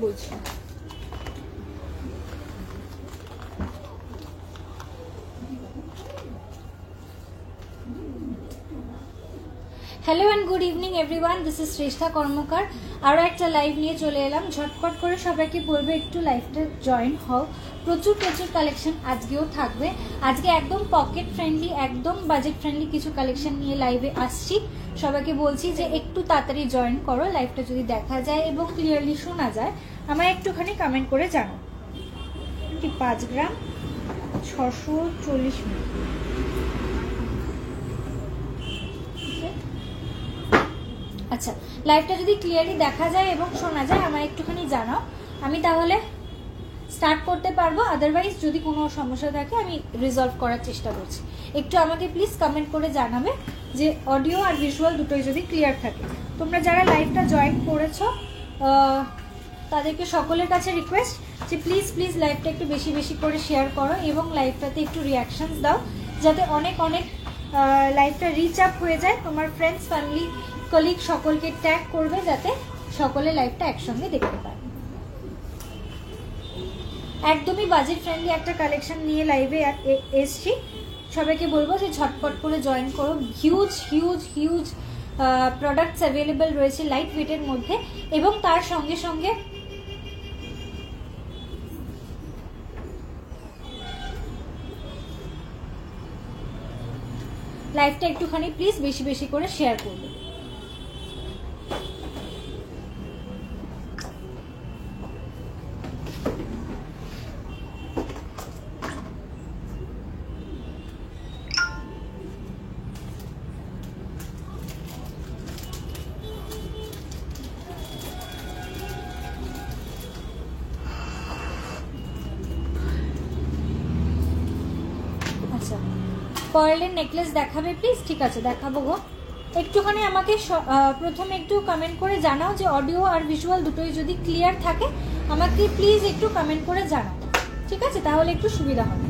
বলছি। Hello and good evening everyone, this is Shreshtha Karmakar. আরও একটা লাইভ নিয়ে চলে এলাম। ঝটপট করে সবাইকে বলবো একটু লাইভটা জয়েন হও। প্রচুর প্রচুর কালেকশন আজকেও থাকবে। আজকে একদম পকেট ফ্রেন্ডলি, একদম বাজেট ফ্রেন্ডলি কিছু কালেকশন নিয়ে লাইভে আসছি। সবাইকে বলছি যে একটু তাড়াতাড়ি জয়েন করো। লাইভটা যদি দেখা যায় এবং ক্লিয়ারলি শোনা যায় আমায় একটুখানি কমেন্ট করে জানো। 5 গ্রাম 640 মিলি। আচ্ছা, লাইভটা যদি ক্লিয়ারলি দেখা যায় এবং শোনা যায় আমায় একটুখানি জানাও, আমি তাহলে স্টার্ট করতে পারবো। আদারওয়াইজ যদি কোনো সমস্যা থাকে আমি রিজলভ করার চেষ্টা করছি। একটু আমাকে প্লিজ কমেন্ট করে জানাবে যে অডিও আর ভিজুয়াল দুটোই যদি ক্লিয়ার থাকে। তোমরা যারা লাইভটা জয়েন করেছো তাদেরকে সকলের কাছে রিকোয়েস্ট যে প্লিজ প্লিজ লাইভটা একটু বেশি বেশি করে শেয়ার করো এবং লাইভটাতে একটু রিয়াকশনস দাও, যাতে অনেক অনেক লাইভটা রিচ আপ হয়ে যায়। তোমার ফ্রেন্ডস, ফ্যামিলি, কলিগ সকলকে ট্যাগ করবে যাতে সকলে লাইভটা একসঙ্গে দেখতে পায়। একদমই বাজেট ফ্রেন্ডলি একটা কালেকশন নিয়ে লাইভে এসছি। সবাইকে বলবো যে ঝটপট করে জয়েন করো। Huge huge huge products available রয়েছে লাইট ওয়েটের মধ্যে, এবং তার সঙ্গে সঙ্গে লাইভটা একটুখানি প্লিজ বেশি বেশি করে শেয়ার করবে। আচ্ছা, পার্লের নেকলেস দেখাবে প্লিজ? ঠিক আছে, দেখাবো গো। একটুখানি আমাকে প্রথমে একটু কমেন্ট করে জানাও যে অডিও আর ভিজুয়াল দুটোই যদি ক্লিয়ার থাকে আমাকে প্লিজ একটু কমেন্ট করে জানাও, ঠিক আছে? তাহলে একটু সুবিধা হবে।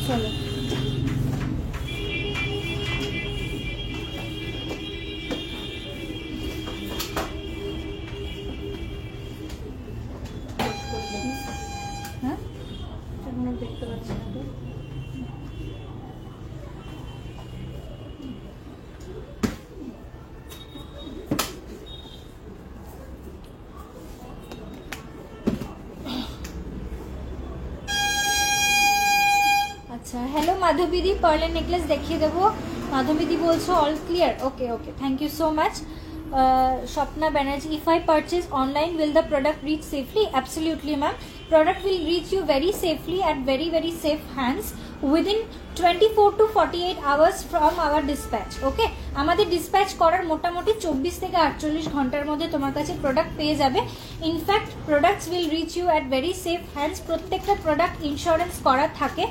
চলো, হ্যাঁ দেখতে পাচ্ছি না তো। আচ্ছা, হ্যালো মাধবীদি, পার্লের নেকলেস দেখিয়ে দেবো। মাধবীদি বলছো all clear. Okay okay, thank you so much. Swapna Banerjee, if I purchase online will the product reach safely? Absolutely ma'am, product will reach you very safely at very very safe hands within 24 to 48 hours from our dispatch. Okay, আমাদের dispatch করার মোটামুটি 24 থেকে 48 ঘন্টার মধ্যে তোমার কাছে product পেয়ে যাবে। In fact products will reach you at very safe hands. প্রত্যেকটা প্রোডাক্ট ইন্স্যুরেন্স করা থাকে,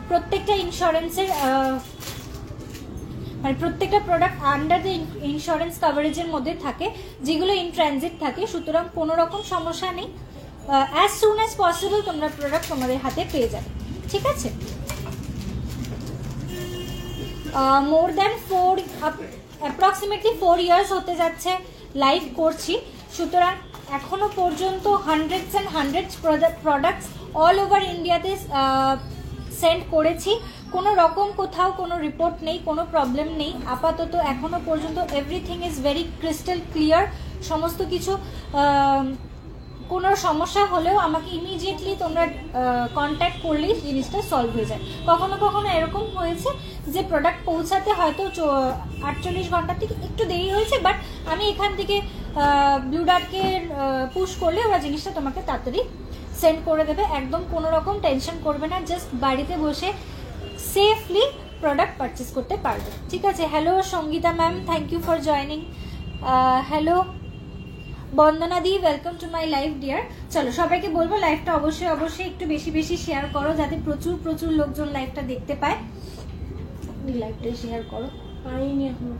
প্রত্যেকটা ইন্স্যুরেন্সের মানে প্রত্যেকটা প্রোডাক্ট আন্ডার দ্য ইন্স্যুরেন্স কভারেজের মধ্যে থাকে, যেগুলো ইন ট্রানজিট থাকে। সুতরাং কোনো রকম সমস্যা নেই। অ্যাজ সুন অ্যাজ পসিবল তোমরা প্রোডাক্ট তোমাদের হাতে পেয়ে যাবে, ঠিক আছে? মোর দ্যান 4 অ্যাপ্রক্সিমেটলি 4 ইয়ার্স হতে যাচ্ছে লাইভ করছি। সুতরাং এখনো পর্যন্ত hundreds and hundreds products all over ইন্ডিয়াতে সেন্ড করেছি। কোনো রকম কোথাও কোনো রিপোর্ট নেই, কোনো প্রবলেম নেই আপাতত এখনো পর্যন্ত। Everything is very crystal clear. সমস্ত কিছু কোনো সমস্যা হলেও আমাকে ইমিডিয়েটলি তোমরা কন্ট্যাক্ট করলেই জিনিসটা সলভ হয়ে যায়। কখনো কখনো এরকম হয়েছে যে প্রোডাক্ট পৌঁছাতে হয়তো 48 ঘন্টা থেকে একটু দেরি হয়েছে, বাট আমি এখান থেকে ব্লু ডার্টকে পুশ করলে ওরা জিনিসটা তোমাকে তাড়াতাড়ি সেন্ড করে দেবে। একদম কোনো রকম টেনশন করবে না, জাস্ট বাড়িতে বসে সেফলি প্রোডাক্ট পারচেস করতে পারবে। ঠিক আছে, hello Sangeeta ma'am, thank you for joining. Hello Bandana দি, welcome to my live dear. চলো সবাইকে বলবো লাইভটা অবশ্যই অবশ্যই একটু বেশি বেশি শেয়ার করো, যাতে প্রচুর প্রচুর লোকজন লাইভটা দেখতে পায়। লাইভটা শেয়ার করো, পাইনি এখন,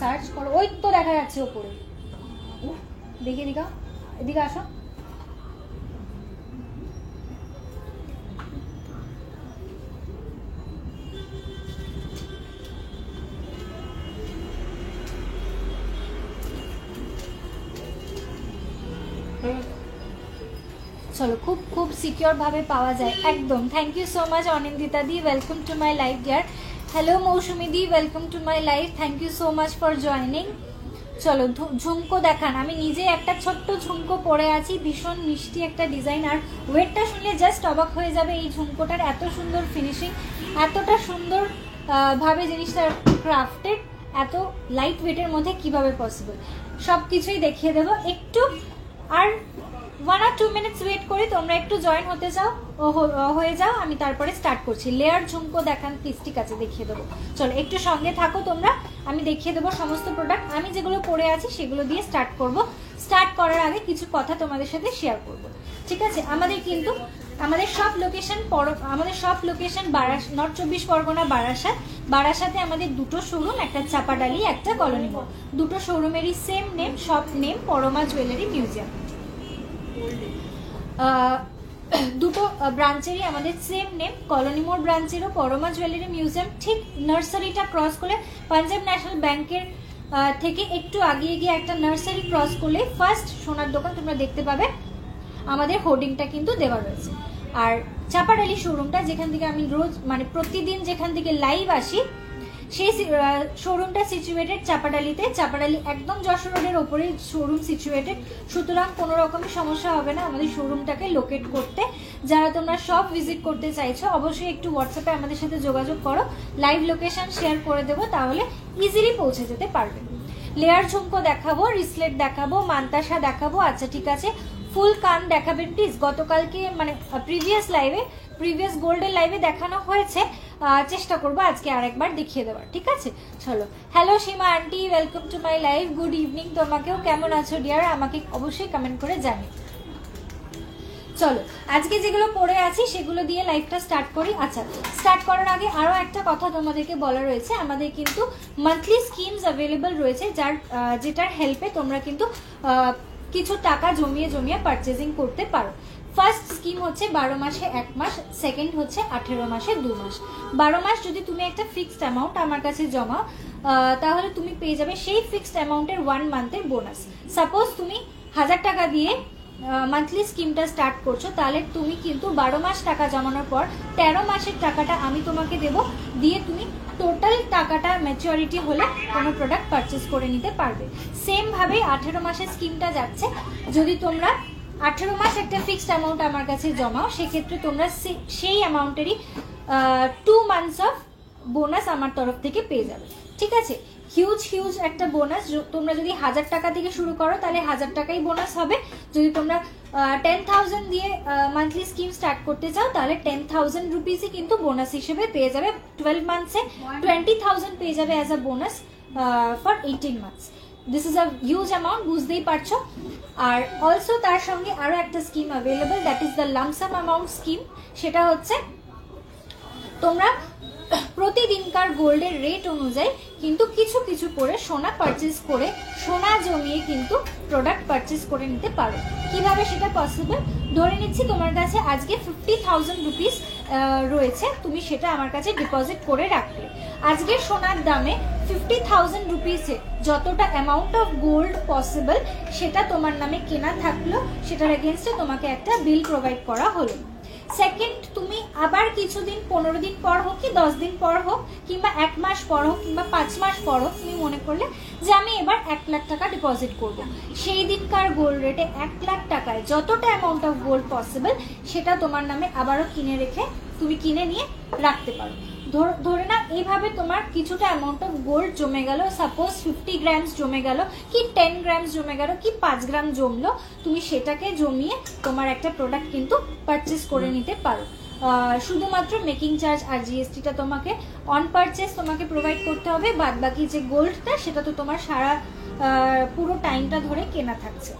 সার্চ করো, ওই তো দেখা যাচ্ছে ওপরে, দেখে দিকা, এদিকে আসো। চলো, খুব খুব সিকিওর ভাবে পাওয়া যায় একদম। Thank you so much Anindita দি, welcome to my live dear. Hello Mousumi দি, welcome to my live, thank you so much for joining. চলো ঝুমকো দেখান। আমি নিজে একটা ছোট্ট ঝুমকো পরে আছি, ভীষণ মিষ্টি একটা ডিজাইন, আর ওয়েটটা শুনলে জাস্ট অবাক হয়ে যাবে এই ঝুমকোটার, এত সুন্দর ফিনিশিং, এতটা সুন্দর ভাবে জিনিসটা ক্রাফটেড, এত লাইট ওয়েটের মধ্যে কিভাবে পসিবল, সব কিছুই দেখিয়ে দেবো। একটু আর 1 or 2 মিনিটস ওয়েট করি, তোমরা একটু জয়েন হতে চাও হয়ে যাও, আমি তারপরে স্টার্ট করছি। লেয়ার ঝুমকো দেখান প্লিজ। ঠিক আছে, দেখিয়ে দেবো। চলো একটু সঙ্গে থাকো তোমরা, আমি দেখিয়ে দেবো সমস্ত প্রোডাক্ট। আমি যেগুলো পরে আছি সেগুলো দিয়ে স্টার্ট করব। স্টার্ট করার আগে কিছু কথা তোমাদের সাথে শেয়ার করব। ঠিক আছে, আমাদের কিন্তু আমাদের সব লোকেশন নর্থ 24 পরগনা বারাসাতে আমাদের দুটো শোরুম, একটা চাপাডালি, একটা কলোনি মোড়। দুটো শোরুমেরই same name, shop name Parama jewellery museum. দুটো ব্রাঞ্চেরই আমাদের সেম নেম, কলোনি মোড় ব্রাঞ্চেরও পরমা জুয়েলারি মিউজিয়াম। ঠিক নার্সারিটা ক্রস করলে পাঞ্জাব ন্যাশনাল ব্যাংকের থেকে একটু আগিয়ে গিয়ে একটা নার্সারি ক্রস করলে ফার্স্ট সোনার দোকান তোমরা দেখতে পাবে, আমাদের হোর্ডিংটা কিন্তু দেওয়া রয়েছে। আর চাপাডালি শোরুমটা, যেখান থেকে আমি রোজ মানে প্রতিদিন যেখান থেকে লাইভ আসি, সেই শোরুমটা সিচুয়েটেড চাপাডালিতে। চাপাডালি একদম যশোর রোডের ওপরেই শোরুম সিচুয়েটেড, সুতরাং কোনো রকমের সমস্যা হবে না আমাদের শোরুমটাকে লোকেট করতে। যারা তোমরা সব ভিজিট করতে চাইছো অবশ্যই একটু হোয়াটসঅ্যাপে আমাদের সাথে যোগাযোগ করো, লাইভ লোকেশন শেয়ার করে দেবো, তাহলে ইজিলি পৌঁছে যেতে পারবে। লেয়ার ঝুমকো দেখাবো, রিসলেট দেখাবো, মান্তাসা দেখাবো। আচ্ছা ঠিক আছে, ফুল কান দেখাবেন প্লিজ। গতকালকে মানে প্রিভিয়াস গোল্ডের লাইভে দেখানো হয়েছে, চেষ্টা করবো আজকে আরেকবার দেখিয়ে দেওয়ার। ঠিক আছে, চলো। Hello Seema aunty, welcome to my live, good evening তোমাকেও। কেমন আছো ডিয়ার, আমাকে অবশ্যই কমেন্ট করে জানিও। চলো আজকে যেগুলো পড়ে আছি সেগুলো দিয়ে লাইভটা স্টার্ট করি। আচ্ছা, স্টার্ট করার আগে আরও একটা কথা তোমাদেরকে বলা রয়েছে, আমাদের কিন্তু মান্থলি স্কিমস অ্যাভেলেবল রয়েছে, যেটার হেল্পে তোমরা কিন্তু কিছু টাকা জমিয়ে পারচেজিং করতে পারো। ফার্স্ট স্কিম হচ্ছে 12 মাসে 1 মাস, সেকেন্ড হচ্ছে 18 মাসে 2 মাস। 12 মাস যদি তুমি একটা ফিক্সড অ্যামাউন্ট আমার কাছে জমাও, তাহলে তুমি পেয়ে যাবে সেই ফিক্সড অ্যামাউন্টের 1 মান্থের বোনাস। সাপোজ তুমি 1000 টাকা দিয়ে মান্থলি স্কিমটা স্টার্ট করছো, তাহলে তুমি কিন্তু 12 মাস টাকা জমানোর পর 13 মাসের টাকাটা আমি তোমাকে দেবো, দিয়ে তুমি টোটাল টাকাটা ম্যাচুরিটি হলে কোনো প্রোডাক্ট পারচেস করে নিতে পারবে। সেম ভাবে 18 মাসের স্কিমটা যাচ্ছে, যদি তোমরা 18 মাস একটা ফিক্সড অ্যামাউন্ট আমার কাছে জমাও, সেক্ষেত্রে তোমরা সেই অ্যামাউন্টেরই 2 মান্থস অফ বোনাস আমার তরফ থেকে পেয়ে যাবে। ঠিক আছে, হিউজ একটা বোনাস। তোমরা যদি 1000 টাকা থেকে শুরু করো তাহলে 1000 টাকাই বোনাস হবে। যদি তোমরা 10,000 দিয়ে মান্থলি স্কিম স্টার্ট করতে চাও তাহলে 10,000 রুপিসই কিন্তু বোনাস হিসেবে পেয়ে যাবে। 12 মান্থসে 20,000 পেয়ে যাবে as a bonus for 18 months. This is a huge amount, বুঝতেই পারছো। আর অলসো তার সঙ্গে আরো একটা scheme available, that is the lump sum amount scheme. সেটা হচ্ছে তোমরা প্রতিদিনকার গোল্ডের রেট অনুযায়ী কিন্তু কিছু করে সোনা পারচেস করে, সোনা জমিয়ে কিন্তু প্রোডাক্ট পারচেস করে নিতে পারো। কিভাবে সেটা পসিবল? ধরে নিচ্ছি তোমার কাছে আজকে 50,000 রুপিস রয়েছে, তুমি সেটা আমার কাছে ডিপোজিট করে রাখলে। আজকে সোনার দামে 50,000 রুপিসে যতটা অ্যামাউন্ট অফ গোল্ড পসিবল সেটা তোমার নামে কেনা থাকলো, সেটার এগেনস্টে তোমাকে একটা বিল প্রোভাইড করা হলো। সেকেন্ড, তুমি আবার কিছুদিন 15 দিন পর হোক কি 10 দিন পর হোক কিংবা 1 মাস পর হোক কিংবা 5 মাস পর হোক, তুমি মনে করলে যে আমি এবার 1 লাখ টাকা ডিপোজিট করবো, সেই দিনকার গোল্ড রেটে 1 লাখ টাকায় যতটা অ্যামাউন্ট অফ গোল্ড পসিবল সেটা তোমার নামে আবারও কিনে নিয়ে রাখতে পারো। ধরে না এইভাবে তোমার কিছুটা অ্যামাউন্ট অফ গোল্ড জমে গেল, সাপোজ 50 গ্রামস জমে গেল কি 10 গ্রামস জমে গেল কি 5 গ্রাম জমলো, তুমি সেটাকে জমিয়ে তোমার একটা প্রোডাক্ট কিন্তু পারচেস করে নিতে পারো। শুধুমাত্র মেকিং চার্জ আর জিএসটিটা তোমাকে অন পারচেস তোমাকে প্রোভাইড করতে হবে, বাদ বাকি যে গোল্ডটা সেটা তো তোমার সারা পুরো টাইমটা ধরে কেনা থাকছে।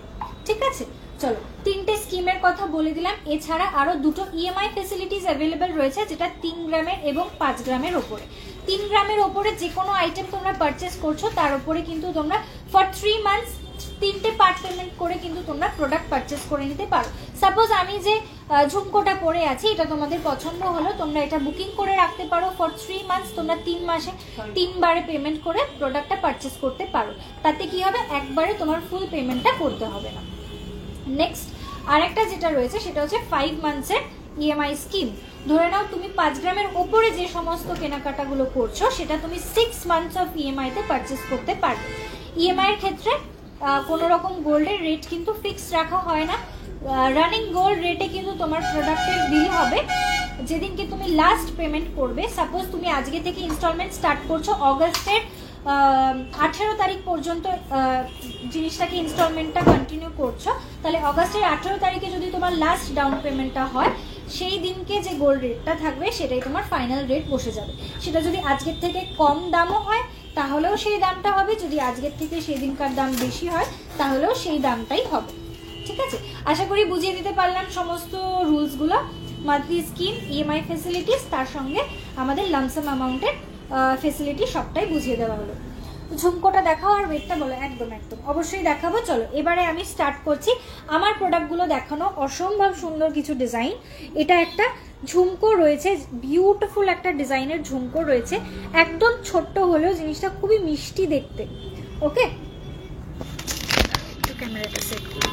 ঠিক আছে, চলো 3টে স্কিমের কথা বলে দিলাম। এছাড়া আরো 2টো ইএমআই ফেসিলিটিস অ্যাভেলেবেল রয়েছে, যেটা 3 গ্রামের এবং 5 গ্রামের ওপরে। 3 গ্রামের ওপরে যে কোনো আইটেম তোমরা পারচেস করছো তার উপরে কিন্তু তোমরা ফর 3 মান্থস 3টে পার্ট পেমেন্ট করে কিন্তু তোমরা প্রোডাক্ট পারচেস করে নিতে পারো। সাপোজ আমি যে ঝুমকোটা পরে আছি এটা তোমাদের পছন্দ হলো, তোমরা এটা বুকিং করে রাখতে পারো ফর 3 মান্থস, তোমরা 3 মাসে 3 বারে পেমেন্ট করে প্রোডাক্টটা পারচেস করতে পারো। তাতে কি হবে, একবারে তোমার ফুল পেমেন্টটা করতে হবে না। নেক্সট আরেকটা যেটা রয়েছে সেটা হচ্ছে 5 মান্থসের ইএমআই স্কিম। ধরে নাও তুমি 5 গ্রামের ওপরে যে সমস্ত কেনাকাটাগুলো করছো সেটা তুমি 6 মান্থস অফ ইএমআইতে পারচেস করতে পারবে। ইএমআই এর ক্ষেত্রে কোনো রকম গোল্ডের রেট কিন্তু ফিক্সড রাখা হয় না, রানিং গোল্ড রেটে কিন্তু তোমার প্রোডাক্টের বিল হবে যেদিনকে তুমি লাস্ট পেমেন্ট করবে। সাপোজ তুমি আজকে থেকে ইনস্টলমেন্ট স্টার্ট করছো, অগস্টের 18 তারিখ পর্যন্ত জিনিসটাকে ইনস্টলমেন্টটা কন্টিনিউ করছো, তাহলে অগস্টের 18 তারিখে যদি তোমার লাস্ট ডাউন পেমেন্টটা হয় সেই দিনকে যে গোল্ড রেটটা থাকবে সেটাই তোমার ফাইনাল রেট বসে যাবে। সেটা যদি আজকের থেকে কম দামও হয় তাহলেও সেই দামটা হবে, যদি আজকের থেকে সেই দিনকার দাম বেশি হয় তাহলেও সেই দামটাই হবে। ঠিক আছে, আশা করি বুঝিয়ে দিতে পারলাম সমস্ত রুলসগুলো, মান্থলি স্কিম, ইএমআই ফেসিলিটিস, তার সঙ্গে আমাদের লামসাম অ্যামাউন্টের ফেসিলিটি সবটাই বুঝিয়ে দেওয়া হলো। ঝুমকোটা দেখাও আর ওয়েটটা বলো। একদম একদম অবশ্যই দেখাবো। চলো এবারে আমি স্টার্ট করছি আমার প্রোডাক্টগুলো দেখানো। অসম্ভব সুন্দর কিছু ডিজাইন। এটা একটা ঝুমকো রয়েছে, বিউটিফুল একটা ডিজাইনের ঝুমকো রয়েছে, একদম ছোট্ট হলেও জিনিসটা খুবই মিষ্টি দেখতে। ওকে, ক্যামেরাটা সেট করি।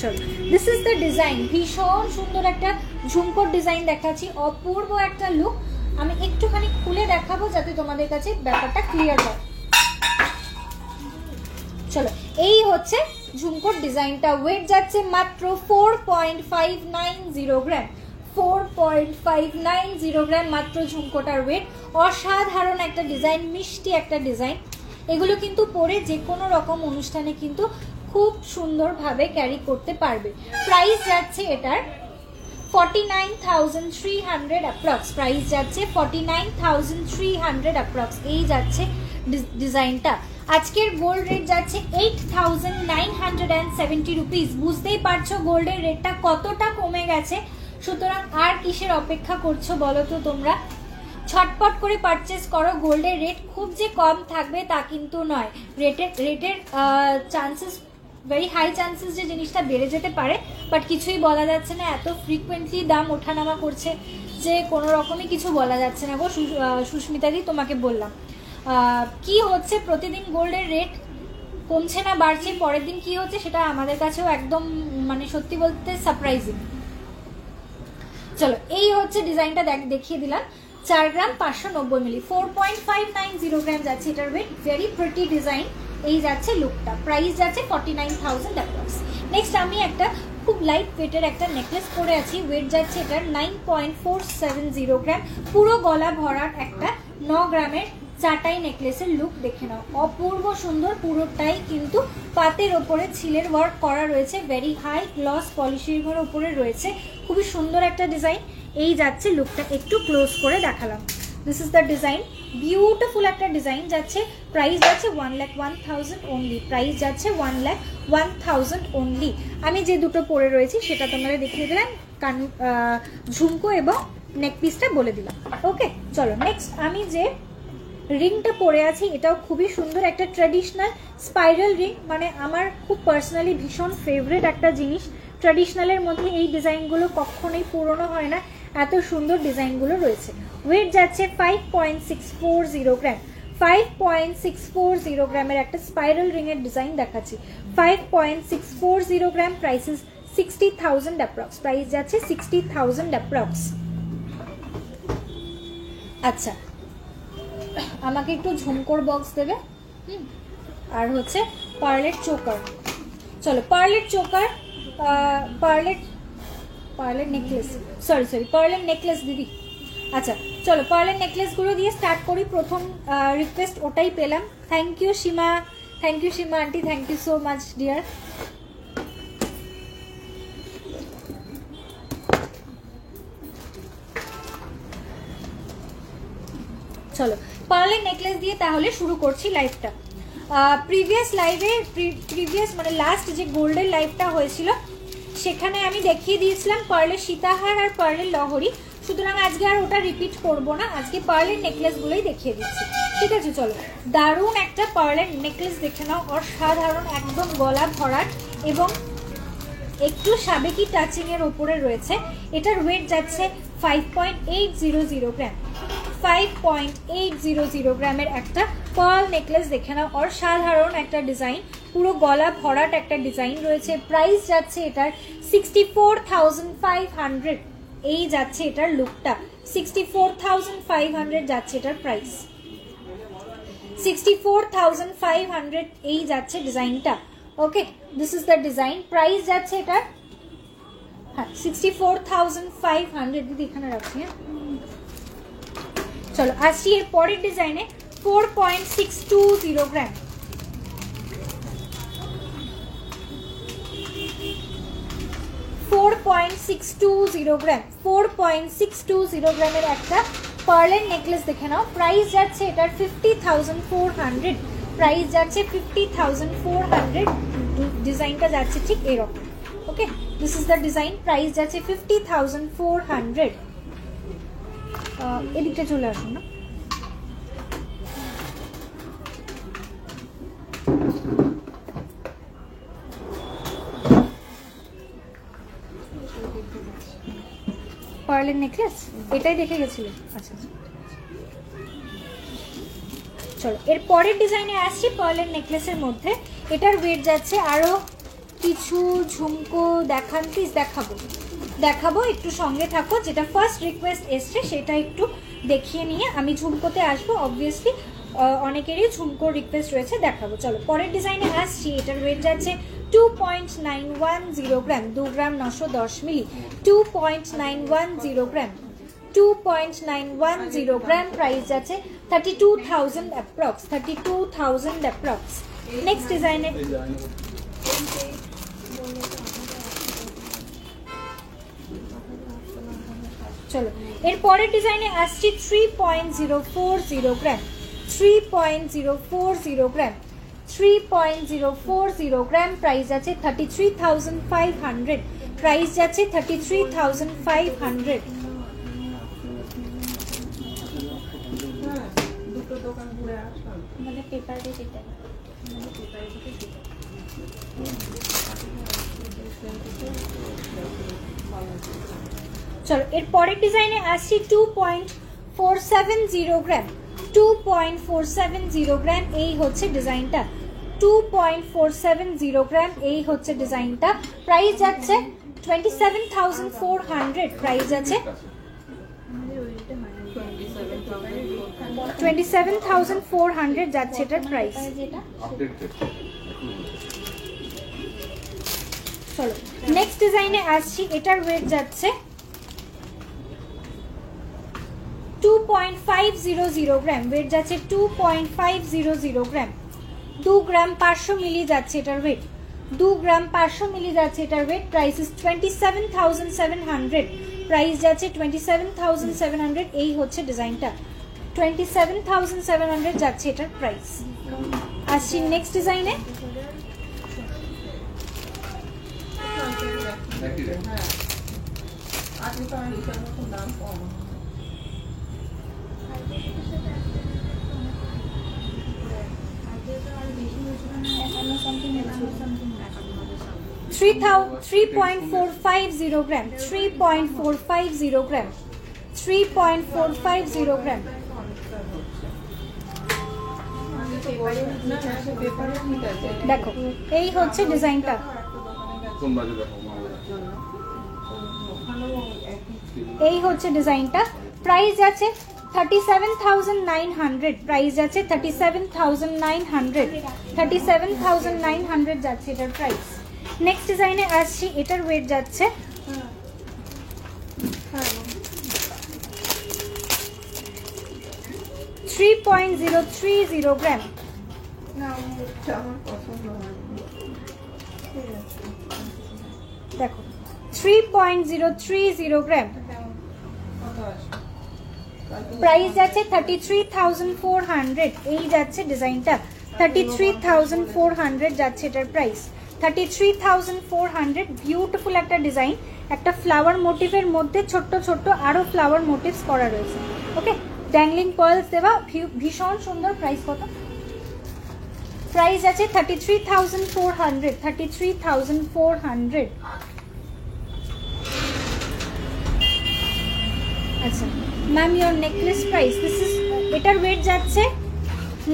চলো, দিস ইজ দ্য ডিজাইন। ভীষণ সুন্দর একটা ঝুমকোর ডিজাইন দেখাচ্ছি, অপূর্ব একটা লুক। আমি একটুখানি খুলে দেখাবো যাতে তোমাদের কাছে ব্যাপারটা ক্লিয়ার হয়। চলো, এই হচ্ছে ঝুমকোর ডিজাইনটা। ওয়েট যাচ্ছে মাত্র 4.590 গ্রাম। 4.590 গ্রাম মাত্র ঝুমকোটার ওয়েট। অসাধারণ একটা ডিজাইন, মিষ্টি একটা ডিজাইন। এগুলো কিন্তু পরে যে কোনো রকম অনুষ্ঠানে কিন্তু খুব সুন্দরভাবে ক্যারি করতে পারবে। প্রাইস যাচ্ছে এটার 49,300 অ্যাপ্রক্স। প্রাইস যাচ্ছে 49,300 অ্যাপ্রক্স। এই যাচ্ছে ডিজাইনটা। আজকের গোল্ড রেট যাচ্ছে 8,970 রুপিস। বুঝতেই পারছো গোল্ডের রেটটা কতটা কমে গেছে। সুতরাং আর কিসের অপেক্ষা করছো বলো তো তোমরা? ছটপট করে পারচেস করো। গোল্ডের রেট খুব যে কম থাকবে তা কিন্তু নয়। রেটের চান্সেস, ভেরি হাই চান্সেস যে জিনিসটা বেড়ে যেতে পারে, বাট কিছুই বলা যাচ্ছে না। এত ফ্রিকুয়েন্টলি দাম ওঠানামা করছে যে কোনো রকমই কিছু বলা যাচ্ছে না গো। সুস্মিতাদি তোমাকে বললাম কি হচ্ছে, প্রতিদিন গোল্ডের রেট কমছে না বাড়ছে, পরের দিন কি হচ্ছে সেটা আমাদের কাছেও একদম মানে সত্যি বলতে সারপ্রাইজিং। চলো, এই হচ্ছে ডিজাইনটা দেখিয়ে দিলাম। 4 গ্রাম 590 মিলি, 4.590 গ্রাম যাচ্ছে এটার ওয়েট। Very pretty design. এই যাচ্ছে লুকটা। প্রাইস যাচ্ছে 49,000 অ্যাপ্রক্স। নেক্সট আমি একটা খুব লাইট ওয়েটের একটা নেকলেস পরে আছি। ওয়েট যাচ্ছে এটার 9.470 গ্রাম। পুরো গলা ভরার একটা 9 গ্রামের চাটাই নেকলেসের লুক দেখে নাও। অপূর্ব সুন্দর। পুরোটাই কিন্তু পাতের ওপরে ছিলের ওয়ার্ক করা রয়েছে। ভেরি হাই গ্লস পলিশের উপরে রয়েছে। খুবই সুন্দর একটা ডিজাইন। এই যাচ্ছে লুকটা, একটু ক্লোজ করে দেখালাম। This is the design. Beautiful একটা ডিজাইন যাচ্ছে। প্রাইস যাচ্ছে 1,01,000 অনলি। প্রাইস যাচ্ছে 1,01,000 অনলি। আমি যে দুটো পরে রয়েছি সেটা তোমাদের দেখিয়ে দিলাম, ঝুমকো এবং নেক পিসটা বলে দিলাম। ওকে, চলো নেক্সট আমি যে রিংটা পরে আছি এটাও খুবই সুন্দর একটা ট্র্যাডিশনাল স্পাইরাল রিং। মানে আমার খুব পার্সোনালি ভীষণ ফেভারিট একটা জিনিস। ট্র্যাডিশনালের মধ্যে এই ডিজাইনগুলো কখনোই পুরনো হয় না, এত সুন্দর ডিজাইনগুলো রয়েছে। ওয়েট যাচ্ছে 5.640 গ্রাম। 5.640 গ্রামের একটা স্পাইরাল রিংয়ের ডিজাইন দেখাচ্ছি। 5.640 গ্রাম। Price is 60,000 approx. প্রাইস যাচ্ছে 60,000 অ্যাপ্রক্স। আচ্ছা, আমাকে একটু ঝুমকোর বক্স দেবে। আর হচ্ছে পার্লের চোকার। চলো, পার্লের চোকার, পার্লের নেকলেস, সরি পার্লের নেকলেস দিদি। আচ্ছা চলো, পার্লের নেকলেসগুলো দিয়ে স্টার্ট করি। প্রথম রিকোয়েস্ট ওটাই পেলাম। Thank you Seema, thank you Seema aunty, thank you so much dear. চলো পার্লের নেকলেস দিয়ে তাহলে শুরু করছি লাইভটা। প্রিভিয়াস লাইভে মানে লাস্ট যে গোল্ডের লাইভটা হয়েছিল সেখানে আমি দেখিয়ে দিয়েছিলাম পার্লের সীতাহার আর পার্লের লহরি, সুতরাং আজকে আর ওটা রিপিট করব না, আজকে পার্লের নেকলেসগুলোই দেখিয়ে দিচ্ছি। ঠিক আছে, চলো দারুণ একটা পার্লের নেকলেস দেখে নাও, অসাধারণ, একদম গলা ভরাট এবং একটু সাবেকি টাচিং এর উপরে রয়েছে। এটার ওয়েট যাচ্ছে 5.800 গ্রাম। 5.800 গ্রামের একটা পার্ল নেকলেস দেখে নাও, অসাধারণ একটা ডিজাইন, পুরো গলা ভরাট একটা ডিজাইন রয়েছে। প্রাইস যাচ্ছে এটার 64,500। এই যাচ্ছে এটার লুকটা, 64,500 যাচ্ছে এটার প্রাইস, 64,500 এই যাচ্ছে ডিজাইনটা। Okay, this is the design. Price যাচ্ছে এটার, হ্যাঁ 64,500। দিদি এখানে রাখছি। হ্যাঁ চলো আসছি এর পরের ডিজাইনে। 4.620 গ্রাম, 4.620 গ্রাম, 4.620 গ্রামের একটা পার্লের নেকলেস দেখে নাও। প্রাইস যাচ্ছে এটার 50,400। প্রাইস যাচ্ছে 50,400। ডিজাইনটা যাচ্ছে ঠিক এরকম। Okay, this is the design. Price যাচ্ছে 50,400। এদিকটা চলে আসুন না। পার্লের নেকলেস এটাই দেখে গেছিলে? আচ্ছা চলো এর পরের ডিজাইনে আসছি পার্লের নেকলেসের মধ্যে। এটার ওয়েট যাচ্ছে, আরো কিছু ঝুমকো দেখান প্লিজ। দেখাবো একটু সঙ্গে থাকো। যেটা ফার্স্ট রিকোয়েস্ট এসছে সেটা একটু দেখিয়ে নিয়ে আমি ঝুমকোতে আসবো। অবভিয়াসলি অনেকেরই ঝুমকোর রিকোয়েস্ট রয়েছে, দেখাবো। চলো পরের ডিজাইনে আসছি। এটার ওয়েট যাচ্ছে 2.910 গ্রাম, 2 গ্রাম 910 মিলি, 2.910 গ্রাম, 2.910 গ্রাম। প্রাইস যাচ্ছে 32,000 অ্যাপ্রক্স, 32,000 অ্যাপ্রক্স। নেক্সট ডিজাইনে চলো এর পরের ডিজাইনে আসছি 3.040 গ্রাম, 3.040 গ্রাম, 3.040 গ্রাম। প্রাইস আছে 33,500। প্রাইস যাচ্ছে 33,500। চলো এর পরের ডিজাইনে আসছি 2.470 গ্রাম, 2.470 গ্রাম। এই হচ্ছে ডিজাইনটা, 2.470 গ্রাম। এই হচ্ছে ডিজাইনটা। প্রাইস যাচ্ছে 27,400। প্রাইস আছে 27,400 যাচ্ছে এটার প্রাইস। চলো নেক্সট ডিজাইনে আসছি। এটার ওয়েট যাচ্ছে 2.500 গ্রাম। ওয়েট যাচ্ছে 2.500 গ্রাম, 2 গ্রাম 500 মিলি যাচ্ছে এটার ওয়েট, 2 গ্রাম 500 মিলি যাচ্ছে এটার ওয়েট। Price is 27,700। প্রাইস যাচ্ছে 27,700। এই হচ্ছে ডিজাইনটা, 27,700 যাচ্ছে এটার প্রাইস। আসছি নেক্সট ডিজাইনে। $3.450 গ্রাম, 3.450 গ্রাম, 3.450 গ্রাম। দেখো এই হচ্ছে ডিজাইনটা, এই হচ্ছে ডিজাইনটা। প্রাইস আছে 37,900। প্রাইস যাচ্ছে 37,900, 37,900 যাচ্ছে এটার প্রাইস। নেক্সট ডিজাইনে আসছি। এটার ওয়েট যাচ্ছে 3.030 গ্রাম, দেখো 3.030 গ্রাম। প্রাইস যাচ্ছে 33,400। এই যাচ্ছে ডিজাইনটা 33,400 যাচ্ছে এটার প্রাইস, 33,400। বিউটিফুল একটা ডিজাইন, একটা ফ্লাওয়ার মোটিভের মধ্যে ছোট্ট ছোট্ট আরো ফ্লাওয়ার মোটিভস করা রয়েছে। ওকে, ড্যাংলিং পার্লস দেওয়া, ভীষণ সুন্দর। প্রাইস কত? প্রাইস আছে 33,400, 33,400। আচ্ছা ma'am, your necklace price, this is, এটার ওয়েট যাচ্ছে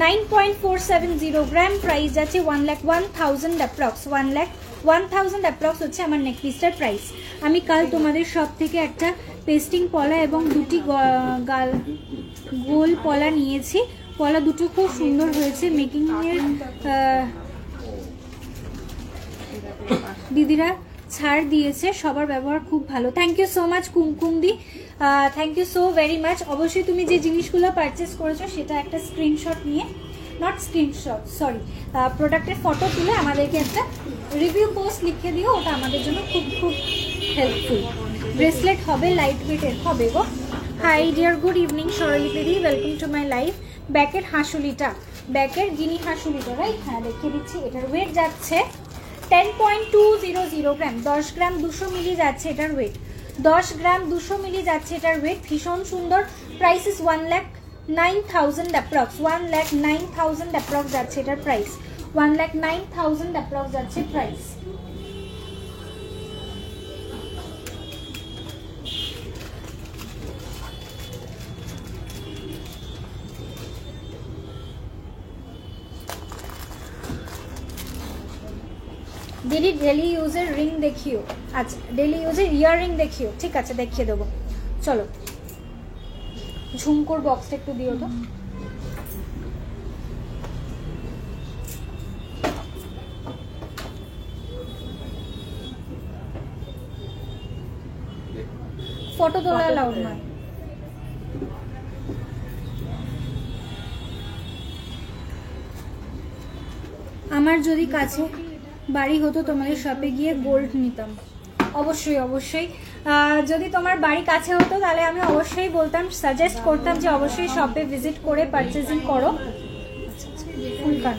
9.470 গ্রাম। প্রাইস যাচ্ছে 1,01,000 অ্যাপ্রক্স, 1,01,000 অ্যাপ্রক্স হচ্ছে আমার নেকপিসটার প্রাইস। আমি কাল তোমাদের সব থেকে একটা পেস্টিং পলা এবং দুটি গোল পলা নিয়েছি। পলা দুটো খুব সুন্দর হয়েছে, মেকিংয়ের দিদিরা ছাড় দিয়েছে, সবার ব্যবহার খুব ভালো। Thank you so much Kumkum দি, thank you so very much. অবশ্যই তুমি যে জিনিসগুলো পারচেস করেছো সেটা একটা স্ক্রিনশট নিয়ে, নট স্ক্রিনশট সরি, প্রোডাক্টের ফটো তুলে আমাদেরকে একটা রিভিউ পোস্ট লিখে দিও, ওটা আমাদের জন্য খুব খুব হেল্পফুল। ব্রেসলেট হবে, লাইট ওয়েটের হবে গো। হাই ডিয়ার, গুড ইভিনিং সরলি দিদি, ওয়েলকাম টু মাই লাইফ। ব্যাকের হাঁসুলিটা, ব্যাকের গিনি হাঁসুলিটা, রাইট? হ্যাঁ, দেখিয়ে দিচ্ছি। এটার ওয়েট যাচ্ছে 10.200 গ্রাম, 10 গ্রাম 200 মিলি যাচ্ছে এটার ওয়েট, 10 গ্রাম 200 মিলি যাচ্ছে এটার ওয়েট। ভীষণ সুন্দর। প্রাইস ইস 1,09,000 অ্যাপ্রক্স, 1,09,000 অ্যাপ্রক্স যাচ্ছে এটার প্রাইস, 1,09,000 অ্যাপ্রক্স যাচ্ছে প্রাইস। দিদি ডেলি ইউজের রিং দেখিও। আচ্ছা, ডেলি ইউজের ইয়াররিং দেখিও, ঠিক আছে, দেখিয়ে দেবো। চলো, ঝুমকোর বক্সটা একটু দিও তো। ফটো তোলা অ্যালাউড নয়। আমার যদি কাছে বাড়ি হতো তোমাদের শপে গিয়ে গোল্ড নিতাম। অবশ্যই অবশ্যই, যদি তোমার বাড়ি কাছে হতো তাহলে আমি অবশ্যই বলতাম, সাজেস্ট করতাম যে অবশ্যই শপে ভিজিট করে পারচেজিং করো। ফুল কান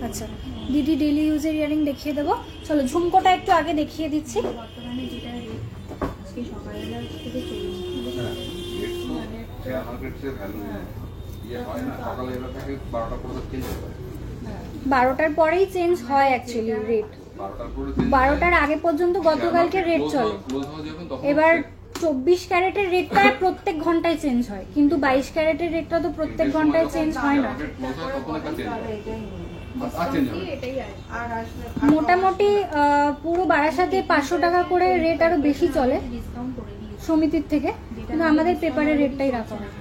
আচ্ছা, দিদি ডেলি ইউজের ইয়ারিং দেখিয়ে দেবো। চলো, ঝুমকোটা একটু আগে দেখিয়ে দিচ্ছি। বারোটার পরেই চেঞ্জ হয় অ্যাকচুয়ালি রেট, 12টার আগে পর্যন্ত গতকালকে রেট চলে। এবার 24 ক্যারেটের রেটটা প্রত্যেক ঘন্টায় চেঞ্জ হয়, কিন্তু 22 ক্যারেটের রেটটা তো প্রত্যেক ঘন্টায় চেঞ্জ হয় না। মোটামুটি পুরো বারাসাতে 500 টাকা করে রেট আরো বেশি চলে সমিতির থেকে, কিন্তু আমাদের পেপারের রেটটাই রাখা হয়।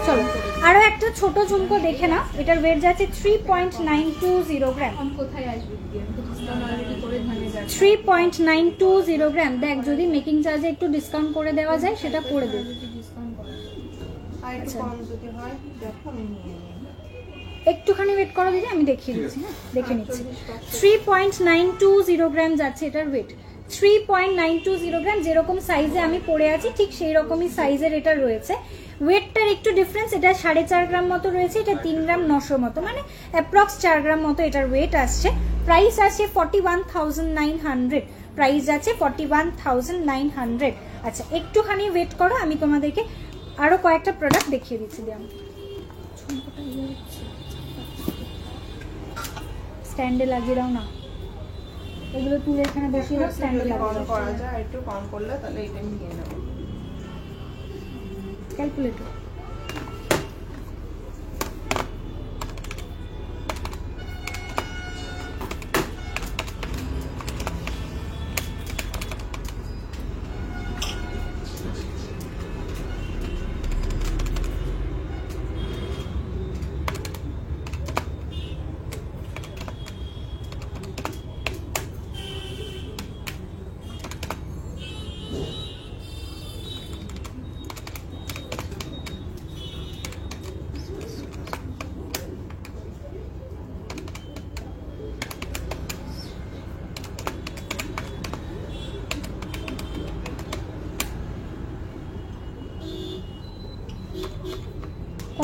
চলো, আরো একটা ছোট ঝুমকো দেখে না, এটার ওয়েট যাচ্ছে 3.920 গ্রাম, 3.920 গ্রাম। দেখ, যদি মেকিং চার্জে একটু ডিসকাউন্ট করে দেওয়া যায় সেটা করে দেব। একটুখানি ওয়েট করো দিদি, আমি দেখিয়ে দিচ্ছি। হ্যাঁ, দেখে নিচ্ছি। 3.920 গ্রাম যাচ্ছে এটার ওয়েট, 3.920 গ্রাম। যেরকম সাইজে আমি পরে আছি ঠিক সেই রকমই সাইজের এটা রয়েছে। ওয়েটটার একটু ডিফারেন্স, এটা 4.5 গ্রাম মতো রয়েছে, এটা 3 গ্রাম 900 মতো, মানে অ্যাপ্রক্স 4 গ্রাম মতো এটার ওয়েট আসছে। প্রাইস আছে 41,900, প্রাইস আছে 41,900। আচ্ছা, একটুখানি ওয়েট করো, আমি তোমাদেরকে আরো কয়েকটা প্রোডাক্ট দেখিয়ে দিচ্ছি। স্ট্যান্ডে লাগিয়ে দাও না, এগুলো তুলে এখানে বসিয়ে দাও, স্ট্যান্ডে লাগিয়ে করা যায়। একটু কম করলে তাহলে এটা নিয়ে নেব। ক্যালকুলেটর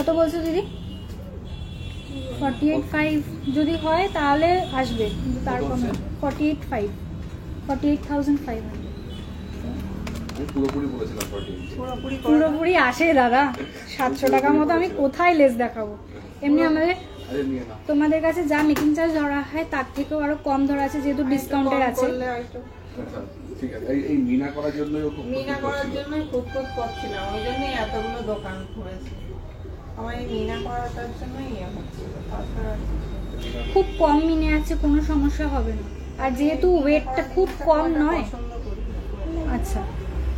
কত বলছো দিদি? 48,500 যদি হয় তাহলে আসবে, কিন্তু তার কমে 48,500, 48,500 পুরোপুরি আসে দাদা। 700 টাকার মতো আমি কোথায় লেস দেখাবো? এমনি আমাদের তোমাদের কাছে যা মেকিং চার্জ ধরা হয় তার থেকেও আরো কম ধরা আছে, যেহেতু ডিসকাউন্টের আছে। ঠিক আছে, এই মিনা করার জন্যই খুব করছিলাম, ওই জন্যই এতগুলো দোকান খুলেছি। আমার এই মিনা করাটার জন্যই হচ্ছিল, তাছাড়া খুব কম মিনে আছে, কোনো সমস্যা হবে না। আর যেহেতু ওয়েটটা খুব কম নয়, আচ্ছা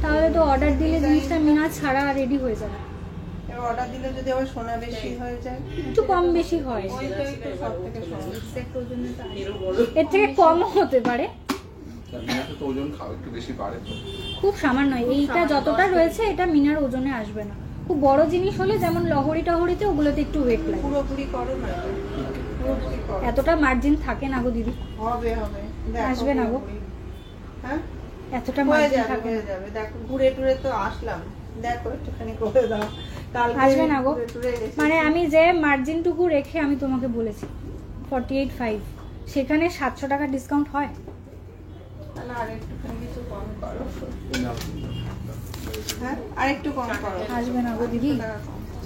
তাহলে তো অর্ডার দিলে জিনিসটা মিনা ছাড়া রেডি হয়ে যাবে। অর্ডার দিলে যদি আবার সোনা বেশি হয়ে যায়, একটু কম বেশি হয়, ওইটাই তো সবথেকে সমস্যা। এর থেকে কমও হতে পারে, খুব সামান্য। এইটা যতটা রয়েছে এটা মিনার ওজনে আসবে না। খুব বড় জিনিস হলে যেমন লহরি টহরিতে ওগুলোতে একটু ওয়েট লাগে। পুরোপুরি করো না, পুরোপুরি করো। এতটা মার্জিন থাকে না গো দিদি, হবে হবে, আসবে না গো। হ্যাঁ এতটা হয়ে মার্জিন যাবে, থাকে হয়ে যাবে। দেখো ঘুরে টুরে তো আসলাম, দেখো একটুখানি করে দাও। কালকে আসবে না গো। ঘুরে টুরে এসেছি। মানে আমি যে মার্জিনটুকু রেখে আমি তোমাকে বলেছি 48,500, সেখানে 700 টাকা ডিসকাউন্ট হয়। তাহলে আরেকটুখানি কিছু কম করো। হ্যাঁ আরেকটু কম করো। আসবে না গো দিদি,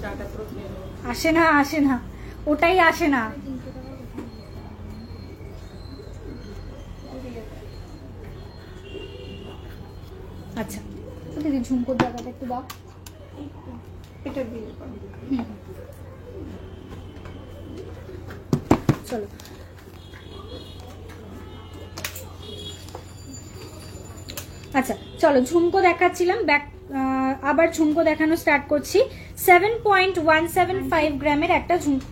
চাটা পুরো খেয়ে নেবো। আসে না, আসে না, ওটাই আসে না। আচ্ছা দিদি ঝুমকোর জায়গাটা একটু দাও। এটা বিল করো। চলো আচ্ছা চলো, ঝুমকো দেখাচ্ছিলাম, ব্যাক আবার ঝুমকো দেখানো স্টার্ট করছি। 7.175 গ্রামের একটা ঝুমকো,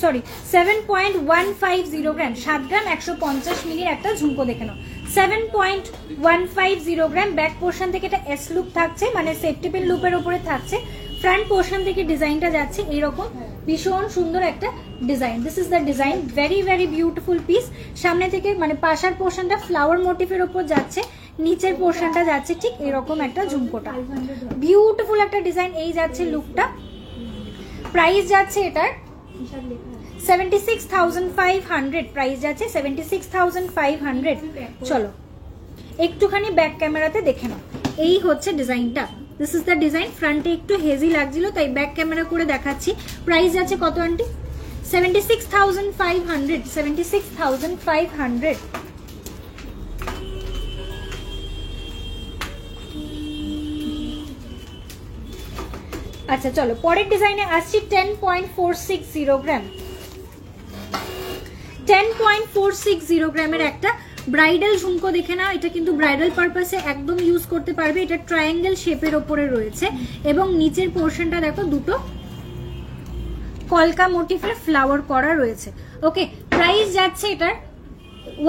সরি 7.150 গ্রাম, 7 গ্রাম 150 মিলির একটা ঝুমকো দেখে নাও। 7.150 গ্রাম। ব্যাক পোর্শন থেকে এটা এস লুপ থাকছে, মানে সেফটি পিন লুপের উপরে থাকছে। ফ্রন্ট পোর্শন থেকে ডিজাইনটা যাচ্ছে এইরকম, ভীষণ সুন্দর একটা design. This is the design, very very beautiful piece. সামনে থেকে মানে পাশার পোর্শনটা ফ্লাওয়ার মোটিভের উপর যাচ্ছে, নিচের পোর্শনটা যাচ্ছে ঠিক এরকম একটা ঝুমকোটা, বিউটিফুল একটা ডিজাইন। এই যাচ্ছে লুকটা। প্রাইস যাচ্ছে এটার 76,500, প্রাইস যাচ্ছে 76,500। চলো একটুখানি ব্যাক ক্যামেরাতে দেখে নাও, এই হচ্ছে ডিজাইনটা। This is the design. ফ্রন্টে একটু হেজি লাগছিল তাই ব্যাক ক্যামেরা করে দেখাচ্ছি। প্রাইস যাচ্ছে কত আন্টি? 76,500, 76,500। আচ্ছা চলো পরের ডিজাইনে আসছি। 10.460 গ্রাম, 10.460 গ্রামের একটা ব্রাইডাল ঝুমকো দেখে নাও। এটা কিন্তু ব্রাইডাল পারপাসে একদম ইউজ করতে পারবে। এটা ট্রায়াঙ্গেল শেপের ওপরে রয়েছে এবং নিচের পোর্শনটা দেখো দুটো কলকা মোটিফের ফ্লাওয়ার করা রয়েছে। ওকে, প্রাইস যাচ্ছে এটার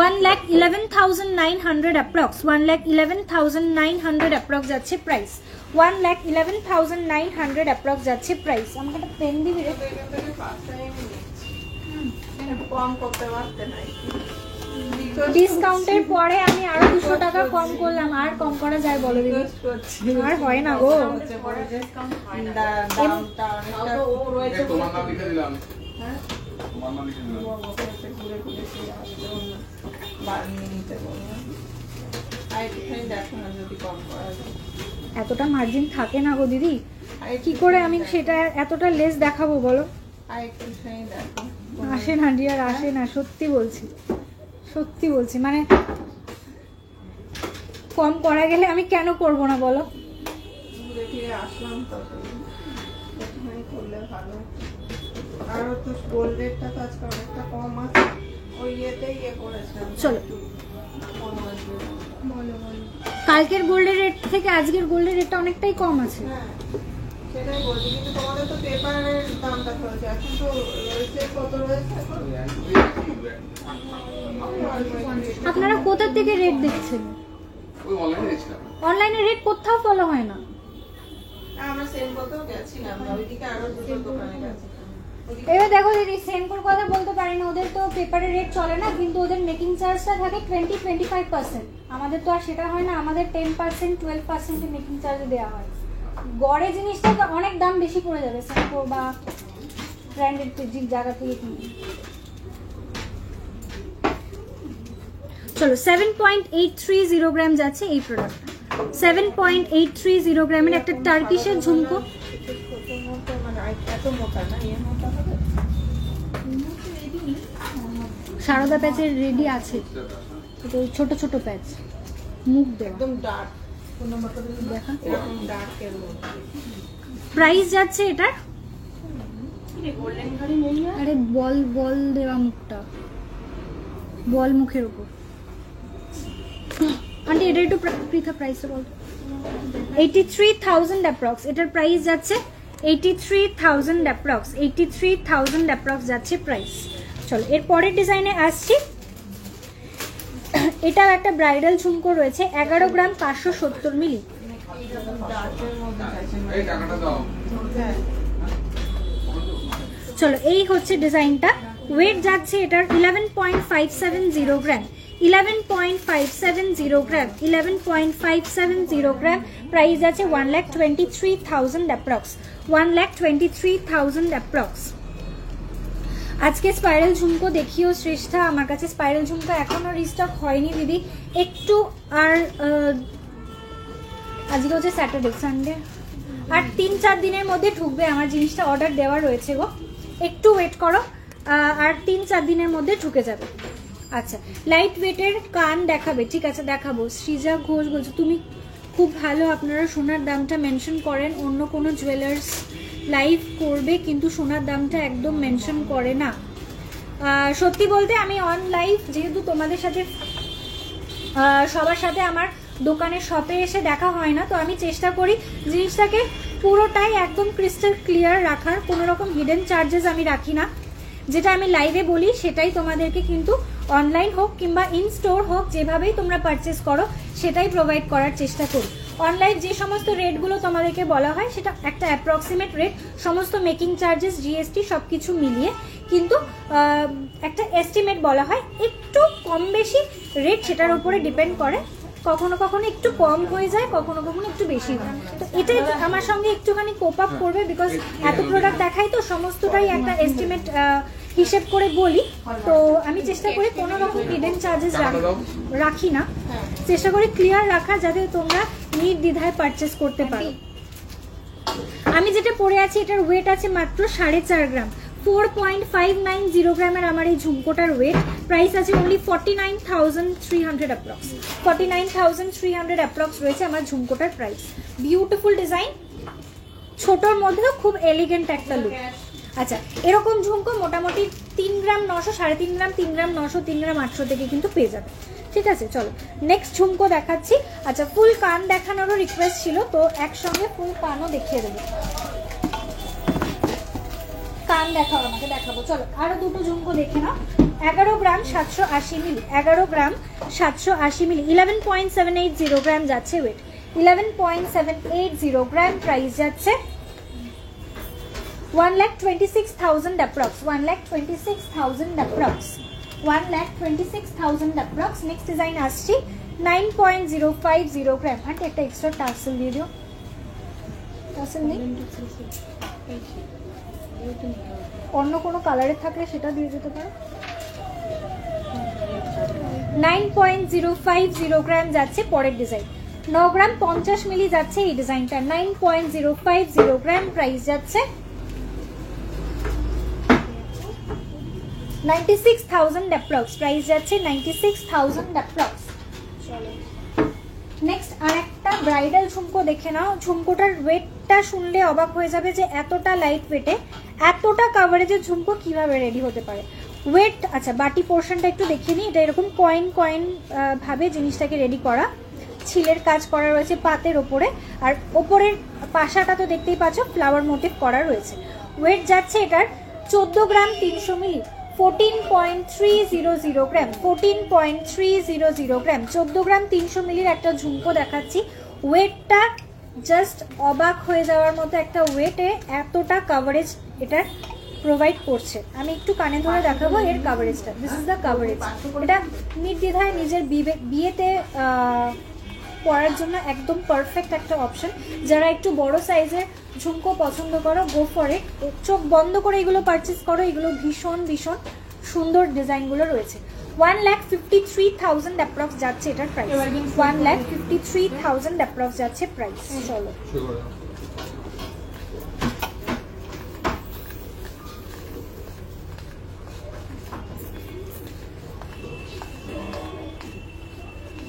1,11,900 অ্যাপ্রক্স, 1,11,900 অ্যাপ্রক্স যাচ্ছে প্রাইস, 1,11,900 অ্যাপ্রক্স যাচ্ছে প্রাইস। আমাকে একটা পেন দিবি রে? কম করতে পারতে নাই, ডিসকাউন্টের পরে আমি আরো 200 টাকা কম করলাম, আর কম করা যায় বলো দিদি? আর হয় না গো। তোমার নাম লিখে দিলাম, তোমার নাম লিখে দিলাম। এতটা মার্জিন থাকে না গো দিদি, কি করে আমি সেটা এতটা লেস দেখাবো বলো? আসে না ডিয়ার, আসে না, সত্যি বলছি, সত্যি বলছি। মানে কম করা গেলে আমি কেন করব না বলো? আসলাম তো করলে ভালো। আর তো গোল্ড রেটটা তো আজকে অনেকটা কম আছে, ওই ইয়েতেই ইয়ে করেছিলাম। চলো কালকের গোল্ডের রেট থেকে আজকের গোল্ডের রেটটা অনেকটাই কম আছে। হ্যাঁ সেটাই বলছি, কিন্তু তোমাদের তো পেপারের দামটা চলছে, এখন তো রয়েছে কত রয়েছে এখন? আপনারা কোথা থেকে রেট দেখছেন? ওই অনলাইনে দেখছিলাম। অনলাইনে রেট কোথাও ফলো হয় না। আমরা সেম বলতেও গেছিলাম, ওইদিকে আরো দুটো দোকানে গেছি। এবার দেখো দিদি, সেনকোর কথা বলতে পারি না, ওদের তো পেপারের রেট চলে না, কিন্তু ওদের মেকিং চার্জটা থাকে 20-25%। আমাদের তো আর সেটা হয় না, আমাদের 10%, 12% মেকিং চার্জ দেওয়া হয়। গড়ে জিনিসটা অনেক দাম বেশি পড়ে যাবে সেন্কো বা ব্র্যান্ডেড জায়গা থেকে কিনে। চলো 7.830 গ্রাম যাচ্ছে এই প্রোডাক্ট। 7.830 গ্রামের একটা টার্কিশের ঝুমকো। সারদা প্যাচের রেডি আছে, ছোট ছোট প্যাচ, মুখ দেওয়া, একদম ডার্ক। দেখা এরকম ডার্কের মধ্যে প্রাইস যাচ্ছে এটার। গোল্ডেন ঘড়ি নেই না? আরে বল বল দেওয়া মুখটা, বল মুখের উপর। আন্টি এটা একটু পৃথা প্রাইসটা বল। 83,000 অ্যাপ্রক্স এটার প্রাইস যাচ্ছে। 83,000 অ্যাপ্রক্স, 83,000 অ্যাপ্রক্স যাচ্ছে প্রাইস। চলো এর পরের ডিজাইনে আসছি। এটাও একটা ব্রাইডাল ঝুমকো রয়েছে, 11 গ্রাম 570 মিলি। ডার্কের মধ্যে চাইছেন? এই টাকাটা দাও। চলো এই হচ্ছে ডিজাইনটা। ওয়েট যাচ্ছে এটার 11.570 গ্রাম, 11.570 গ্রাম, 11.570 গ্রাম। প্রাইস আছে 1,23,000 অ্যাপ্রক্স, 1,23,000 অ্যাপ্রক্স। আজকে স্পাইরাল ঝুমকো দেখিও শ্রেষ্ঠা, আমার কাছে স্পাইরাল ঝুমকো এখনো রিস্টক হয়নি দিদি, একটু আর আজকে হচ্ছে স্যাটারডে সানডে, আর 3-4 দিনের মধ্যে ঢুকবে। আমার জিনিসটা অর্ডার দেওয়া রয়েছে গো, একটু ওয়েট করো, আর 3-4 দিনের মধ্যে ঢুকে যাবে। আচ্ছা লাইট ওয়েটের কান দেখাবে, ঠিক আছে দেখাবো। সৃজা ঘোষ বলছো তুমি খুব ভালো, আপনারা সোনার দামটা মেনশন করেন, অন্য কোনো জুয়েলার্স লাইভ করবে কিন্তু সোনার দামটা একদম মেনশন করে না। সত্যি বলতে আমি অন লাইভ যেহেতু তোমাদের সাথে সবার সাথে আমার দোকানের শপে এসে দেখা হয় না, তো আমি চেষ্টা করি জিনিসটাকে পুরোটাই একদম ক্রিস্টাল ক্লিয়ার রাখার, কোনো রকম হিডেন চার্জেস আমি রাখি না। যেটা আমি লাইভে বলি সেটাই তোমাদেরকে কিন্তু অনলাইন হোক কিংবা ইন স্টোর হোক যেভাবেই তোমরা পারচেস করো সেটাই প্রোভাইড করার চেষ্টা করি। অনলাইন যে সমস্ত রেটগুলো তোমাদেরকে বলা হয় সেটা একটা অ্যাপ্রক্সিমেট রেট, সমস্ত মেকিং চার্জেস জিএসটি সব কিছু মিলিয়ে কিন্তু একটা এস্টিমেট বলা হয়, একটু কম বেশি রেট সেটার উপরে ডিপেন্ড করে, কখনো কখনো একটু কম হয়ে যায়, কখনো কখনো একটু বেশি হয়। তো এটাই আমার সঙ্গে একটুখানি কোপ আপ করবে, বিকজ এত প্রোডাক্ট দেখাই তো সমস্তটাই একটা এস্টিমেট হিসেব করে বলি, তো আমি চেষ্টা করি কোনো রকম হিডেন চার্জেস রাখি না, চেষ্টা করি ক্লিয়ার রাখা যাতে তোমরা নির্দ্বিধায় পারচেস করতে পারো। আমি যেটা পরে আছি এটার ওয়েট আছে মাত্র 4.5 গ্রাম, 4.590 গ্রামের আমার এই ঝুমকোটার ওয়েট। প্রাইস আছে অনলি 49,300 অ্যাপ্রক্স, 49,300 অ্যাপ্রক্স রয়েছে আমার ঝুমকোটার প্রাইস। বিউটিফুল ডিজাইন, ছোটোর মধ্যেও খুব এলিগেন্ট একটা লুক। আচ্ছা এরকম ঝুমকো মোটামুটি 3 গ্রাম 900, 3.5 গ্রাম, 3 গ্রাম 900, 3 গ্রাম 800 থেকে কিন্তু পেয়ে যাবে। ঠিক আছে চলো নেক্সট ঝুমকো দেখাচ্ছি। আচ্ছা ফুল কান দেখানোরও রিকোয়েস্ট ছিল, তো একসঙ্গে ফুল কানও দেখিয়ে দেবো। কান দেখাও আমাকে, দেখাবো। চলো আরো দুটো ঝুমকো দেখে নাও। 11 গ্রাম 780 মিলি, 11 গ্রাম 780 মিলি, 11.780 গ্রাম যাচ্ছে ওয়েট, 11.780 গ্রাম। প্রাইস যাচ্ছে 1,26,000 approx, 1,26,000 approx, 1,26,000 approx. Next design আসছি 9.050 গ্রাম। আর একটা এক্সট্রা টার্সেল দিয়ে দিও, টার্সেল নেই, অন্য কোনো কালারের থাকলে সেটা দিয়ে যেতে পারো। 9.050 গ্রাম যাচ্ছে পরের ডিজাইন। 9 গ্রাম 50 মিলি যাচ্ছে এই ডিজাইনটা, 9.050 গ্রাম। প্রাইস যাচ্ছে 96,000 অ্যাপ্রক্স, প্রাইস যাচ্ছে 96,000 অ্যাপ্রক্স। নেক্সট আরেকটা ব্রাইডাল ঝুমকো দেখে নাও। ঝুমকোটার ওয়েটটা শুনলে অবাক হয়ে যাবে যে এতটা লাইট ওয়েটে এতটা কাভারেজের ঝুমকো কিভাবে রেডি হতে পারে। ওয়েট আচ্ছা বাটি পোর্শনটা একটু দেখিয়ে নিই। এটা এরকম কয়েন কয়েন ভাবে জিনিসটাকে রেডি করা, ছিলের কাজ করা রয়েছে পাতের ওপরে, আর ওপরের পাশাটা তো দেখতেই পাচ্ছ ফ্লাওয়ার মোটিভ করা রয়েছে। ওয়েট যাচ্ছে এটার 14 গ্রাম 300 মিলি, 14.300 গ্রাম, 14.300 গ্রাম। 14 গ্রাম 300 মিলির একটা ঝুমকো দেখাচ্ছি। ওয়েটটা জাস্ট অবাক হয়ে যাওয়ার মতো একটা ওয়েটে এতটা কাভারেজ এটা প্রোভাইড করছে। আমি একটু কানে ধরে দেখাবো এর কাভারেজটা। This is the coverage. এটা নির্দ্বিধায় নিজের বিয়েতে পরার জন্য একদম পারফেক্ট একটা অপশন। যারা একটু বড় সাইজের ঝুমকো পছন্দ করো, গো ফর ইট, চোখ বন্ধ করে এগুলো পারচেস করো। এগুলো ভীষণ ভীষণ সুন্দর ডিজাইনগুলো রয়েছে। 1,53,000 অ্যাপ্রক্স যাচ্ছে এটার প্রাইস। 1,53,000 অ্যাপ্রক্স যাচ্ছে প্রাইস। চলো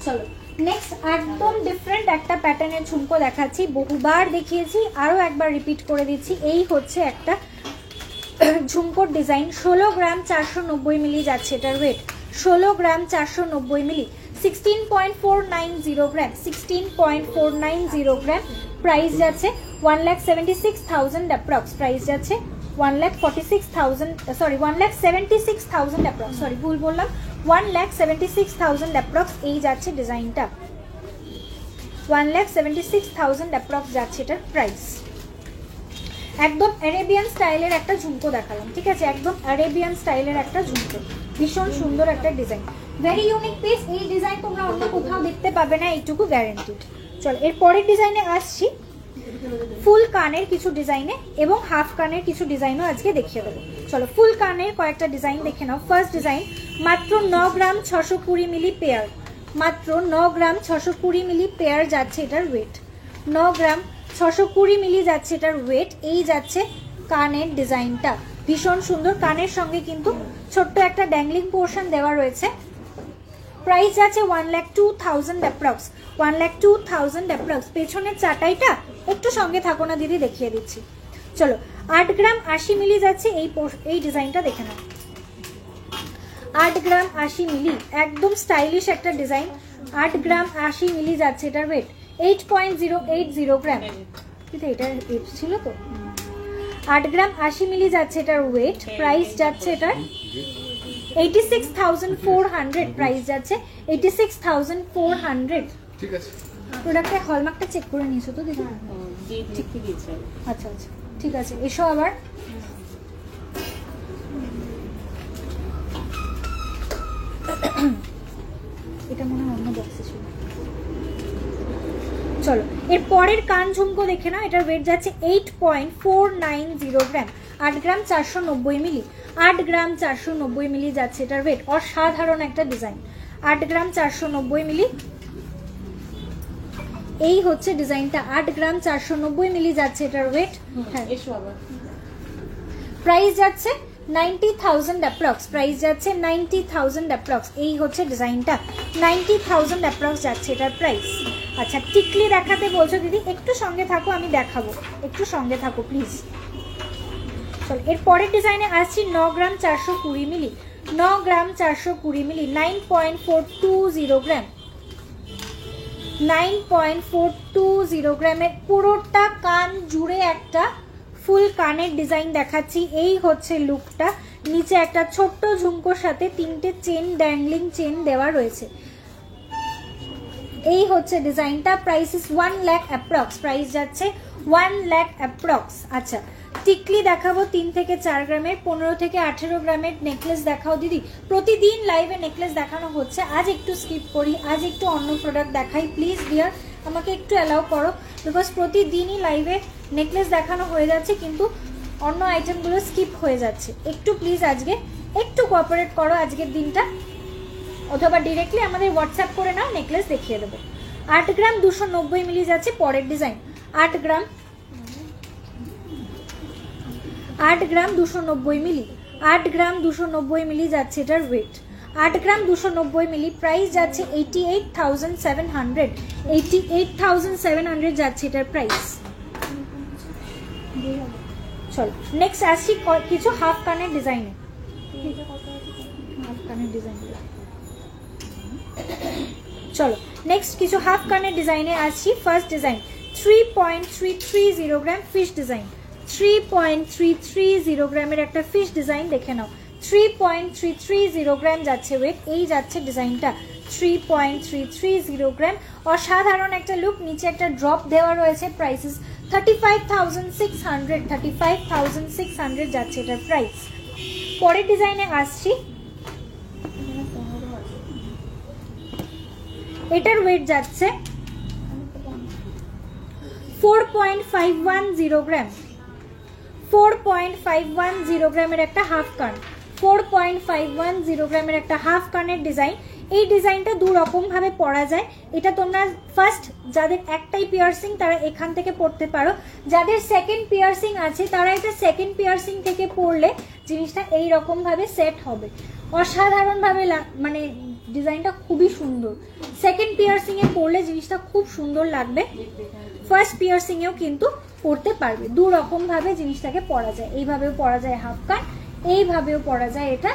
চলো নেক্সট একদম ডিফারেন্ট একটা প্যাটার্নের ঝুমকো দেখাচ্ছি। বহুবার দেখিয়েছি, আরো একবার রিপিট করে দিচ্ছি। এই হচ্ছে একটা ঝুমকোর ডিজাইন। 16 গ্রাম 490 মিলি যাচ্ছে এটার ওয়েট। 16 গ্রাম 490 মিলি, 16.490 গ্রাম, 16.490 গ্রাম। প্রাইস যাচ্ছে 1,76,000 অ্যাপ্রক্স। প্রাইস যাচ্ছে 1,46,000, সরি 1,76,000 অ্যাপ্রক্স, সরি ভুল বললাম, 1,76,000 অ্যাপ্রক্স এই যাচ্ছে ডিজাইনটা। 1,76,000 অ্যাপ্রক্স যাচ্ছে এটার প্রাইস। একদম আরেবিয়ান স্টাইলের একটা ঝুমকো দেখালাম, ঠিক আছে? একদম আরেবিয়ান স্টাইলের একটা ঝুমকো, ভীষণ সুন্দর একটা ডিজাইন, ভেরি ইউনিক পিস। এই ডিজাইন তোমরা অন্য কোথাও দেখতে পাবে না, এইটুকু গ্যারান্টিড। চলো এর পরের ডিজাইনে আসছি। ফুল কানের কিছু ডিজাইনে এবং হাফ কানের কিছু ডিজাইনও আজকে দেখিয়ে দেবো। চলো ফুল কানের কয়েকটা ডিজাইন দেখে নাও। ফার্স্ট ডিজাইন, মাত্র 9 গ্রাম 620 মিলি পেয়ার, মাত্র 9 গ্রাম 620 মিলি পেয়ার যাচ্ছে এটার ওয়েট। 9 গ্রাম 620 মিলি যাচ্ছে এটার ওয়েট। এই যাচ্ছে কানের ডিজাইনটা, ভীষণ সুন্দর। কানের সঙ্গে কিন্তু ছোট্ট একটা ড্যাংলিং পোর্শন দেওয়া রয়েছে। প্রাইস যাচ্ছে 1,02,000 অ্যাপ্রক্স, 1,02,000 অ্যাপ্রক্স। পেছনের চাটাইটা একটু সঙ্গে থাকো না দিদি, দেখিয়ে দিচ্ছি। চলো 8 গ্রাম 80 মিলি যাচ্ছে এই ডিজাইনটা দেখে নাও। 8 গ্রাম 80 মিলি, একদম স্টাইলিশ একটা ডিজাইন। 8 গ্রাম 80 মিলি যাচ্ছে এটার ওয়েট। 8.080 গ্রাম, কিন্তু এটা ছিল তো। 8 গ্রাম 80 মিলি যাচ্ছে এটার ওয়েট। প্রাইস যাচ্ছে এটার 86,400। প্রাইস যাচ্ছে 86,400। ঠিক আছে, প্রোডাক্টের হলমার্কটা চেক করে নিয়েছো তো দিদি? আচ্ছা আচ্ছা ঠিক আছে, এসো আবার। এটা মনে হয় অন্য বক্সে ছিল। চলো এর পরের কান ঝুমকো দেখে নাও। এটার ওয়েট যাচ্ছে 8.490 গ্রাম, 8 গ্রাম 490 মিলি, 8 গ্রাম 490 মিলি যাচ্ছে এটার ওয়েট। অসাধারণ একটা ডিজাইন, 8 গ্রাম 490 মিলি এই হচ্ছে ডিজাইনটা। 8 গ্রাম 490 মিলি যাচ্ছে এটার ওয়েট। হ্যাঁ, প্রাইস যাচ্ছে 90,000 অ্যাপ্রক্স। প্রাইস যাচ্ছে 90,000 অ্যাপ্রক্স। এই হচ্ছে ডিজাইনটা, 90,000 অ্যাপ্রক্স যাচ্ছে এটার প্রাইস। আচ্ছা টিকলি দেখাতে বলছো দিদি, একটু সঙ্গে থাকো, আমি দেখাবো, একটু সঙ্গে থাকো প্লিজ। চলো এর পরের ডিজাইনে আসছি। 9 গ্রাম 420 মিলি, 9 গ্রাম 420 মিলি, 9.420 গ্রাম, 9.420 গ্রামের পুরোটা কান জুড়ে একটা ফুল কানের ডিজাইন দেখাচ্ছি। এই হচ্ছে লুকটা। নিচে একটা ছোট্ট ঝুমকোর সাথে 3টে চেন, ড্যাংলিং চেন দেওয়া রয়েছে। এই হচ্ছে ডিজাইনটা। Price is 1 lakh approx. Price যাচ্ছে 1 লাখ অ্যাপ্রক্স। আচ্ছা টিকলি দেখাবো 3 থেকে 4 গ্রামের, 15 থেকে 18 গ্রামের নেকলেস দেখাও দিদি। প্রতিদিন লাইভে নেকলেস দেখানো হচ্ছে, আজ একটু স্কিপ করি, আজ একটু অন্য প্রোডাক্ট দেখাই। প্লিজ ডিয়ার আমাকে একটু অ্যালাউ করো, বিকজ প্রতিদিনই লাইভে নেকলেস দেখানো হয়ে যাচ্ছে কিন্তু অন্য আইটেমগুলো স্কিপ হয়ে যাচ্ছে। একটু প্লিজ আজকে একটু কোঅপারেট করো আজকের দিনটা, অথবা ডিরেক্টলি আমাদের হোয়াটসঅ্যাপ করে নাও, নেকলেস দেখিয়ে দেবো। 8 গ্রাম 290 মিলি যাচ্ছে পরের ডিজাইন। 8 গ্রাম 290 মিলি, 8 গ্রাম 290 মিলি যাচ্ছে এটার ওয়েট। 8 গ্রাম 290 মিলি, প্রাইস যাচ্ছে 88,700, 88,700 যাচ্ছে এটার প্রাইস। চলো নেক্সট আসছি কিছু হাফ কানের ডিজাইনে। হাফ কানের ডিজাইন, চলো নেক্সট কিছু হাফ কানের ডিজাইনে আসছি। ফার্স্ট ডিজাইন 3.330 গ্রাম ফিশ ডিজাইন, 3.330 গ্রামের একটা ফিশ ডিজাইন দেখে নাও। 3.330 গ্রাম যাচ্ছে ওয়েট। এই যাচ্ছে ডিজাইনটা 3.330 গ্রাম। অসাধারণ একটা লুক। নিচে একটা ড্রপ দেওয়া রয়েছে। প্রাইসেস 35,600, 35,600 যাচ্ছে এটার প্রাইস। পরের ডিজাইনে আসছি। এটার ওয়েট যাচ্ছে 4.510 গ্রাম, 4.510 গ্রামের একটা হাফ কান, 4.510 গ্রামের একটা হাফ কানের ডিজাইন। এই ডিজাইনটা দু রকম ভাবে পরা যায়। এটা তোমরা ফার্স্ট যাদের একটাই পিয়ার্সিং তারা এখান থেকে পড়তে পারো, যাদের সেকেন্ড পিয়ার্সিং আছে তারা এটা সেকেন্ড পিয়ার্সিং থেকে পরলে জিনিসটা এই রকম ভাবে সেট হবে, অসাধারণ ভাবে মানে ডিজাইনটা খুবই সুন্দর। সেকেন্ড পিয়ার্সিং এ পরলে জিনিসটা খুব সুন্দর লাগবে, ফার্স্ট পিয়ার্সিং এও কিন্তু পরতে পারবে। দু রকম ভাবে জিনিসটাকে পরা যায়, এইভাবেও পরা যায় হাফ কান, এইভাবেও পরা যায়। এটা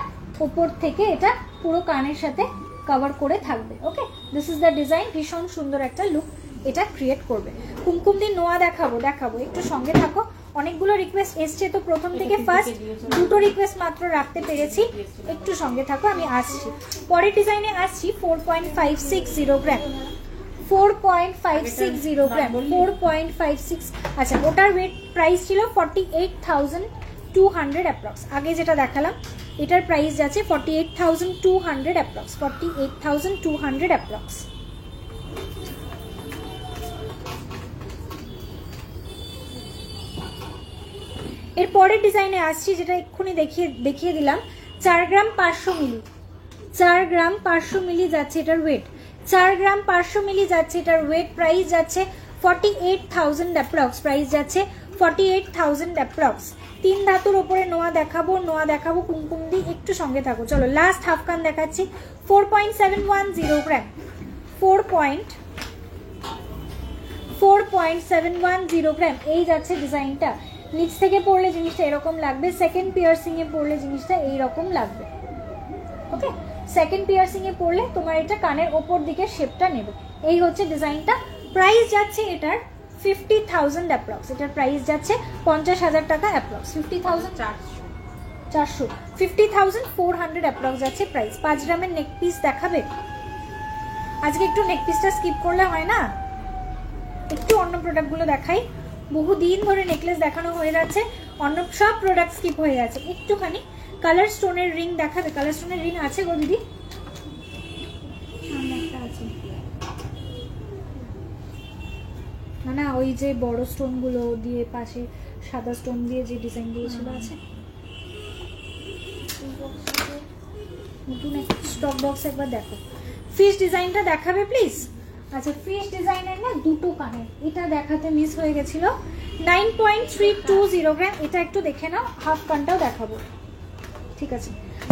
উপর থেকে এটা পুরো কানের সাথে কভার করে থাকবে। ওকে, দিস ইজ দ্য ডিজাইন। ভীষণ সুন্দর একটা লুক এটা ক্রিয়েট করবে। কুমকুম দিয়ে নোয়া দেখাবো, একটু সঙ্গে থাকো। অনেকগুলো রিকোয়েস্ট এসছে, তো প্রথম থেকে ফার্স্ট দুটো রিকোয়েস্ট মাত্র রাখতে পেরেছি, একটু সঙ্গে থাকো, আমি আসছি। পরের ডিজাইনে আসছি 4.560 গ্রাম, 4.560 গ্রাম, 4.56। আচ্ছা, ওটার ওয়েট প্রাইস ছিল 48,200 অ্যাপ্রক্স। আগে যেটা দেখালাম এটার প্রাইস যাচ্ছে 48,200 অ্যাপ্রক্স, 48,200 অ্যাপ্রক্স। এর পরের ডিজাইনে আসছি, যেটা এক্ষুনি দেখিয়ে দিলাম। 4 গ্রাম 500 মিলি, 4 গ্রাম 500 মিলি যাচ্ছে এটার ওয়েট, 4 গ্রাম 500 মিলি যাচ্ছে এটার ওয়েট। প্রাইস যাচ্ছে 48,000 অ্যাপ্রক্স, প্রাইস যাচ্ছে 48,000 অ্যাপ্রক্স। 3 ধাতুর ওপরে নোয়া দেখাবো কুমকুম দি, একটু সঙ্গে থাকো। চলো লাস্ট হাফ কান দেখাচ্ছি, 4.710 গ্রাম, 4.710 গ্রাম। এই যাচ্ছে ডিজাইনটা। নিচ থেকে পড়লে জিনিসটা এরকম লাগবে, সেকেন্ড পিয়ার্সিং এ পড়লে জিনিসটা এইরকম লাগবে। ওকে, সেকেন্ড পিয়ার্সিং এ পড়লে তোমার এটা কানের ওপর দিকে শেপটা নেবে। এই হচ্ছে ডিজাইনটা। প্রাইস যাচ্ছে এটার 50,000 অ্যাপ্রক্স, এটার প্রাইস যাচ্ছে 50,000 টাকা অ্যাপ্রক্স, 50,400, 50,400 অ্যাপ্রক্স যাচ্ছে প্রাইস। 5 গ্রামের নেক পিস দেখাবে? আজকে একটু নেক পিসটা স্কিপ করলে হয় না, একটু অন্য প্রোডাক্টগুলো দেখাই। বহুদিন ধরে নেকলেস দেখানো হয়ে যাচ্ছে, অন্য সব প্রোডাক্ট স্কিপ হয়ে যাচ্ছে। একটুখানি কালার স্টোনের রিং দেখাবে? কালার স্টোনের রিং আছে গো দিদি? সামনে একটা আছে না, ওই যে বড় স্টোনগুলো দিয়ে পাশে সাদা স্টোন দিয়ে যে ডিজাইনগুলো ছিল আছে। নতুন একটা স্টক বক্স একবার দেখো। ফিশ ডিজাইনটা দেখাবে প্লিজ? আচ্ছা, ফিশ ডিজাইনের না দুটো কানের, এটা দেখাতে মিস হয়ে গেছিল। 9.320 গ্রাম, এটা একটু দেখে নাও। হাফ কানটাও দেখাবো, ঠিক আছে।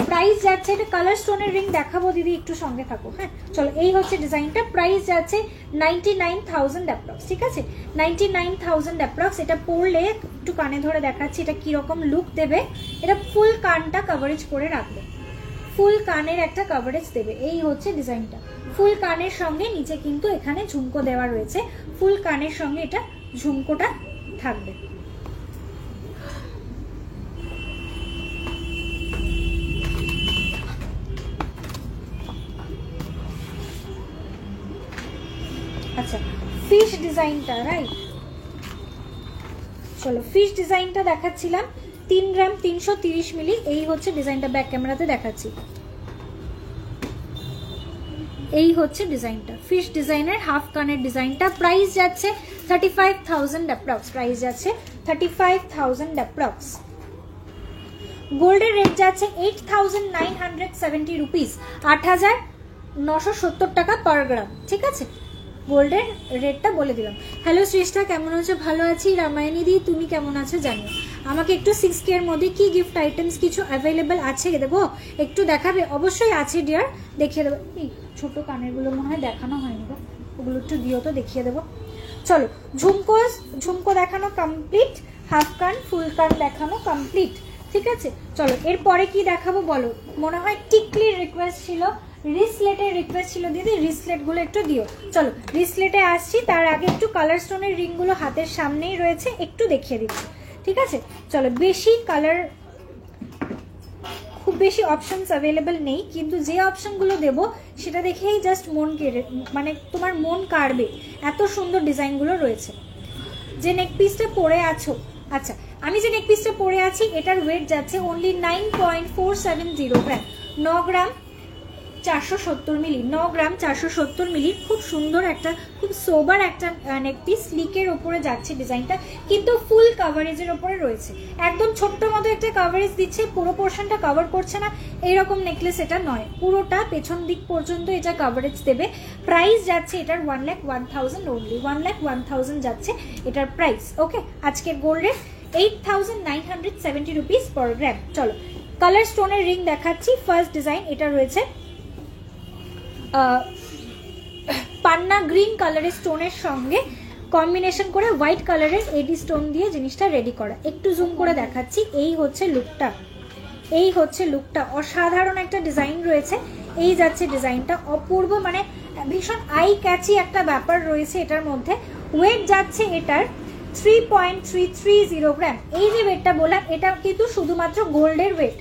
প্রাইস যাচ্ছে, এটা কালার স্টোনের রিং দেখাবো দিদি, একটু সঙ্গে থাকো। হ্যাঁ চলো, এই হচ্ছে ডিজাইনটা। প্রাইস যাচ্ছে 99,000 অ্যাপ্রক্স, ঠিক আছে, 99,000 অ্যাপ্রক্স। এটা পরলে একটু কানে ধরে দেখাচ্ছি এটা কিরকম লুক দেবে। এটা ফুল কানটা কভারেজ করে রাখবে, ফুল কানের একটা কভারেজ দেবে। এই হচ্ছে ডিজাইনটা। ফুল কানের সঙ্গে নিচে কিন্তু এখানে ঝুমকো দেওয়া রয়েছে, ফুল কানের সঙ্গে এটা ঝুমকোটা থাকবে। আচ্ছা, ফিশ ডিজাইনটা রাইট। চলো ফিশ ডিজাইনটা দেখাচ্ছিলাম, 3 গ্রাম 330 মিলি। এই হচ্ছে ডিজাইনটা, ব্যাক ক্যামেরাতে দেখাচ্ছি। এই হচ্ছে ডিজাইনটা, ফিশ ডিজাইনের হাফ কানের ডিজাইনটা। প্রাইস যাচ্ছে 35,000 অ্যাপ্রক্স, প্রাইস যাচ্ছে 35,000 অ্যাপ্রক্স। গোল্ডের রেট যাচ্ছে 8,970 রুপিস, 8,970 টাকা পার গ্রাম, ঠিক আছে। গোল্ডের রেটটা বলে দিলাম। হ্যালো শ্রেষ্ঠা, কেমন আছো? ভালো আছি। রামায়ণী দি, তুমি কেমন আছো জানিও। আমাকে একটু 6K এর মধ্যে কি গিফট আইটেমস কিছু অ্যাভেলেবেল আছে দেবো? একটু দেখাবে? অবশ্যই আছে ডিয়ার, দেখিয়ে দেবো। এই ছোট কানেরগুলো মনে হয় দেখানো হয়নি গো, ওগুলো একটু দিও তো, দেখিয়ে দেবো। চলো, ঝুমকো দেখানো কমপ্লিট, হাফ কান ফুল কান দেখানো কমপ্লিট, ঠিক আছে। চলো এরপরে কি দেখাবো বলো? মনে হয় টিকলির রিকোয়েস্ট ছিল, রিসলেটের রিকোয়েস্ট ছিল দিদি, রিসলেটগুলো একটু দিও। চলো রিসলেটে আসছি, তার আগে একটু কালার স্টোনের রিংগুলো হাতের সামনেই রয়েছে, একটু দেখিয়ে দিচ্ছি, ঠিক আছে। চলো, বেশি কালার, খুব বেশি অপশনস অ্যাভেলেবেল নেই, কিন্তু যে অপশনগুলো দেবো সেটা দেখেই জাস্ট মন কেড়ে, মানে তোমার মন কাড়বে, এত সুন্দর ডিজাইনগুলো রয়েছে। যে নেক পিসটা পরে আছো, আচ্ছা আমি যে নেক পিসটা পরে আছি এটার ওয়েট যাচ্ছে অনলি 9.470 গ্রাম, 9 গ্রাম 470 মিলি, 9 গ্রাম 470 মিলি। খুব সুন্দর একটা, খুব সোবার একটা নেক পিস, স্লিকের ওপরে যাচ্ছে ডিজাইনটা, কিন্তু ফুল কাভারেজের ওপরে রয়েছে। একদম ছোট্ট মতো একটা কাভারেজ দিচ্ছে, পুরো পোর্শনটা কভার করছে না এইরকম নেকলেস এটা নয়, পুরোটা পেছন দিক পর্যন্ত এটা কাভারেজ দেবে। প্রাইস যাচ্ছে এটার 1,01,000 অনলি, 1,01,000 যাচ্ছে এটার প্রাইস। ওকে, আজকের গোল্ড রেট 8,970 রুপিস পার গ্রাম। চলো কালার স্টোনের রিং দেখাচ্ছি। ফার্স্ট ডিজাইন এটা রয়েছে পান্না গ্রিন কালারের স্টোনের সঙ্গে কম্বিনেশন করে হোয়াইট কালারের এডি স্টোন দিয়ে জিনিসটা রেডি করা। একটু জুম করে দেখাচ্ছি, এই হচ্ছে লুকটা, এই হচ্ছে লুকটা। অসাধারণ একটা ডিজাইন রয়েছে, এই যাচ্ছে ডিজাইনটা, অপূর্ব, মানে ভীষণ আই ক্যাচি একটা ব্যাপার রয়েছে এটার মধ্যে। ওয়েট যাচ্ছে এটার 3.330 গ্রাম। এই যে ওয়েটটা বললাম এটা কিন্তু শুধুমাত্র গোল্ডের ওয়েট,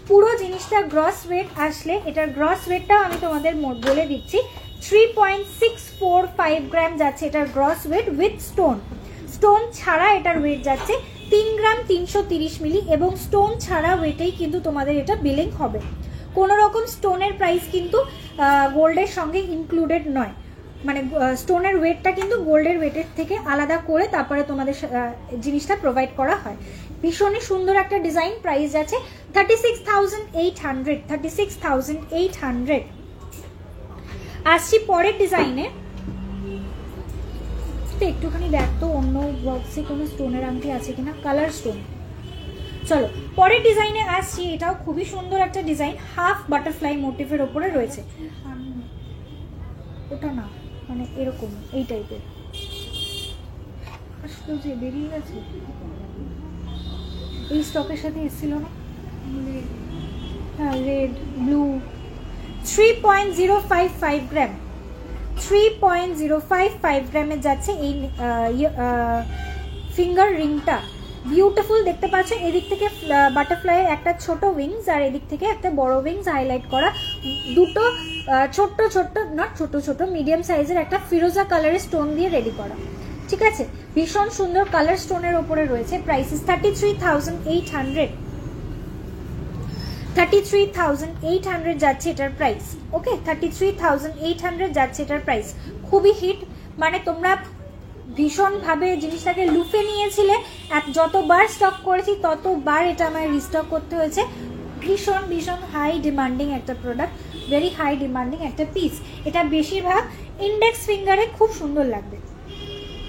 পুরো জিনিসটা গ্রস ওয়েট আসলে এটার গ্রস ওয়েটটাও আমি তোমাদের বলে দিচ্ছি। 3.645 গ্রাম যাচ্ছে এটার gross weight with stone. Stone ছাড়া এটার ওয়েট যাচ্ছে 3 গ্রাম 330 মিলি, এবং স্টোন ছাড়া ওয়েটেই কিন্তু তোমাদের এটা বিলিং হবে। কোনো রকম স্টোনের প্রাইস কিন্তু গোল্ডের সঙ্গে ইনক্লুডেড নয়, মানে স্টোনের ওয়েটটা কিন্তু গোল্ডের ওয়েটের থেকে আলাদা করে তারপরে তোমাদের জিনিসটা প্রোভাইড করা হয়। ভীষণই সুন্দর একটা ডিজাইন। প্রাইস যাচ্ছে 36,800, 36,800। আসছি পরের ডিজাইনে। একটুখানি দেখ তো অন্য বক্সে কোনো স্টোনের আংটি আছে কিনা, কালার স্টোন। চলো পরের ডিজাইনে আসছি, এটাও খুবই সুন্দর একটা ডিজাইন, হাফ বাটারফ্লাই মোটিভের ওপরে রয়েছে। ওটা না, মানে এরকম এই টাইপের আসলে যে বেরিয়ে গেছে, এই স্টকের সাথে এসেছিল না, হ্যাঁ রেড ব্লু। 3.055 গ্রাম, 3.055 গ্রামে যাচ্ছে এই ফিঙ্গার রিংটা। বিউটিফুল দেখতে পাচ্ছ, এদিক থেকে বাটারফ্লাইয়ের একটা ছোট উইংস আর এদিক থেকে একটা বড় উইংস হাইলাইট করা, দুটো ছোট্ট ছোট্ট, নট ছোট ছোট, মিডিয়াম সাইজের একটা ফিরোজা কালারের স্টোন দিয়ে রেডি করা। ঠিক আছে, ভীষণ সুন্দর কালার স্টোনের ওপরে রয়েছে। প্রাইস 33,800, 33,800 যাচ্ছে এটার প্রাইস। ওকে, 33,800 যাচ্ছে এটার প্রাইস। খুবই হিট, মানে তোমরা ভীষণভাবে জিনিসটাকে লুফে নিয়েছিলে, যতবার স্টক করেছি ততবার এটা আমার রিস্টক করতে হয়েছে। ভীষণ ভীষণ হাই ডিমান্ডিং একটা প্রোডাক্ট, ভেরি হাই ডিমান্ডিং একটা পিস। এটা বেশিরভাগ ইন্ডেক্স ফিঙ্গারে খুব সুন্দর লাগবে,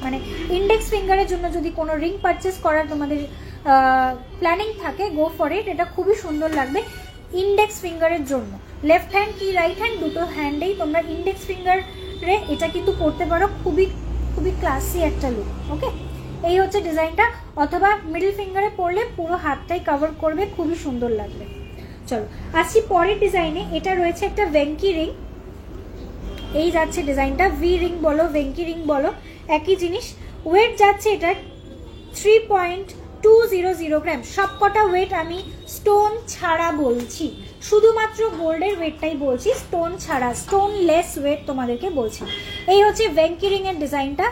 মানে ইন্ডেক্স ফিঙ্গারের জন্য যদি কোনো রিং পারচেস করার তোমাদের প্ল্যানিং থাকে, গো ফর ইট। এটা খুবই সুন্দর লাগবে ইন্ডেক্স ফিঙ্গারের জন্য। লেফট হ্যান্ড কি রাইট হ্যান্ড দুটো হ্যান্ডেই তোমরা ইন্ডেক্স ফিঙ্গারে এটা কিন্তু করতে পারো, খুবই খুবই ক্লাসি একটা লুক। ওকে, এই হচ্ছে ডিজাইনটা, অথবা মিডল ফিঙ্গারে পরলে পুরো হাতটাই কভার করবে, খুবই সুন্দর লাগবে। চলো আসছি পরের ডিজাইনে। এটা রয়েছে একটা ভেঙ্কি রিং, এই যাচ্ছে ডিজাইনটা, ভি রিং বলো ভেঙ্কি রিং বলো একই জিনিস। ওয়েট যাচ্ছে এটা 3.200 গ্রাম। সবকটা ওয়েট আমি স্টোন ছাড়া বলছি, শুধুমাত্র গোল্ডের ওয়েটটাই বলছি, স্টোন ছাড়া, স্টোন লেস ওয়েট তোমাদেরকে বলছি। এই হচ্ছে ভেঙ্কি রিং এর ডিজাইনটা,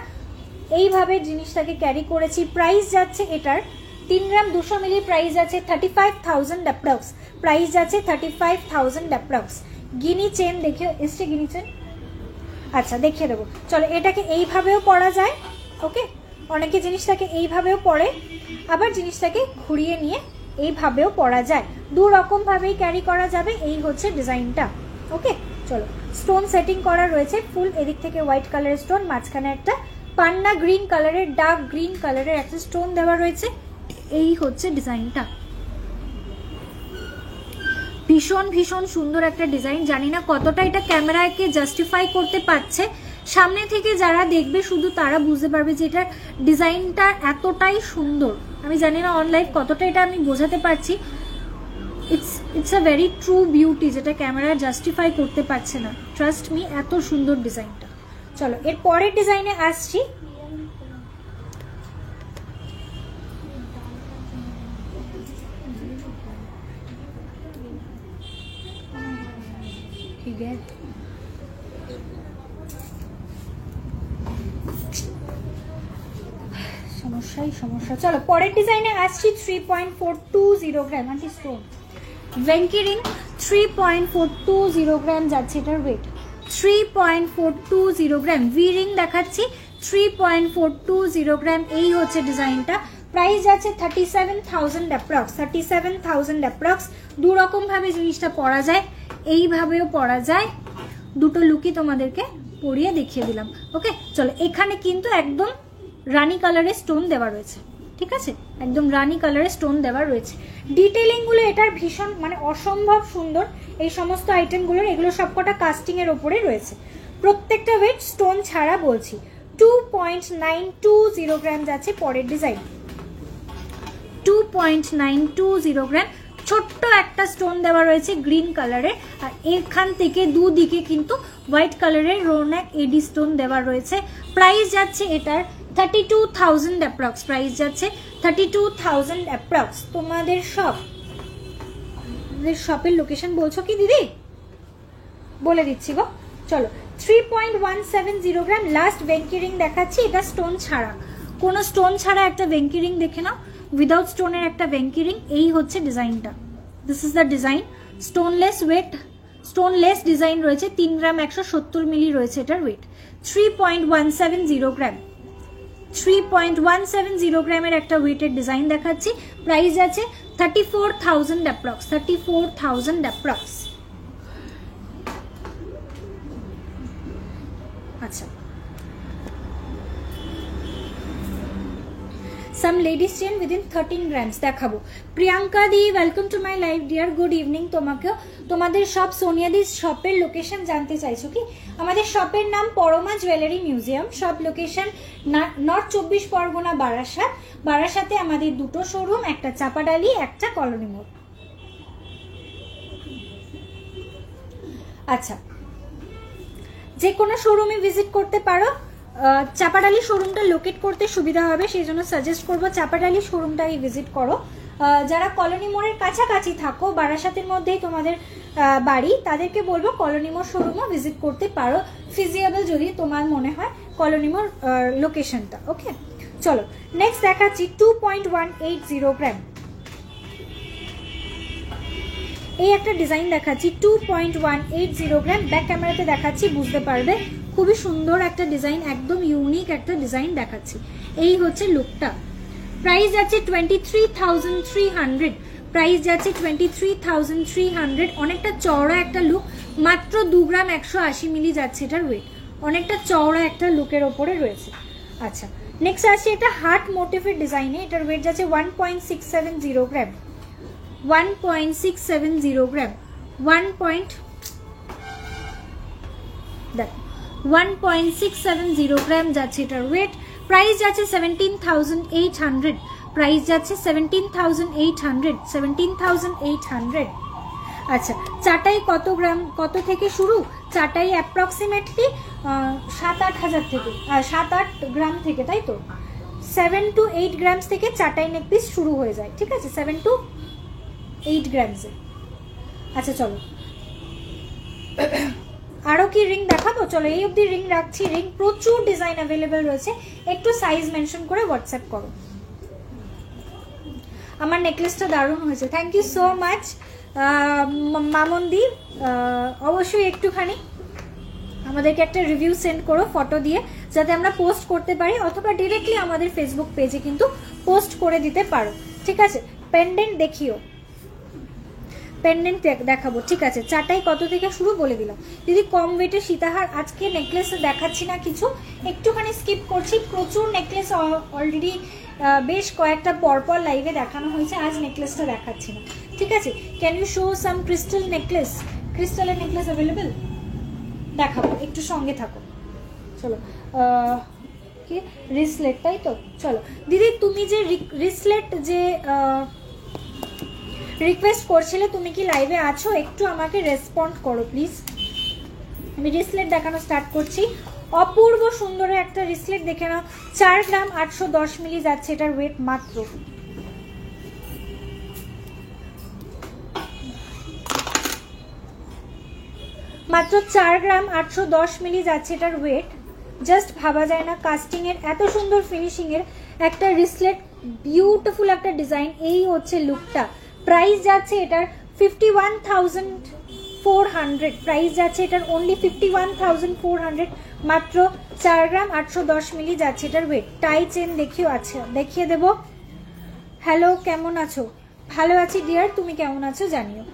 এইভাবে জিনিসটাকে ক্যারি করেছি। প্রাইস যাচ্ছে এটার 3 গ্রাম 200 মিলি, প্রাইস যাচ্ছে 35,000 অ্যাপ্রক্স, প্রাইস যাচ্ছে 35,000 অ্যাপ্রক্স। গিনি চেন দেখে এসছে, গিনি চেন, আচ্ছা দেখিয়ে দেবো। চলো এটাকে এইভাবেও পরা যায়। ওকে, অনেকে জিনিসটাকে এইভাবেও পরে, আবার জিনিসটাকে ঘুরিয়ে নিয়ে এইভাবেও পরা যায়, দু রকম ভাবেই ক্যারি করা যাবে। এই হচ্ছে ডিজাইনটা। ওকে, চলো স্টোন সেটিং করা রয়েছে ফুল, এদিক থেকে হোয়াইট কালারের স্টোন, মাঝখানে একটা পান্না গ্রিন কালারের, ডার্ক গ্রিন কালারের একটা স্টোন দেওয়া রয়েছে। এই হচ্ছে ডিজাইনটা, ভীষণ ভীষণ সুন্দর একটা ডিজাইন। জানি না কতটা এটা ক্যামেরাকে জাস্টিফাই করতে পারছে, সামনে থেকে যারা দেখবে শুধু তারা বুঝতে পারবে যে এটার ডিজাইনটা এতটাই সুন্দর। আমি জানি না অনলাইন কতটা এটা আমি বোঝাতে পারছি। It's a very true beauty, যেটা ক্যামেরা জাস্টিফাই করতে পারছে না, ট্রাস্ট মি, এত সুন্দর ডিজাইনটা। চলো এর পরের ডিজাইনে আসছি। ঠিক আছে, সমস্যাই সমস্যা। চলো পরের ডিজাইনে আসছি। 3.420 গ্রাম আন্টি স্টোন ভেঙ্কি রিং, 3.420 গ্রাম যাচ্ছে এটার ওয়েট, 3.420 গ্রাম। ভি রিং দেখাচ্ছি, 3.420 গ্রাম। এই হচ্ছে ডিজাইনটা। প্রাইস যাচ্ছে 37,000 অ্যাপ্রক্স, 37,000 অ্যাপ্রক্স। দু রকমভাবে জিনিসটা পরা যায়, এইভাবেও পরা যায়। দুটো লুকই তোমাদেরকে পরিয়ে দেখিয়ে দিলাম। ওকে, চলো। এখানে কিন্তু একদম রানি কালারের স্টোন দেওয়া রয়েছে, ঠিক আছে, একদম রানি কালারের স্টোন দেওয়া রয়েছে। ডিটেলিংগুলো এটার ভীষণ মানে অসম্ভব সুন্দর। এই সমস্ত আইটেমগুলোর এগুলো সবকটা কাস্টিংয়ের ওপরে রয়েছে, প্রত্যেকটা ওয়েট স্টোন ছাড়া বলছি। 2.920 গ্রাম যাচ্ছে পরের ডিজাইন, 2.920 গ্রাম। ছোট্ট একটা স্টোন দেওয়া রয়েছে গ্রিন কালারের, আর এখান থেকে দুদিকে কিন্তু হোয়াইট কালারের রোনাক এডি স্টোন দেওয়া রয়েছে। প্রাইস যাচ্ছে এটার 32,000 অ্যাপ্রক্স। প্রাইস যাচ্ছে 32,000 অ্যাপ্রক্স। তোমাদের শপের লোকেশন বলছো কি দিদি? বলে দিচ্ছি গো, চলো। 3.170 গ্রাম লাস্ট ভেঙ্কি রিং দেখাচ্ছি, এটা স্টোন ছাড়া, কোনো স্টোন ছাড়া একটা ভেঙ্কি রিং দেখে নাও, উইদাউট স্টোনের একটা ভেঙ্কি রিং। এই হচ্ছে ডিজাইনটা, this is the design. Stoneless weight, stoneless design রয়েছে। 3 গ্রাম 170 মিলি রয়েছে এটার ওয়েট। 3.170 গ্রাম, 3.170 গ্রামের একটা ওয়েটের ডিজাইন দেখাচ্ছি। প্রাইস আছে 34,000 অ্যাপ্রক্স, 34,000 অ্যাপ্রক্স। আচ্ছা, some ladies chain within 13 grams দেখাবো। Priyanka di, welcome to my live dear, good evening তোমাকেও। তোমাদের সব সোনিয়া দি শপের লোকেশন জানতে চাইছো কি? আমাদের শপের নাম Parama jewellery museum. Shop location north 24 Pargana, Barasat. বারাসাতে আমাদের দুটো শোরুম, একটা চাপাডালি, একটা কলোনি মোড়। আচ্ছা, যে কোনো শোরুমে ভিজিট করতে পারো। চাপাডালি শোরুমটা লোকেট করতে সুবিধা হবে, সেই জন্য সাজেস্ট করবো চাপাডালি শোরুমটাই ভিজিট করো। যারা কলোনি মোড়ের কাছাকাছি থাকো, বারাসাতের মধ্যেই তোমাদের বাড়ি, তাদেরকে বলবো কলোনি মোড় শোরুমও ভিজিট করতে পারো, ফিজিয়েবল যদি তোমার মনে হয় কলোনি মোড় লোকেশনটা। ওকে, চলো নেক্সট দেখাচ্ছি 2.180 গ্রাম। এই একটা ডিজাইন দেখাচ্ছি 2.180 গ্রাম। ব্যাক ক্যামেরাতে দেখাচ্ছি, বুঝতে পারবে। খুবই সুন্দর একটা ডিজাইন, একদম ইউনিক একটা ডিজাইন দেখাচ্ছি। এই হচ্ছে লুকটা। প্রাইস যাচ্ছে 23,300। প্রাইস যাচ্ছে 23,300। অনেকটা চওড়া একটা লুক, মাত্র 2 গ্রাম 180 মিলি যাচ্ছে এটার ওয়েট। অনেকটা চওড়া একটা লুকের ওপরে রয়েছে। আচ্ছা, নেক্সট আছে এটা হার্ট মোটিভের ডিজাইনে। এটার ওয়েট যাচ্ছে 1.670 গ্রাম, 1.670 গ্রাম। 1.670 গ্রাম যাচ্ছে এটার ওয়েট। প্রাইস যাচ্ছে 17,800। প্রাইস যাচ্ছে 17,800, 17,800। আচ্ছা, চাটাই কত গ্রাম, কত থেকে শুরু? চাটাই অ্যাপ্রক্সিমেটলি 7-8 হাজার থেকে, 7-8 গ্রাম থেকে, তাই তো? 7 to 8 গ্রামস থেকে চাটাই নেক পিস শুরু হয়ে যায়, ঠিক আছে, 7 to 8 গ্রামসে। আচ্ছা চলো, আরও কি রিং দেখাবো? চলো এই অবধি রিং রাখছি। রিং প্রচুর ডিজাইন অ্যাভেলেবেল রয়েছে, একটু সাইজ মেনশন করে হোয়াটসঅ্যাপ করো। আমার নেকলেসটা দারুণ হয়েছে, থ্যাংক ইউ সো মাচ মামন্দি। অবশ্যই একটুখানি আমাদেরকে একটা রিভিউ সেন্ড করো ফটো দিয়ে, যাতে আমরা পোস্ট করতে পারি, অথবা ডিরেক্টলি আমাদের ফেসবুক পেজে কিন্তু পোস্ট করে দিতে পারো, ঠিক আছে। পেন্ডেন্ট দেখিও, পেন্ডেন্ট দেখাবো, ঠিক আছে। চাটাই কত থেকে শুরু বলে দিলাম। যদি কম ওয়েটে সীতাহার, আজকে নেকলেস দেখাচ্ছি না কিছু, একটুখানি স্কিপ করছি। প্রচুর নেকলেস অলরেডি বেশ কয়েকটা পরপর লাইভে দেখানো হয়েছে, আজ নেকলেসটা দেখাচ্ছি না, ঠিক আছে। Can you show some crystal necklace? ক্রিস্টালের নেকলেস অ্যাভেলেবেল দেখাবো, একটু সঙ্গে থাকো। চলো, কি রিসলেট, তাই তো? চলো দিদি, তুমি যে রিসলেট যে রিকোয়েস্ট করছিলে, তুমি কি লাইভে আছো? একটু আমাকে রেসপন্ড করো প্লিজ। আমি রিসলেট দেখানো স্টার্ট করছি। অপূর্ব সুন্দর একটা রিসলেট দেখে নাও। 4 গ্রাম 810 মিলি যাচ্ছে এটার ওয়েট, মাত্র মাত্র 4 গ্রাম 810 মিলি যাচ্ছে এটার ওয়েট। জাস্ট ভাবা যায় না কাস্টিং এর এত সুন্দর ফিনিশিং এর একটা রিসলেট, বিউটিফুল একটা ডিজাইন। এই হচ্ছে লুকটা। প্রাইস যাচ্ছে এটার 51,400 প্রাইস যাচ্ছে এটার, অনলি 51,400, মাত্র 4 গ্রাম 810 মিলি যাচ্ছে এটার ওয়েট। টাই চেন দেখিয়ে দেবো। হ্যালো, কেমন আছো? ভালো আছি ডিয়ার, তুমি কেমন আছো জানিও।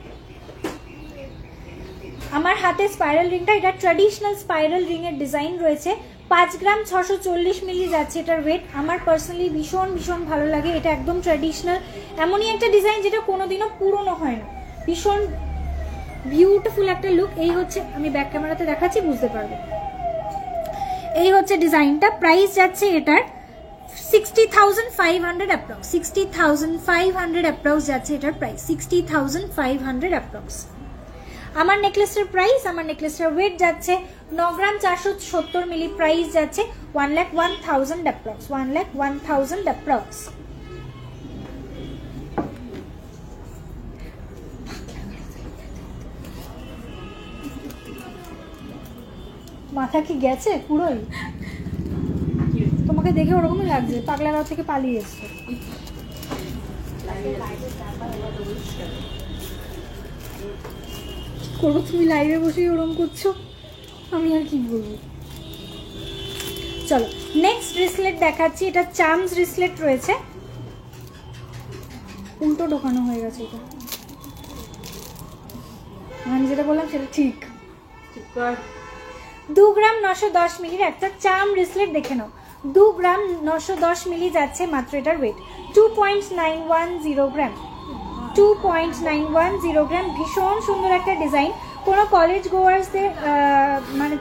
আমার হাতে স্পাইরাল রিংটা, এটা ট্র্যাডিশনাল স্পাইরাল রিং এর ডিজাইন রয়েছে। 5 গ্রাম 640 মিলি যাচ্ছে এটার ওয়েট। আমার পার্সোনালি ভীষণ ভীষণ ভালো লাগে, এটা একদম ট্র্যাডিশনাল, এমনই একটা ডিজাইন যেটা কোনোদিনও পুরনো হয় না, ভীষণ বিউটিফুল একটা লুক। এই হচ্ছে, আমি ব্যাক ক্যামেরাতে দেখাচ্ছি বুঝতে পারবে। এই হচ্ছে ডিজাইনটা। প্রাইস যাচ্ছে এটার 60,500 অ্যাপ্রক্স, 60,500 অ্যাপ্রক্স যাচ্ছে এটার প্রাইস, 60,500 অ্যাপ্রক্স। আমার নেকলেসটার প্রাইস, আমার নেকলেসটার ওয়েট যাচ্ছে 9 গ্রাম 470 মিলি, প্রাইস যাচ্ছে 1,01,000 অ্যাপ্রক্স, 1,01,000 অ্যাপ্রক্স। মাথা কি গেছে পুরোই? তোমাকে দেখে ওরকমই লাগছে, পাগলাগাঁও থেকে পালিয়ে এসছে। করবো, তুমি লাইভে বসে ওরকম করছো, আমি আর কি বলবো। চলো নেক্সট ব্রেসলেট দেখাচ্ছি। এটা চার্মস ব্রেসলেট রয়েছে, উল্টো ঢোকানো হয়ে গেছে। এটা আমি যেটা বললাম সেটা ঠিক। 2 গ্রাম 910 মিলির একটা চার্ম ব্রেসলেট দেখে নাও। 2 গ্রাম 910 মিলি যাচ্ছে মাত্র এটার ওয়েট। 2.910 গ্রাম, 2.910 গ্রাম। ভীষণ সুন্দর একটা ডিজাইন। কোনো কলেজ গোয়ার্সদের মানে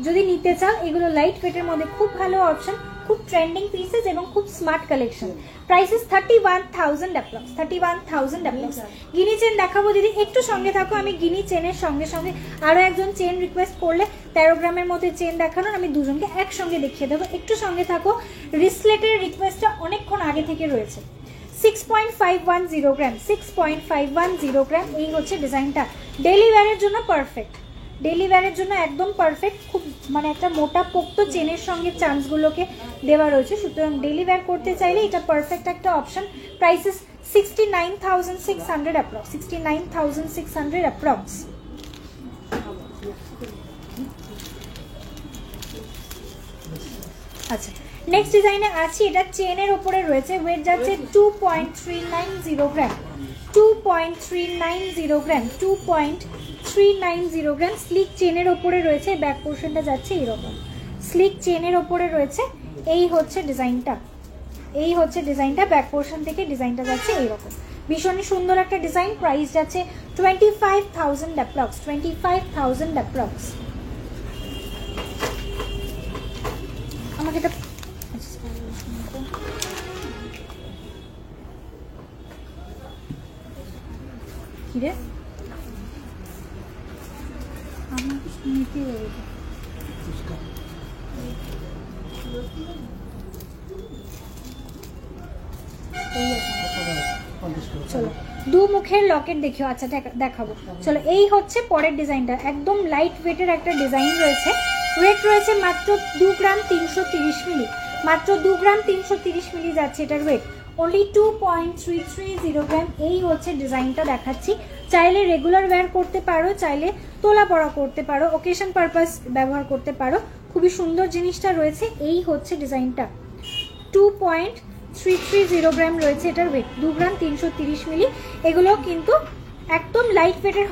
যদি নিতে চাও, এগুলো লাইট ওয়েটের মধ্যে খুব ভালো অপশন, খুব ট্রেন্ডিং পিসেস এবং খুব smart collection. Prices 31,000 approx, 31,000 approx. Guinea chain দেখাবো দিদি, একটু সঙ্গে থাকো। আমি গিনি চেনের সঙ্গে সঙ্গে আরও একজন চেন রিকোয়েস্ট করলে 13 গ্রামের মধ্যে চেন দেখানোর, আমি দুজনকে একসঙ্গে দেখিয়ে দেবো, একটু সঙ্গে থাকো। রিসলেটের রিকোয়েস্টটা অনেকক্ষণ আগে থেকে রয়েছে। 6.510 গ্রাম, 6.510 গ্রাম। এই হচ্ছে ডিজাইনটা, ডেলি ওয়্যারের জন্য পারফেক্ট, ডেলি ওয়্যারের জন্য একদম পারফেক্ট। খুব মানে একটা মোটা পোক্ত চেনের সঙ্গে চান্সগুলোকে দেওয়া রয়েছে, সুতরাং ডেলি ওয়্যার করতে চাইলে এটা পারফেক্ট একটা অপশন। Prices 69,600 approx, 69,600 approx. আচ্ছা নেক্সট ডিজাইনে আছি। এটা চেনের ওপরে রয়েছে, ওয়েট যাচ্ছে 2.390 গ্রাম, 2.390 গ্রাম, 2.390 গ্রাম। স্লিক চেনের ওপরে রয়েছে, ব্যাক পোর্শনটা যাচ্ছে এরকম, স্লিক চেনের ওপরে রয়েছে। এই হচ্ছে ডিজাইনটা, এই হচ্ছে ডিজাইনটা, ব্যাক পোর্শন থেকে ডিজাইনটা যাচ্ছে এইরকম, ভীষণই সুন্দর একটা ডিজাইন। প্রাইস যাচ্ছে 25,000 অ্যাপ্রক্স, 25,000 অ্যাপ্রক্স। আমাকে এটা কি রে আমার নিতে চলো দু মুখের লকেট দেখিও। আচ্ছা দেখাবো, চলো এই হচ্ছে পরের ডিজাইনটা। একদম লাইট ওয়েটের একটা ডিজাইন রয়েছে, ওয়েট রয়েছে মাত্র 2 গ্রাম 330 মিলি, মাত্র 2 গ্রাম 330 মিলি যাচ্ছে এটার ওয়েট, অনলি 2.330 গ্রাম। এই হচ্ছে ডিজাইনটা দেখাচ্ছি। চাইলে রেগুলার ওয়্যার করতে পারো, চাইলে তোলা পড়া করতে পারো, ওকেশন পারপাস ব্যবহার করতে পারো। খুবই সুন্দর জিনিসটা রয়েছে। এই হচ্ছে ডিজাইনটা, 2.330 গ্রাম রয়েছে এটার ওয়েট, 2 গ্রাম 330 মিলি। এগুলো কিন্তু একদম লাইট ওয়েটের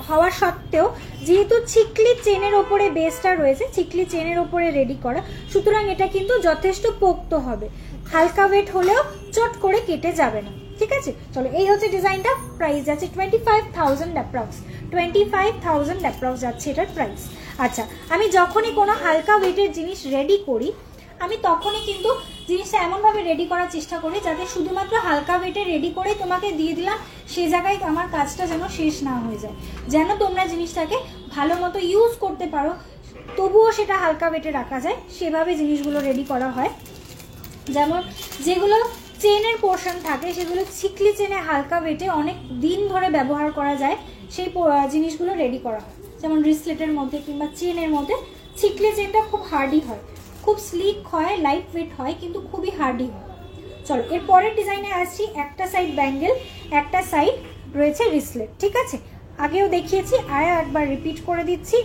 হওয়া সত্ত্বেও যেহেতু চিকলি চেনের ওপরে বেসটা রয়েছে, চিকলি চেনের ওপরে রেডি করা, সুতরাং এটা কিন্তু যথেষ্ট পোক্ত হবে, হালকা ওয়েট হলেও চট করে কেটে যাবে না। ঠিক আছে, চলো এই হচ্ছে ডিজাইনটা। প্রাইস যাচ্ছে 25,000 অ্যাপ্রক্স, 25,000 অ্যাপ্রক্স যাচ্ছে এটার প্রাইস। আচ্ছা, আমি যখনই কোনো হালকা ওয়েটের জিনিস রেডি করি, আমি তখনই কিন্তু জিনিসটা এমনভাবে রেডি করার চেষ্টা করি যাতে শুধুমাত্র হালকা ওয়েটে রেডি করে তোমাকে দিয়ে দিলাম, সে জায়গায় আমার কাজটা যেন শেষ না হয়ে যায়, যেন তোমরা জিনিসটাকে ভালো মতো ইউজ করতে পারো, তবুও সেটা হালকা ওয়েটে রাখা যায়, সেভাবে জিনিসগুলো রেডি করা হয়। যেমন যেগুলো চেনের পোর্শন থাকে, সেগুলো চিকলি চেনে হালকা ওয়েটে অনেক দিন ধরে ব্যবহার করা যায়, সেই জিনিসগুলো রেডি করা হয়। যেমন রিসলেটের মধ্যে কিংবা চেনের মধ্যে চিকলি চেনটা খুব হার্ডি হয়, খুব স্লিক হয়, লাইট ওয়েট হয়, কিন্তু খুবই হার্ডি হয়। চলো এর পরের ডিজাইনে আসছি। একটা সাইড ব্যাঙ্গেল, একটা সাইড রয়েছে রিসলেট, ঠিক আছে? আগেও দেখিয়েছি, আর একবার রিপিট করে দিচ্ছি।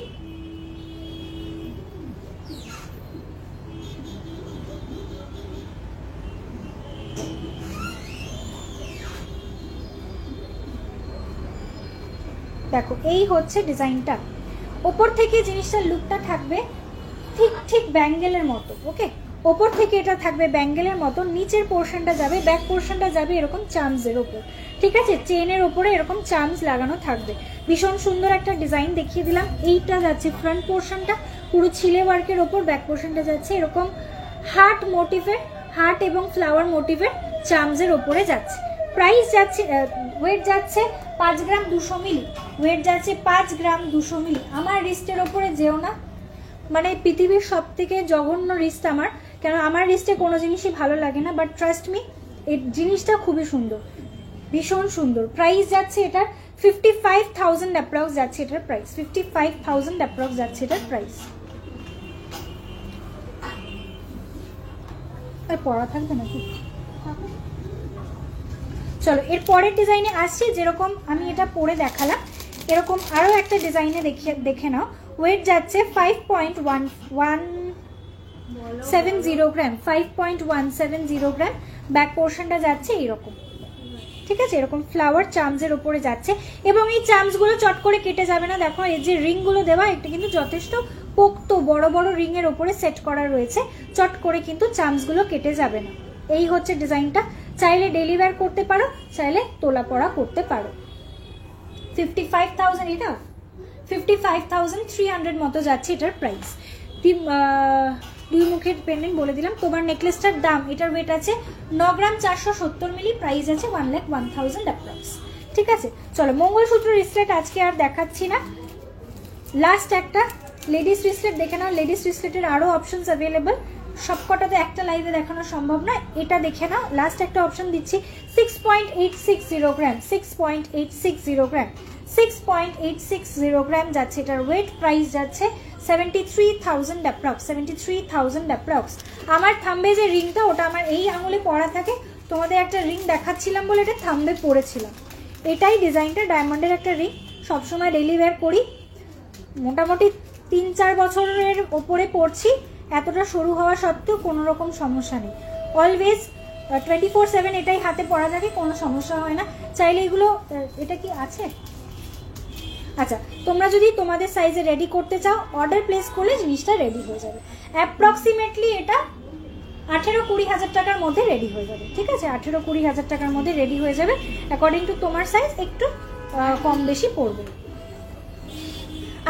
দেখো এই হচ্ছে ডিজাইনটা, ওপর থেকে জিনিসটার লুকটা থাকবে ঠিক ঠিক ব্যাঙ্গেলের মতো। ওকে, ওপর থেকে এটা থাকবে ব্যাঙ্গেলের মতো, নিচের পোর্শনটা যাবে, ব্যাক পোর্শনটা যাবে এরকম চার্মসের ওপর, ঠিক আছে? চেনের ওপরে এরকম চার্মস লাগানো থাকবে। ভীষণ সুন্দর একটা ডিজাইন দেখিয়ে দিলাম। এইটা যাচ্ছে ফ্রন্ট পোর্শনটা পুরো ছিলে ওয়ার্কের ওপর, ব্যাক পোর্শনটা যাচ্ছে এরকম হার্ট মোটিভের, হার্ট এবং ফ্লাওয়ার মোটিভের চার্মসের ওপরে যাচ্ছে। প্রাইস যাচ্ছে, ওয়েট যাচ্ছে 5 গ্রাম 200 মিলি, ওয়েট যাচ্ছে 5 গ্রাম 200 মিলি। আমার রিস্টের ওপরে যেও না, মানে পৃথিবীর সব থেকে জঘন্য রিস্ট আমার, কেন আমার রিস্টে কোনো জিনিসই ভালো লাগে না, বাট ট্রাস্ট মি এই জিনিসটা খুবই সুন্দর, ভীষণ সুন্দর। প্রাইস যাচ্ছে এটার 55,000 অ্যাপ্রক্স যাচ্ছে এটার প্রাইস, 55,000 অ্যাপ্রক্স যাচ্ছে এটার প্রাইস। আর পড়া থাকবে নাকি? চলো এর পরের ডিজাইনে আসছি। যেরকম আমি এটা পরে দেখালাম, এরকম আরও একটা ডিজাইনে দেখে নাও। ওয়েট যাচ্ছে 5.170 গ্রাম, 5.170 গ্রাম। ব্যাক পোর্শনটা যাচ্ছে এইরকম, ঠিক আছে? এরকম ফ্লাওয়ার চার্মসের উপরে যাচ্ছে, এবং এই চার্মসগুলো চট করে কেটে যাবে না। দেখো এই যে রিংগুলো দেওয়া, এটা কিন্তু যথেষ্ট পোক্ত বড় বড় রিংয়ের ওপরে সেট করা রয়েছে, চট করে কিন্তু চার্মসগুলো কেটে যাবে না। এই হচ্ছে ডিজাইনটা, চাইলে ডেলি ওয়্যার করতে পারো, চাইলে তোলা পড়া করতে পারো। 55,000, এটা 55,300 মতো যাচ্ছে এটার প্রাইস। দুই মুখের পেন্ডেন্ট বলে দিলাম। তোমার নেকলেসটার দাম, এটার ওয়েট আছে 9 গ্রাম 470 মিলি, প্রাইস আছে 1,01,000 অ্যাপ্রক্স, ঠিক আছে? চলো মঙ্গলসূত্র রিসলেট আজকে আর দেখাচ্ছি না, লাস্ট একটা লেডিস রিসলেট দেখে নাও। লেডিস রিসলেটের আরও অপশনস অ্যাভেলেবল, সবকটাতে একটা লাইভে দেখানো সম্ভব না, এটা দেখে নাও। লাস্ট একটা অপশন দিচ্ছি 6.860 গ্রাম, 6.860 গ্রাম, 6.860 গ্রাম যাচ্ছে এটার ওয়েট। প্রাইস যাচ্ছে 73,000 অ্যাপ্রক্স, 73,000 অ্যাপ্রক্স। আমার থাম্বে যে রিংটা, ওটা আমার এই আঙুলে পরা থাকে, তোমাদের একটা রিং দেখাচ্ছিলাম বলে এটা থাম্বে পরেছিলাম। এটাই ডিজাইনটা, ডায়মন্ডের একটা রিং, সবসময় ডেইলি ওয়্যার করি, মোটামুটি 3-4 বছরের ওপরে পরছি, এতটা সরু হওয়া সত্ত্বেও কোনো রকম সমস্যা নেই। অলওয়েজ 24/7 এটাই হাতে পরা থাকে, কোনো সমস্যা হয় না। চাইলে এগুলো, এটা কি আছে? আচ্ছা, তোমরা যদি তোমাদের সাইজে রেডি করতে চাও, অর্ডার প্লেস করলে জিনিসটা রেডি হয়ে যাবে। অ্যাপ্রক্সিমেটলি এটা 18-20 হাজার টাকার মধ্যে রেডি হয়ে যাবে, ঠিক আছে? 18-20 হাজার টাকার মধ্যে রেডি হয়ে যাবে, অ্যাকর্ডিং টু তোমার সাইজ একটু কম বেশি পড়বে।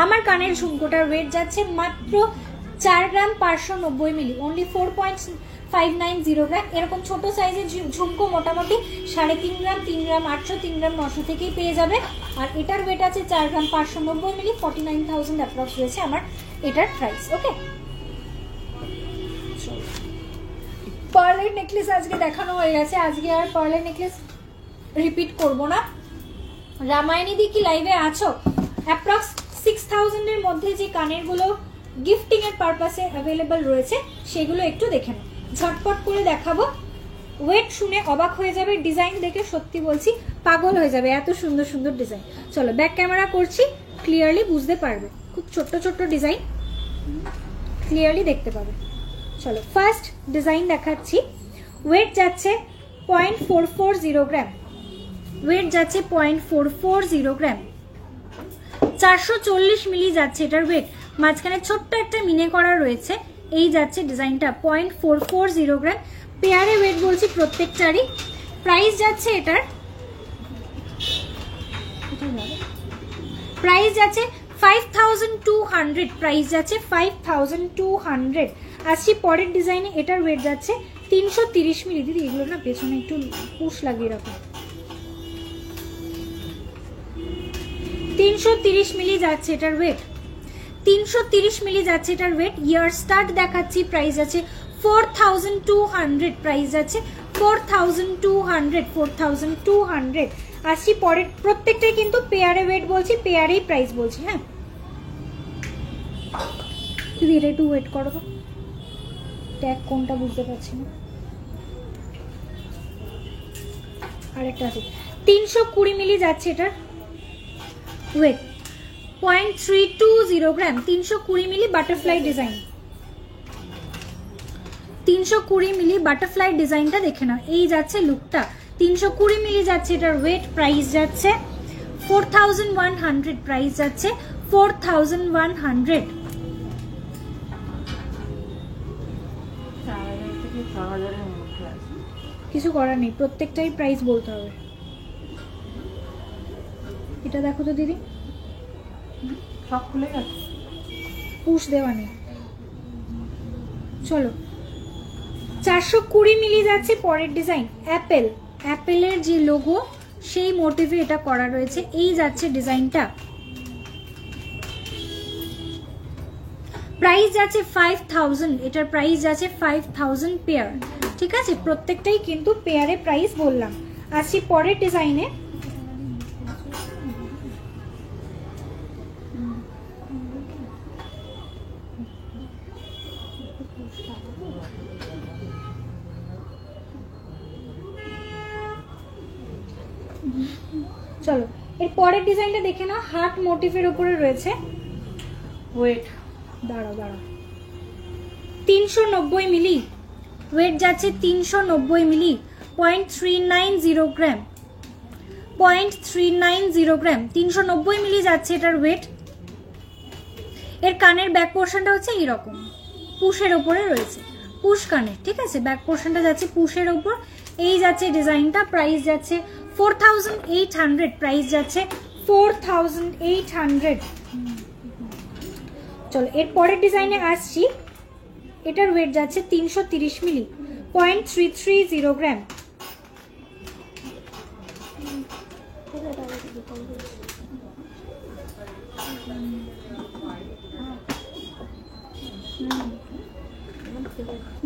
আমার কানের ঝুমকোটার ওয়েট যাচ্ছে মাত্র 4 গ্রাম 590 মিলি, অনলি 4.590 গ্রাম। এরকম ছোট সাইজের ঝুমকো মোটামুটি 3.5 গ্রাম, 3 গ্রাম 800, 3 গ্রাম 900 থেকেই পেয়ে যাবে। আর এটার ওয়েট আছে 4 গ্রাম 590 মিলি, 49,000 অ্যাপ্রক্স রয়েছে আমার এটার প্রাইস। ওকে, পার্লের নেকলেস আজকে দেখানো হয়ে গেছে, আজকে আর পার্লের নেকলেস রিপিট করব না। রামায়ণী দি কি লাইভে আছো? অ্যাপ্রক্স 6,000 এর মধ্যে যে কানেরগুলো গিফটিং এর পারপাসে অ্যাভেলেবল রয়েছে সেগুলো একটু দেখে নাও, ঝটপট করে দেখাবো। ওয়েট শুনে অবাক হয়ে যাবে, ডিজাইন দেখে সত্যি বলছি পাগল হয়ে যাবে, এত সুন্দর সুন্দর ডিজাইন। চলো ব্যাক ক্যামেরা করছি, ক্লিয়ারলি বুঝতে পারবে, খুব ছোট্ট ছোট্ট ডিজাইন, ক্লিয়ারলি দেখতে পাবে। চলো ফার্স্ট ডিজাইন দেখাচ্ছি। ওয়েট যাচ্ছে 0.440 গ্রাম, ওয়েট যাচ্ছে 0.440 গ্রাম, 440 মিলি যাচ্ছে এটার ওয়েট। মাঝখানে ছোট্ট একটা মিনে করা রয়েছে, এই যাচ্ছে ডিজাইনটা 0.440 গ্রাম। পেয়ারে ওয়েট বলছি প্রত্যেকটারই। প্রাইস যাচ্ছে এটার, প্রাইস যাচ্ছে 5,200, প্রাইস যাচ্ছে 5,200। আসছি পরের ডিজাইনে, এটার ওয়েট যাচ্ছে 330 মিলি। দিদি এগুলো না পেছনে একটু পুশ লাগিয়ে রাখো। 330 মিলি যাচ্ছে এটার ওয়েট, 330 মিলি যাচ্ছে এটার ওয়েট। ইয়ার স্টার্ট দেখাচ্ছি, প্রাইস আছে 4,200, প্রাইস আছে 4,200, 4,200। আসছি পরের, প্রত্যেকটাই কিন্তু পেয়ারে ওয়েট বলছি, পেয়ারেই প্রাইস বলছি। হ্যাঁ দিদি এটা একটু ওয়েট করো তো, ট্যাগ কোনটা বুঝতে পারছি না। আরেকটা আছে 320 মিলি যাচ্ছে এটার ওয়েট, 0.320 গ্রাম, 320 মিলি বাটারফ্লাই ডিজাইন। 320 মিলি বাটারফ্লাই ডিজাইনটা দেখে নাও, এই যাচ্ছে লুকটা। 320 মিলি যাচ্ছে এটার ওয়েট, প্রাইস যাচ্ছে 4100, প্রাইস যাচ্ছে 4100। কিছু করার নেই, প্রত্যেকটাই প্রাইস বলতে হবে। এটা দেখো তো দিদি, সব খুলে গেছে, পুশ দেওয়া নেই। চলো 420 মিলি যাচ্ছে পরের ডিজাইন, অ্যাপেল, অ্যাপেলের যে লোগো সেই মোটিভে এটা করা রয়েছে, এই যাচ্ছে ডিজাইনটা। প্রাইস যাচ্ছে 5000, এটার প্রাইস যাচ্ছে 5000 পেয়ার, ঠিক আছে? প্রত্যেকটাই কিন্তু পেয়ারে প্রাইস বললাম। আসছি পরের ডিজাইনে। চলো এর পরের ডিজাইনটা দেখে নাও, হার্ট মোটিভের উপরে রয়েছে। ওয়েট দাঁড়াও 390 মিলি, ওয়েট যাচ্ছে 390 মিলি, 0.390 গ্রাম, 0.390 গ্রাম, 390 মিলি যাচ্ছে এটার ওয়েট। এর কানের ব্যাক পোর্শনটা হচ্ছে এইরকম, পুশের ওপরে রয়েছে, পুশ কানের, ঠিক আছে? ব্যাক পোর্শনটা যাচ্ছে পুশের ওপর, এই যাচ্ছে ডিজাইনটা। প্রাইস যাচ্ছে 4800, প্রাইস যাচ্ছে 4800। চলো এর পরের ডিজাইনে আসছি, এটার ওয়েট যাচ্ছে 330 মিলি, 0.330 গ্রাম।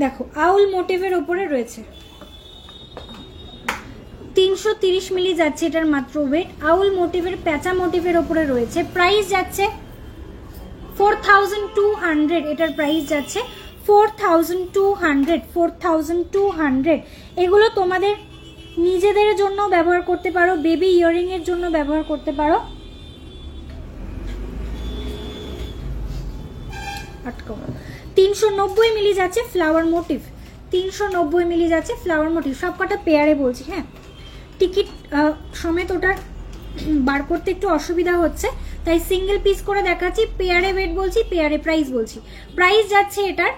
দেখো আউল মোটিভের উপরে রয়েছে, 330 মিলি যাচ্ছে এটার মাত্র ওয়েট, আউল মোটিভের প্যাঁচা মোটিভের উপরে রয়েছে। প্রাইস যাচ্ছে 4200, এটার প্রাইস যাচ্ছে 4200, 4200। এগুলো তোমাদের নিজেদের জন্য ব্যবহার করতে পারো, বেবি ইয়ারিং এর জন্য ব্যবহার করতে পারো। আটকাও। 390 মিলি যাচ্ছে ফ্লাওয়ার মোটিভ, 390 মিলি যাচ্ছে ফ্লাওয়ার মোটিভ। সবকটা পেয়ারে বলছি, হ্যাঁ? টিকিট সমেত ওটার বার করতে একটু অসুবিধা হচ্ছে, তাই সিঙ্গেল পিস করে দেখাচ্ছি। পেয়ারে ওয়েট বলছি, পেয়ারে প্রাইস বলছি। প্রাইস যাচ্ছে এটার,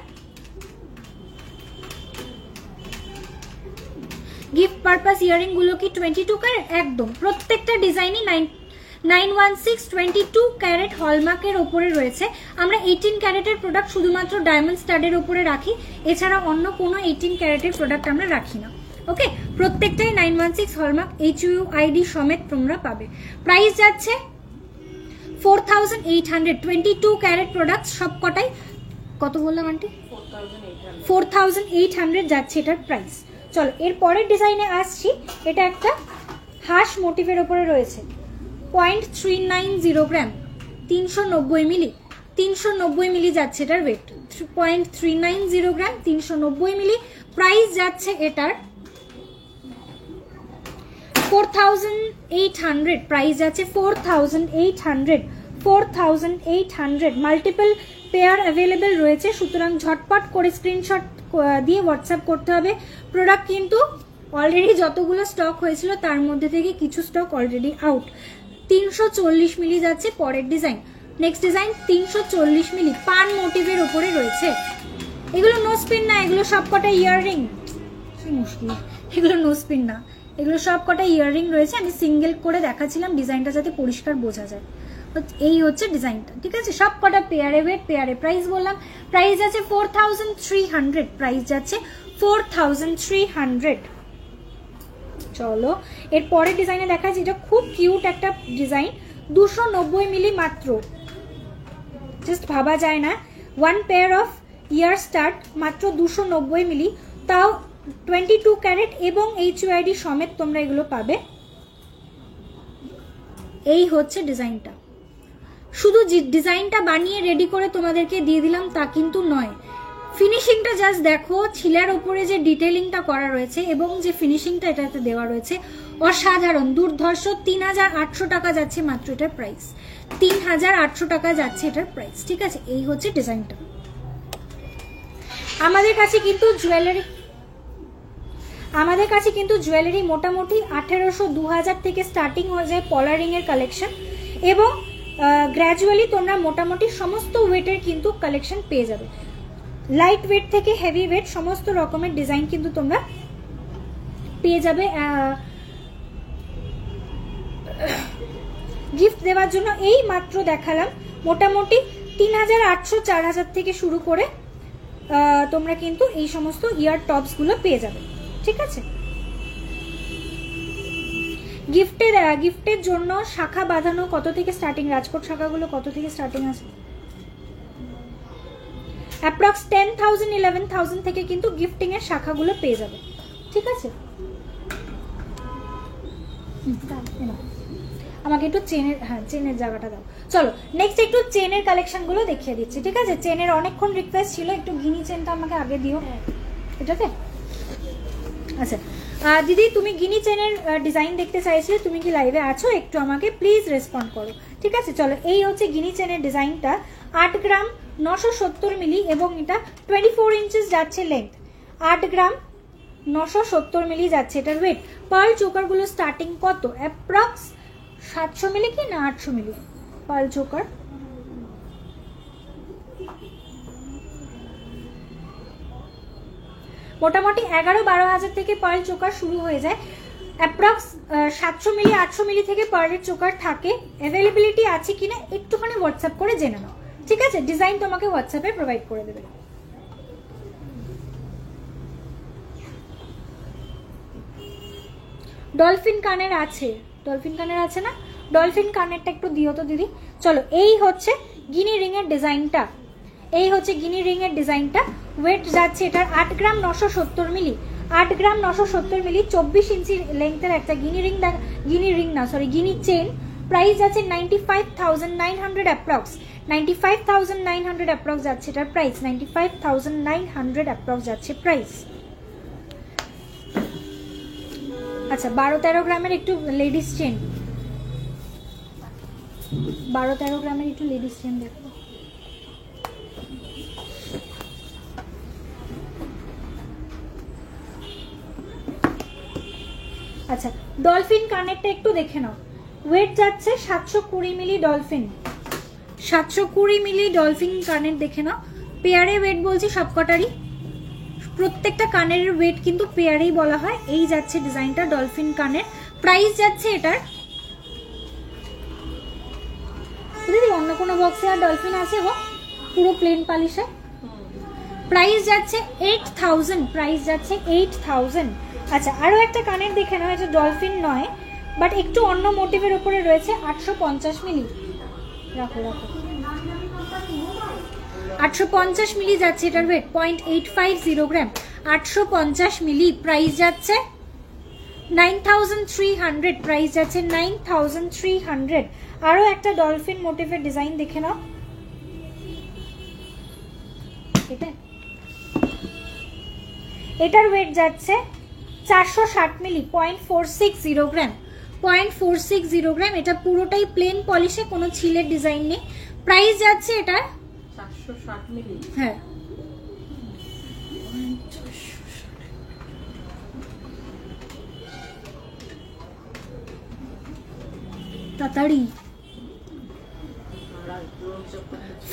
গিফট পারপাস ইয়ারিং গুলো কি 22 ক্যারেট? একদম, প্রত্যেকটা ডিজাইনই 916 22 ক্যারেট হলমার্কের ওপরে রয়েছে। আমরা 18 ক্যারেটের প্রোডাক্ট শুধুমাত্র ডায়মন্ড স্টাডের ওপরে রাখি, এছাড়া অন্য কোনো 18 ক্যারেটের প্রোডাক্ট আমরা রাখি না। ওকে, প্রত্যেকটাই 916 হলমার্ক HUID সমেত তোমরা পাবে। প্রাইস যাচ্ছে 4800, 22 ক্যারেট প্রোডাক্ট সবকটাই। কত বললাম আন্টি? 4800 যাচ্ছে এটার প্রাইস। চলো এর পরের ডিজাইনে আসছি, এটা একটা হাঁস মোটিভের ওপরে রয়েছে, 0.390 গ্রাম, 390 মিলি, 390 মিলি যাচ্ছে এটার ওয়েট, 0.390 গ্রাম, 390 মিলি। প্রাইস যাচ্ছে এটার 4800, প্রাইস যাচ্ছে 4800, 4800। মাল্টিপল পেয়ার অ্যাভেলেবেল রয়েছে, সুতরাং ঝটপট করে স্ক্রিনশট দিয়ে হোয়াটসঅ্যাপ করতে হবে। প্রোডাক্ট কিন্তু অলরেডি যতগুলো স্টক হয়েছিল তার মধ্যে থেকে কিছু স্টক অলরেডি আউট। 340 মিলি যাচ্ছে পরের ডিজাইন। নেক্সট ডিজাইন 340 মিলি, পান মোটিভের উপরে রয়েছে। এগুলো নো স্পিন না, এগুলো সবকটা ইয়াররিং। মুশকিল, এগুলো নো স্পিন না, এগুলো সবকটা ইয়াররিং রয়েছে। আমি সিঙ্গেল করে দেখাচ্ছিলাম ডিজাইনটা যাতে পরিষ্কার বোঝা যায়। এই হচ্ছে ডিজাইনটা, ঠিক আছে? সবকটা পেয়ারে ওয়েট, পেয়ারে প্রাইস বললাম। প্রাইস যাচ্ছে 4300, প্রাইস যাচ্ছে 4300। চলো এর পরের ডিজাইনে দেখাচ্ছি, এটা খুব কিউট একটা ডিজাইন, 290 মিলি মাত্র। জাস্ট ভাবা যায় না, 1 পেয়ার অফ ইয়ার স্টার্ট মাত্র 290 মিলি, তাও 22 ক্যারেট এবং HUID সমেত তোমরা এগুলো পাবে। এই হচ্ছে ডিজাইনটা। শুধু ডিজাইনটা বানিয়ে রেডি করে তোমাদেরকে দিয়ে দিলাম তা কিন্তু নয়, ফিনিশিংটা জাস্ট দেখো। ছিলার উপরে যে ডিটেলিংটা করা রয়েছে এবং যে ফিনিশিংটা এটাতে দেওয়া রয়েছে, অসাধারণ দুর্ধর্ষ 3800 টাকা যাচ্ছে মাত্র এটার প্রাইস, 3800 টাকা যাচ্ছে এটার প্রাইস। ঠিক আছে, এই হচ্ছে ডিজাইনটা। আমাদের কাছে কিন্তু জুয়েলারি মোটামুটি 1800 2000 থেকে স্টার্টিং হয়ে যায় পলারিং এর কালেকশন, এবং গ্র্যাজুয়ালি তোমরা মোটামুটি সমস্ত ওয়েটের কিন্তু কালেকশন পেয়ে যাবে। লাইট ওয়েট থেকে হেভি ওয়েট সমস্ত রকমের ডিজাইন কিন্তু তোমরা পেয়ে যাবে। গিফট দেওয়ার জন্য এই মাত্র দেখালাম মোটামুটি 3800 4000 থেকে শুরু করে তোমরা কিন্তু এই সমস্ত ইয়ার টপস গুলো পেয়ে যাবে। ঠিক আছে, গিফটের জন্য শাখা বাঁধানো কত থেকে স্টার্টিং? রাজকোট শাখাগুলো কত থেকে স্টার্টিং আছে? অ্যাপ্রক্স 10,000 11,000 থেকে কিন্তু গিফটিং এর শাখাগুলো পেয়ে যাবে। ঠিক আছে, আমাকে একটু চেনের জায়গাটা দাও। চলো নেক্সট একটু চেনের কালেকশন গুলো দেখিয়ে দিচ্ছি। ঠিক আছে, চেনের অনেকক্ষণ রিকোয়েস্ট ছিল, একটু গিনি চেনটা আমাকে আগে দিও এটাতে। আচ্ছা দিদি, তুমি গিনি চেনের ডিজাইন দেখতে চাইছিলে, তুমি কি লাইভে আছো? একটু আমাকে প্লিজ রেসপন্ড করো। ঠিক আছে, চলো এই হচ্ছে গিনি চেনের ডিজাইনটা। 8 গ্রাম 970 মিলি এবং এটা 24 ইঞ্চেস যাচ্ছে লেন্থ। 8 গ্রাম 970 মিলি যাচ্ছে এটার ওয়েট। পার্ল চোকার গুলো স্টার্টিং কত? অ্যাপ্রক্স 700 মিলি কি না 800 মিলি পার্ল চোকার। মোটামুটি 11-12 হাজার থেকে পার্ল চোকার শুরু হয়ে যায়। অ্যাপ্রক্স 700 মিলি 800 মিলি থেকে পার্লের চোকার থাকে। অ্যাভেলেবিলিটি আছে কিনা একটুখানি হোয়াটসঅ্যাপ করে জেনে নাও। ঠিক আছে, ডিজাইন তোমাকে হোয়াটসঅ্যাপে প্রোভাইড করে দেবে। ডলফিন কানের আছে, ডলফিন কানের আছে না? ডলফিন কানেরটা একটু দিও তো দিদি। চলো এই হচ্ছে গিনি রিং এর ডিজাইনটা, এই হচ্ছে গিনি রিং এর ডিজাইনটা। ওয়েট যাচ্ছে এটার 8 গ্রাম 970 মিলি। 8 গ্রাম 970 মিলি 24 ইঞ্চি লেন্থের একটা গিনি চেন। প্রাইস যাচ্ছে 95,900 অ্যাপ্রক্স। 95,900 অ্যাপ্রক্স যাচ্ছে এটার প্রাইস। 95,900 অ্যাপ্রক্স যাচ্ছে প্রাইস। আচ্ছা 12-13 গ্রামের একটু লেডিস চেন, 12-13 গ্রামের একটু লেডিস চেন দেখো। আচ্ছা ডলফিন কানেরটা একটু দেখে নাও। ওয়েট যাচ্ছে 720 মিলি ডলফিন, 720 মিলি ডলফিন কানের দেখে নাও। পেয়ারে ওয়েট বলছি সবকটারই, প্রত্যেকটা কানের ওয়েট কিন্তু পেয়ারেই বলা হয়। এই যাচ্ছে ডিজাইনটা ডলফিন কানের। প্রাইস যাচ্ছে এটার, দিদি অন্য কোনো বক্সে আর ডলফিন আছে গো? পুরো প্লেন পালিশে। প্রাইস যাচ্ছে 8,000, প্রাইস যাচ্ছে 8,000। আচ্ছা আরো একটা কানের দেখে নাও, এটা ডলফিন নয় বাট একটু অন্য মোটিভের উপরে রয়েছে। 850 মিলি, রাখো রাখো, 850 মিলি যাচ্ছে এটার ওয়েট। 0.850 গ্রাম, 850 মিলি। প্রাইস যাচ্ছে 9,300, প্রাইস যাচ্ছে 9,300। আরো একটা ডলফিন মোটিভের ডিজাইন দেখে নাও। এটার ওয়েট যাচ্ছে 460 মিলি, 0.460 গ্রাম, 0.460 গ্রাম। এটা পুরোটাই প্লেন পলিশে, কোনো ছিলের ডিজাইন নেই। প্রাইস যাচ্ছে এটা 460 মিলি। হ্যাঁ তাড়াতাড়ি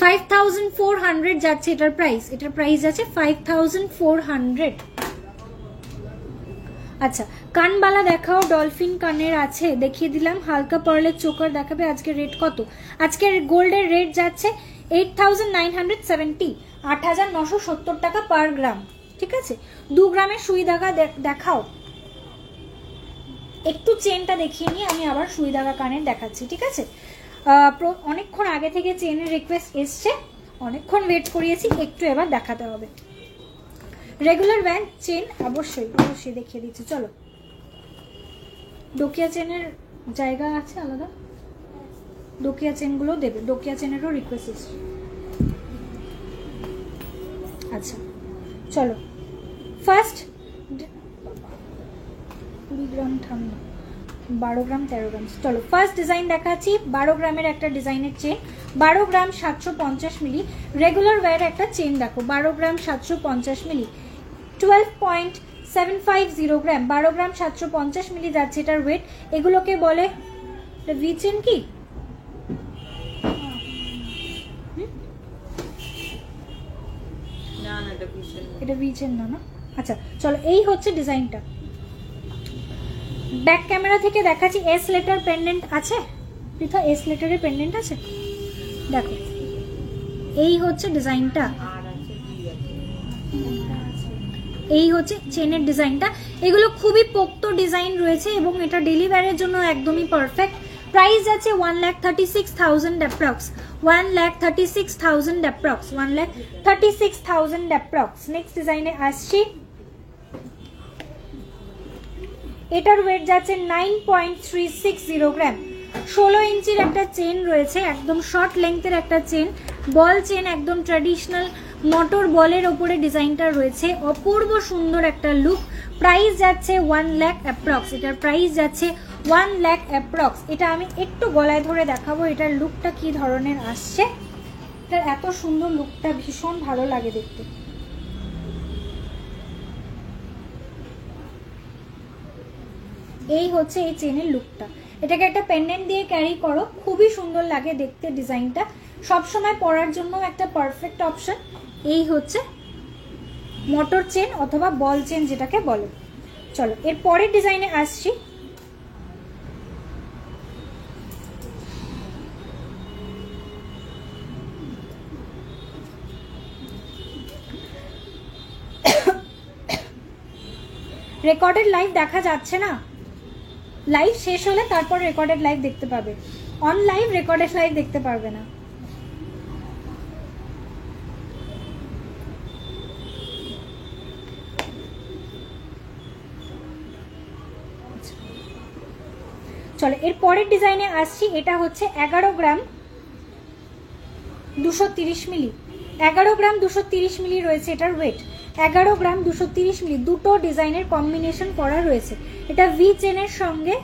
5,400 যাচ্ছে এটার প্রাইস। এটার প্রাইস যাচ্ছে 5,400। আচ্ছা কানবালা দেখাও, ডলফিন কানের আছে দেখিয়ে দিলাম। হালকা পার্লের চোকার দেখাবে। আজকে রেট কত? আজকের গোল্ডের রেট যাচ্ছে 8,970, 8,970 টাকা পার গ্রাম। ঠিক আছে, 2 গ্রামের সুই দাগা দেখাও। একটু চেনটা দেখিয়ে নিয়ে আমি আবার সুই দাগা কানের দেখাচ্ছি। ঠিক আছে, অনেকক্ষণ আগে থেকে চেনের রিকোয়েস্ট এসছে, অনেকক্ষণ ওয়েট করিয়েছি, একটু এবার দেখাতে হবে। রেগুলার ব্যান্ড চেন অবশ্যই অবশ্যই দেখিয়ে দিচ্ছি। চলো ডোকিয়া চেনের জায়গা আছে আলাদা, ডোকিয়া চেনগুলো দেবে, ডোকিয়া চেনেরও রিকোয়েস্ট এসছে। আচ্ছা চলো ফার্স্ট 20 গ্রাম ঠান্ডা। 12 গ্রাম 13 গ্রাম। চলো ফার্স্ট ডিজাইন দেখাচ্ছি। 12 গ্রামের একটা ডিজাইনের চেন, 12 গ্রাম 750 মিলি রেগুলার ওয়্যার একটা চেন দেখো, 12 গ্রাম 750 মিলি 12.750 গ্রাম, 12 গ্রাম 750 মিলি যাচ্ছে এটার ওয়েট। এগুলোকে বলে ভি চেন কি? এটা ভি চেন না, না? আচ্ছা চলো, এই হচ্ছে ডিজাইনটা। ব্যাক ক্যামেরা থেকে দেখাচ্ছি। এস লেটার পেন্ডেন্ট আছে পৃথা, এস লেটারের পেন্ডেন্ট আছে দেখো, এই হচ্ছে ডিজাইনটা, এই হচ্ছে চেনের ডিজাইনটা। এগুলো খুবই পোক্ত ডিজাইন রয়েছে এবং এটা ডেলি ওয়্যারের জন্য একদমই পারফেক্ট। প্রাইস আছে 1,36,000 অ্যাপ্রক্স, 1,36,000 অ্যাপ্রক্স, 1,36,000 অ্যাপ্রক্স। নেক্সট ডিজাইনে আসছি। এটার ওয়েট যাচ্ছে 9.360 গ্রাম, 16 ইঞ্চির একটা চেন রয়েছে, একদম শর্ট লেন্থের একটা চেন, বল চেন, একদম ট্র্যাডিশনাল মোটর বলের ওপরে ডিজাইনটা রয়েছে, অপূর্ব সুন্দর একটা লুক। প্রাইস যাচ্ছে 1 লাখ অ্যাপ্রক্স, এটার প্রাইস যাচ্ছে 1 লাখ অ্যাপ্রক্স। এটা আমি একটু গলায় ধরে দেখাবো এটার লুকটা কি ধরনের আসছে। এটার এত সুন্দর লুকটা ভীষণ ভালো লাগে দেখতে। এই হচ্ছে এই চেনের লুকটা, এটাকে একটা পেন্ডেন্ট দিয়ে ক্যারি করো, খুবই সুন্দর লাগে দেখতে ডিজাইনটা, সবসময় পরার জন্য একটা পারফেক্ট অপশন। এই হচ্ছে মোটর চেন অথবা বল চেন যেটাকে বলে। চলো এর পরের ডিজাইনে আসছি। রেকর্ডেড লাইভ দেখা যাচ্ছে না, লাইভ শেষ হলে তারপর রেকর্ডেড লাইভ দেখতে পাবে, অন লাইভ রেকর্ডেড লাইভ দেখতে পারবে না। চলো এর পরের ডিজাইনে আসছি। এটা হচ্ছে 11 গ্রাম 230 মিলি, 11 গ্রাম 230 মিলি রয়েছে এটার ওয়েট, 11 গ্রাম 230 মিলি। দুটো ডিজাইনের কম্বিনেশন করা রয়েছে। এটা ভি চেনের সঙ্গে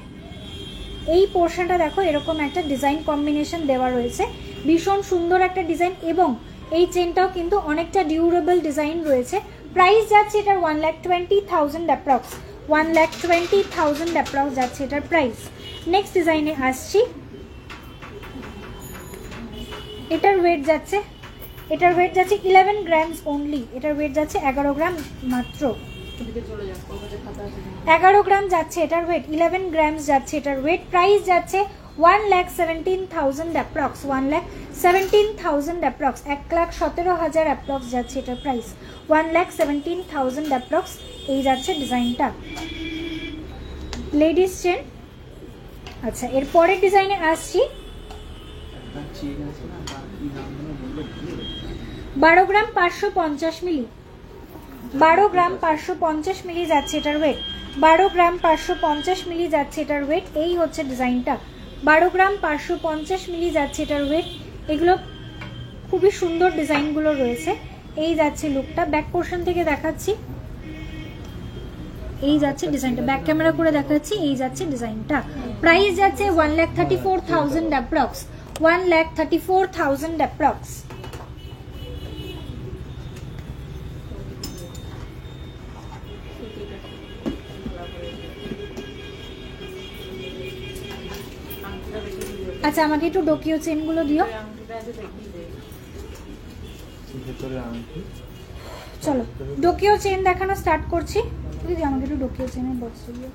এই পোর্শনটা দেখো, এরকম একটা ডিজাইন কম্বিনেশন দেওয়া রয়েছে, ভীষণ সুন্দর একটা ডিজাইন এবং এই চেনটাও কিন্তু অনেকটা ডিউরেবল ডিজাইন রয়েছে। প্রাইস যাচ্ছে এটার 1,20,000 অ্যাপ্রক্স, 1,20,000 অ্যাপ্রক্স যাচ্ছে এটার প্রাইস। নেক্সট ডিজাইনে আসছি। এটার ওয়েট যাচ্ছে 11 গ্রামস অনলি, এটার ওয়েট যাচ্ছে 11 গ্রাম মাত্র, 11 গ্রাম যাচ্ছে এটার ওয়েট, 11 গ্রামস যাচ্ছে এটার ওয়েট। প্রাইস যাচ্ছে 1,17,000 অ্যাপ্রক্স, 1,17,000 অ্যাপ্রক্স, 1,17,000 অ্যাপ্রক্স যাচ্ছে এটার প্রাইস, 1,17,000 অ্যাপ্রক্স। এই যাচ্ছে ডিজাইনটা, লেডিস চেন। আচ্ছা এর পরের ডিজাইনে আসছি। 12 গ্রাম 550 মিলি, 12 গ্রাম 550 মিলি যাচ্ছে এটার ওয়েট, 12 গ্রাম 550 মিলি যাচ্ছে এটার ওয়েট। এই হচ্ছে ডিজাইনটা, 12 গ্রাম 550 মিলি যাচ্ছে এটার ওয়েট। এগুলো খুবই সুন্দর ডিজাইনগুলো রয়েছে। এই যাচ্ছে লুকটা, ব্যাক পোর্শন থেকে দেখাচ্ছি। এই যাচ্ছে ডিজাইনটা, ব্যাক ক্যামেরা করে দেখাচ্ছি। এই যাচ্ছে ডিজাইনটা, প্রাইস যাচ্ছে 1,34,000 অ্যাপ্রক্স, 1,34,000 অ্যাপ্রক্স। আচ্ছা আমাকে একটু ডোকিও চেনগুলো দিও। চলো ডোকিও চেন দেখানো স্টার্ট করছি। দিদি আমাকে একটু ডোকিও চেনের বক্স দিও।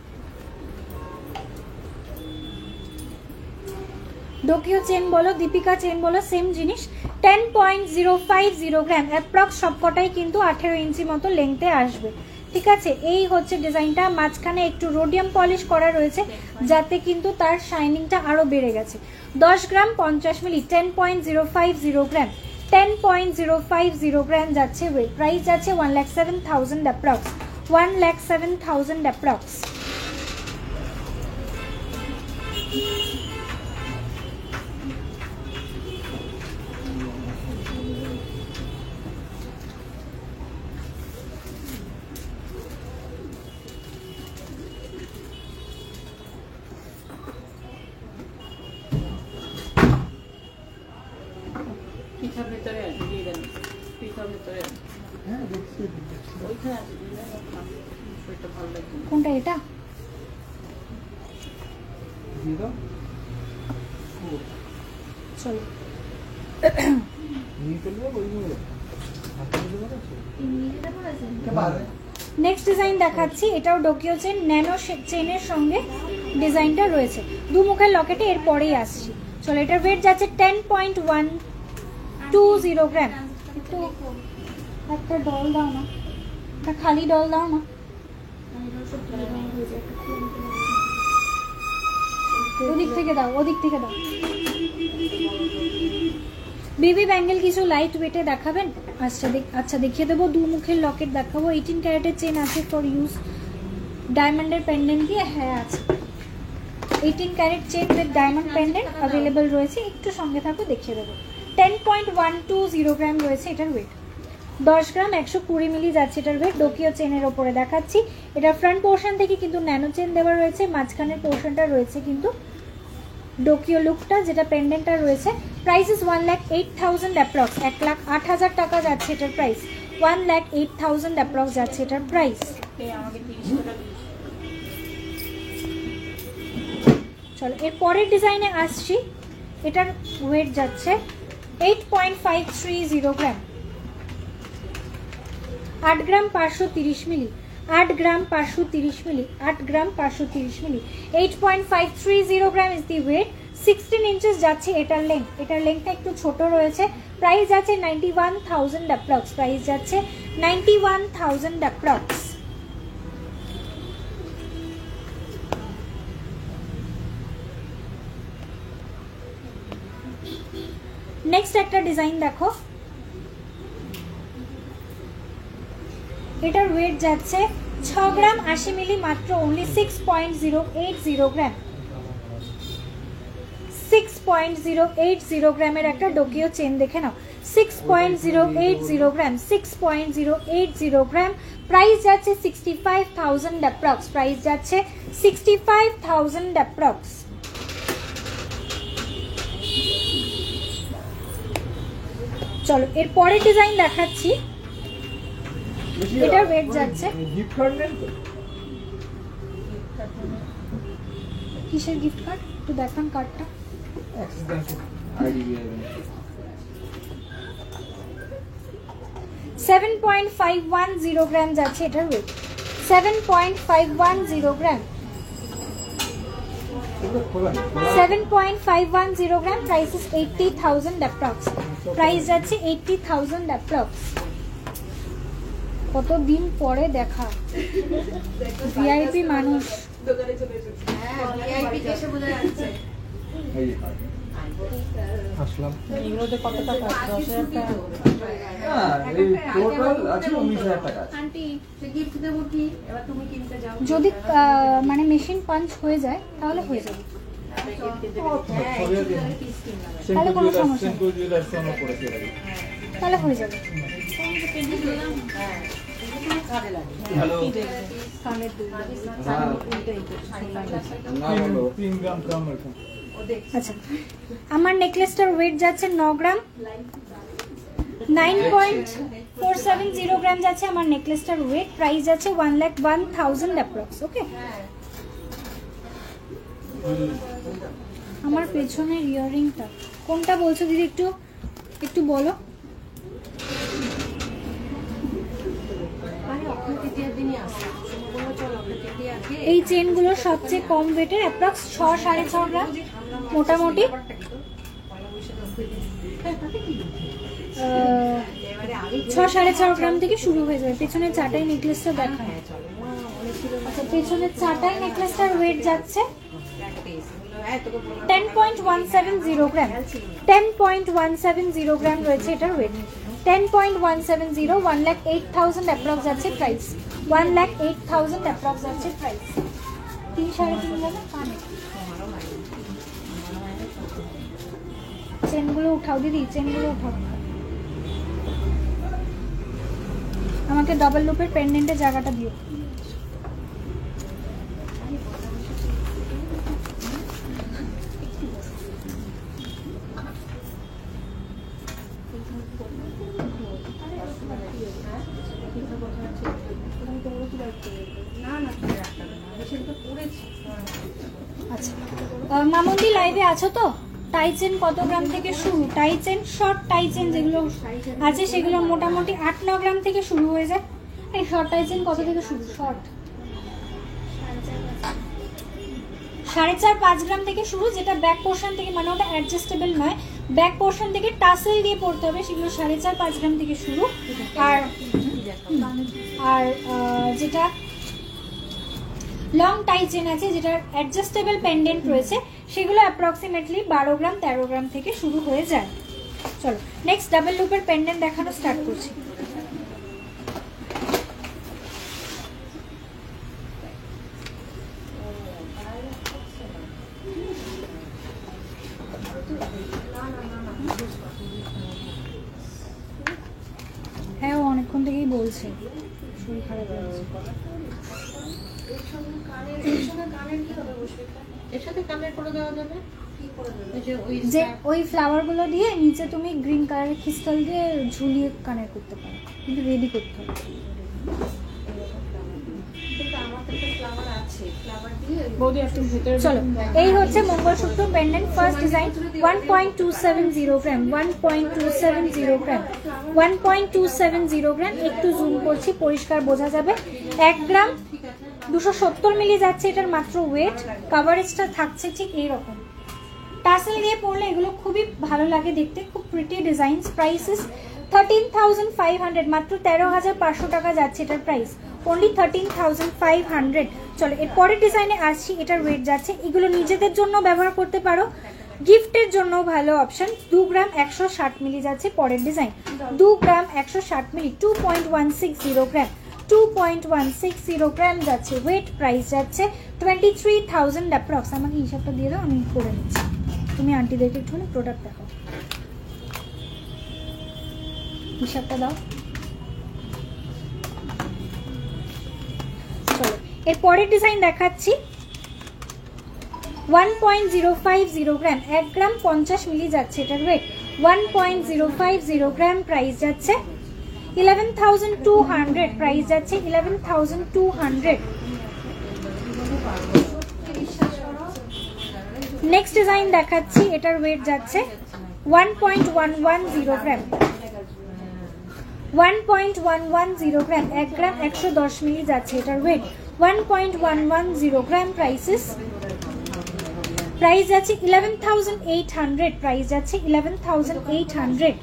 ডোকিও চেন বলো, দীপিকা চেন বলো, সেম জিনিস। 10.050 গ্রাম অ্যাপ্রক্স, সবকটাই কিন্তু 18 ইঞ্চি মতো লেংথে আসবে। ঠিক আছে, এই হচ্ছে ডিজাইনটা। মাঝখানে একটু রোডিয়াম পলিশ করা রয়েছে যাতে কিন্তু তার শাইনিংটা আরো বেড়ে গেছে। 10 গ্রাম 50 মিলি, 10.050 গ্রাম, 10.050 গ্রাম যাচ্ছে ওয়েট। প্রাইস যাচ্ছে 1,07,000 অ্যাপ্রক্স, 1,07,000 অ্যাপ্রক্স। কোনটা এটা? চলো নেক্সট ডিজাইন দেখাচ্ছি। এটাও ডোকিও চেন, ন্যানো চেনের সঙ্গে ডিজাইনটা রয়েছে। দু মুখের লকেটে এর পরেই আসছি। চলো এটার ওয়েট যাচ্ছে 10.120 গ্রাম। একটু একটা ডল দাও না, একটা খালি ডল দাও না। ওদিক থেকে দাও, ওদিক থেকে দাও। বেবি ব্যাঙ্গেল কিছু লাইট ওয়েটে দেখাবেন? আচ্ছা দেখিয়ে দেবো। দু মুখের লকেট দেখাবো। 18 ক্যারেটের চেন আছে ফর ইউজ। ডায়মন্ডের পেন্ডেন্ট দিয়ে, হ্যাঁ আছে। 18 carat chain with diamond pendant available রয়েছে। একটু সঙ্গে থাকো, দেখিয়ে দেবো। 10.120 গ্রাম রয়েছে এটার ওয়েট। 10 গ্রাম 120 মিলি যাচ্ছে এটার ওয়েট। ডোকিও চেনের ওপরে দেখাচ্ছি। এটার ফ্রন্ট পোর্শন থেকে কিন্তু ন্যানো চেন দেওয়া রয়েছে, মাঝখানের পোর্শনটা রয়েছে কিন্তু ডোকিও লুকটা, যেটা পেন্ডেন্টটা রয়েছে। Price is 1,08,000 approx. 1,08,000 টাকা যাচ্ছে এটার প্রাইস। 1,08,000 অ্যাপ্রক্স যাচ্ছে এটার প্রাইস। চলো এর পরের ডিজাইনে আসছি। এটার ওয়েট যাচ্ছে 8.530 গ্রাম। 8 গ্রাম 530 মিলি। 8 গ্রাম 530 মিলি। 8 গ্রাম 530 মিলি। 8.530 গ্রাম ইজ দি ওয়েট। 16 ইঞ্চেস যাচ্ছে এটার লেন্থ। এটার লেন্থটা একটু ছোট রয়েছে। প্রাইস যাচ্ছে 91,000 অ্যাপ্রক্স। প্রাইস যাচ্ছে 91,000 অ্যাপ্রক্স। নেক্সট একটা ডিজাইন দেখো। এটার ওয়েট যাচ্ছে 6 গ্রাম 80 মিলি, মাত্র অনলি 6.080 গ্রাম। 6.080 গ্রামের একটা ডোকিও চেন দেখে নাও। 6.080 গ্রাম। 6.080 গ্রাম। প্রাইস যাচ্ছে 65,000 অ্যাপ্রক্স। প্রাইস যাচ্ছে 65,000 অ্যাপ্রক্স। চলো এর পরের ডিজাইন দেখাচ্ছি। এটার ওয়েট যাচ্ছে, কিসের গিফট কার্ড একটু দেখান কার্ডটা। 7.510 গ্রাম যাচ্ছে এটার weight. 7.510 gram. 7.510 gram. Price is 80,000 approx. Price যাচ্ছে 80,000 অ্যাপ্রক্স। কতদিন পরে দেখা, ভিআইপি মানুষ। আসলাম এগুলোতে কত টাকা? 10,000 টাকা। যদি মানে মেশিন পাঞ্চ হয়ে যায় তাহলে হয়ে যাবে, তাহলে কোনো সমস্যা নেই, তাহলে হয়ে যাবে। আচ্ছা আমার নেকলেসটার ওয়েট যাচ্ছে 9 গ্রাম। 9.470 গ্রাম যাচ্ছে আমার নেকলেসটার ওয়েট। প্রাইস যাচ্ছে 1,01,000 অ্যাপ্রক্স। ওকে, আমার পেছনের ইয়াররিংটা কোনটা বলছো দিদি, একটু একটু বলো। এই চেনগুলো সবচেয়ে কম ওয়েটের, অ্যাপ্রক্স 6-6.5 গ্রাম মোটামুটি। 6-6.5 গ্রাম থেকে শুরু হয়ে যাবে। পেছনের চাটাই নেকলেসটা দেখা। আচ্ছা পেছনের চাটাই নেকলেসটার ওয়েট যাচ্ছে 10.170 গ্রাম। 10.170 গ্রাম রয়েছে এটার ওয়েট। 10.170, 1,08,000 অ্যাপ্রক্স যাচ্ছে প্রাইস। 1,08,000 অ্যাপ্রক্স যাচ্ছে প্রাইস। 3-3.5 কানে চেনগুলো উঠাও দিদি, চেনগুলো উঠাও। আমাকে ডাবল লুপের পেন্ডেন্টের জায়গাটা দিও। না না আমি সেটা পড়েছি। আচ্ছা মামুন্দি লাইভে আছো তো? টাই চেন কত গ্রাম থেকে শুরু? Tie chain short tie chain যেগুলো আছে সেগুলো মোটামুটি 8-9 গ্রাম থেকে শুরু হয়ে যায়। এই শর্ট টাই চেন কত থেকে শুরু? শর্ট 4.5-5 গ্রাম থেকে শুরু, যেটা ব্যাক পোর্শন থেকে, মানে ওটা অ্যাডজাস্টেবল নয়, ব্যাক পোর্শন থেকে টাসেল দিয়ে পড়তে হবে, সেগুলো 4.5-5 গ্রাম থেকে শুরু। আর যেটা লং টাই চেন আছে, যেটার অ্যাডজাস্টেবল পেন্ডেন্ট রয়েছে, সেগুলো অ্যাপ্রক্সিমেটলি 12 গ্রাম 13 গ্রাম থেকে শুরু হয়ে যায়। চলো নেক্সট ডাবল লুপের পেন্ডেন্ট দেখানো স্টার্ট করছি। হ্যাঁ ও অনেকক্ষণ থেকেই বলছে শরীর খারাপ লাগছে। এর সাথে কানের করে দেওয়া যাবে, যে ওই ফ্লাওয়ার গুলো দিয়ে নিচে তুমি গ্রিন কালারের ক্রিস্টাল দিয়ে ঝুলিয়ে কানের করতে পারো, কিন্তু রেডি করতে হবে। চলো এই হচ্ছে মঙ্গলসূত্র পেন্ডেন্ট ফার্স্ট ডিজাইন 1.270 গ্রাম 1.270 গ্রাম 1.270 গ্রাম। একটু জুম করছি পরিষ্কার বোঝা যাবে। 1 গ্রাম 270 মিলি যাচ্ছে এটার মাত্র ওয়েট। কাভারেজটা থাকছে ঠিক এইরকম। টাসেল দিয়ে পরলে এগুলো খুবই ভালো লাগে দেখতে, খুব প্রিটি ডিজাইনস। প্রাইসেস 13,500, মাত্র 13,500 টাকা যাচ্ছে এটার প্রাইস, অনলি 13,500। চলো এর পরের ডিজাইনে আসছি। এটার ওয়েট যাচ্ছে, এগুলো নিজেদের জন্য ব্যবহার করতে পারো, গিফটের জন্য ভালো অপশন। 2 গ্রাম 160 মিলি যাচ্ছে পরের ডিজাইন, 2 গ্রাম 160 মিলি 2.160 গ্রাম 2.160 গ্রাম যাচ্ছে ওয়েট। প্রাইস যাচ্ছে 23,000 অ্যাপ্রক্স। আমাকে হিসাবটা দিয়ে দাও, আমি করে নিচ্ছি। তুমি আন্টিদেরকে একটুখানি প্রোডাক্ট দেখাও, হিসাবটা দাও। চলো এর পরের ডিজাইন দেখাচ্ছি। 1.050 গ্রাম 1 গ্রাম 50 মিলি যাচ্ছে এটার ওয়েট। 1.050 গ্রাম প্রাইস যাচ্ছে 11,200। প্রাইস যাচ্ছে 11,200। নেক্সট ডিজাইন দেখাচ্ছি। এটার ওয়েট যাচ্ছে 1.110 গ্রাম 1.110 গ্রাম 1 গ্রাম 110 মিলি যাচ্ছে এটার ওয়েট। 1.110 গ্রাম প্রাইস যাচ্ছে 11,800। প্রাইস যাচ্ছে 11,800।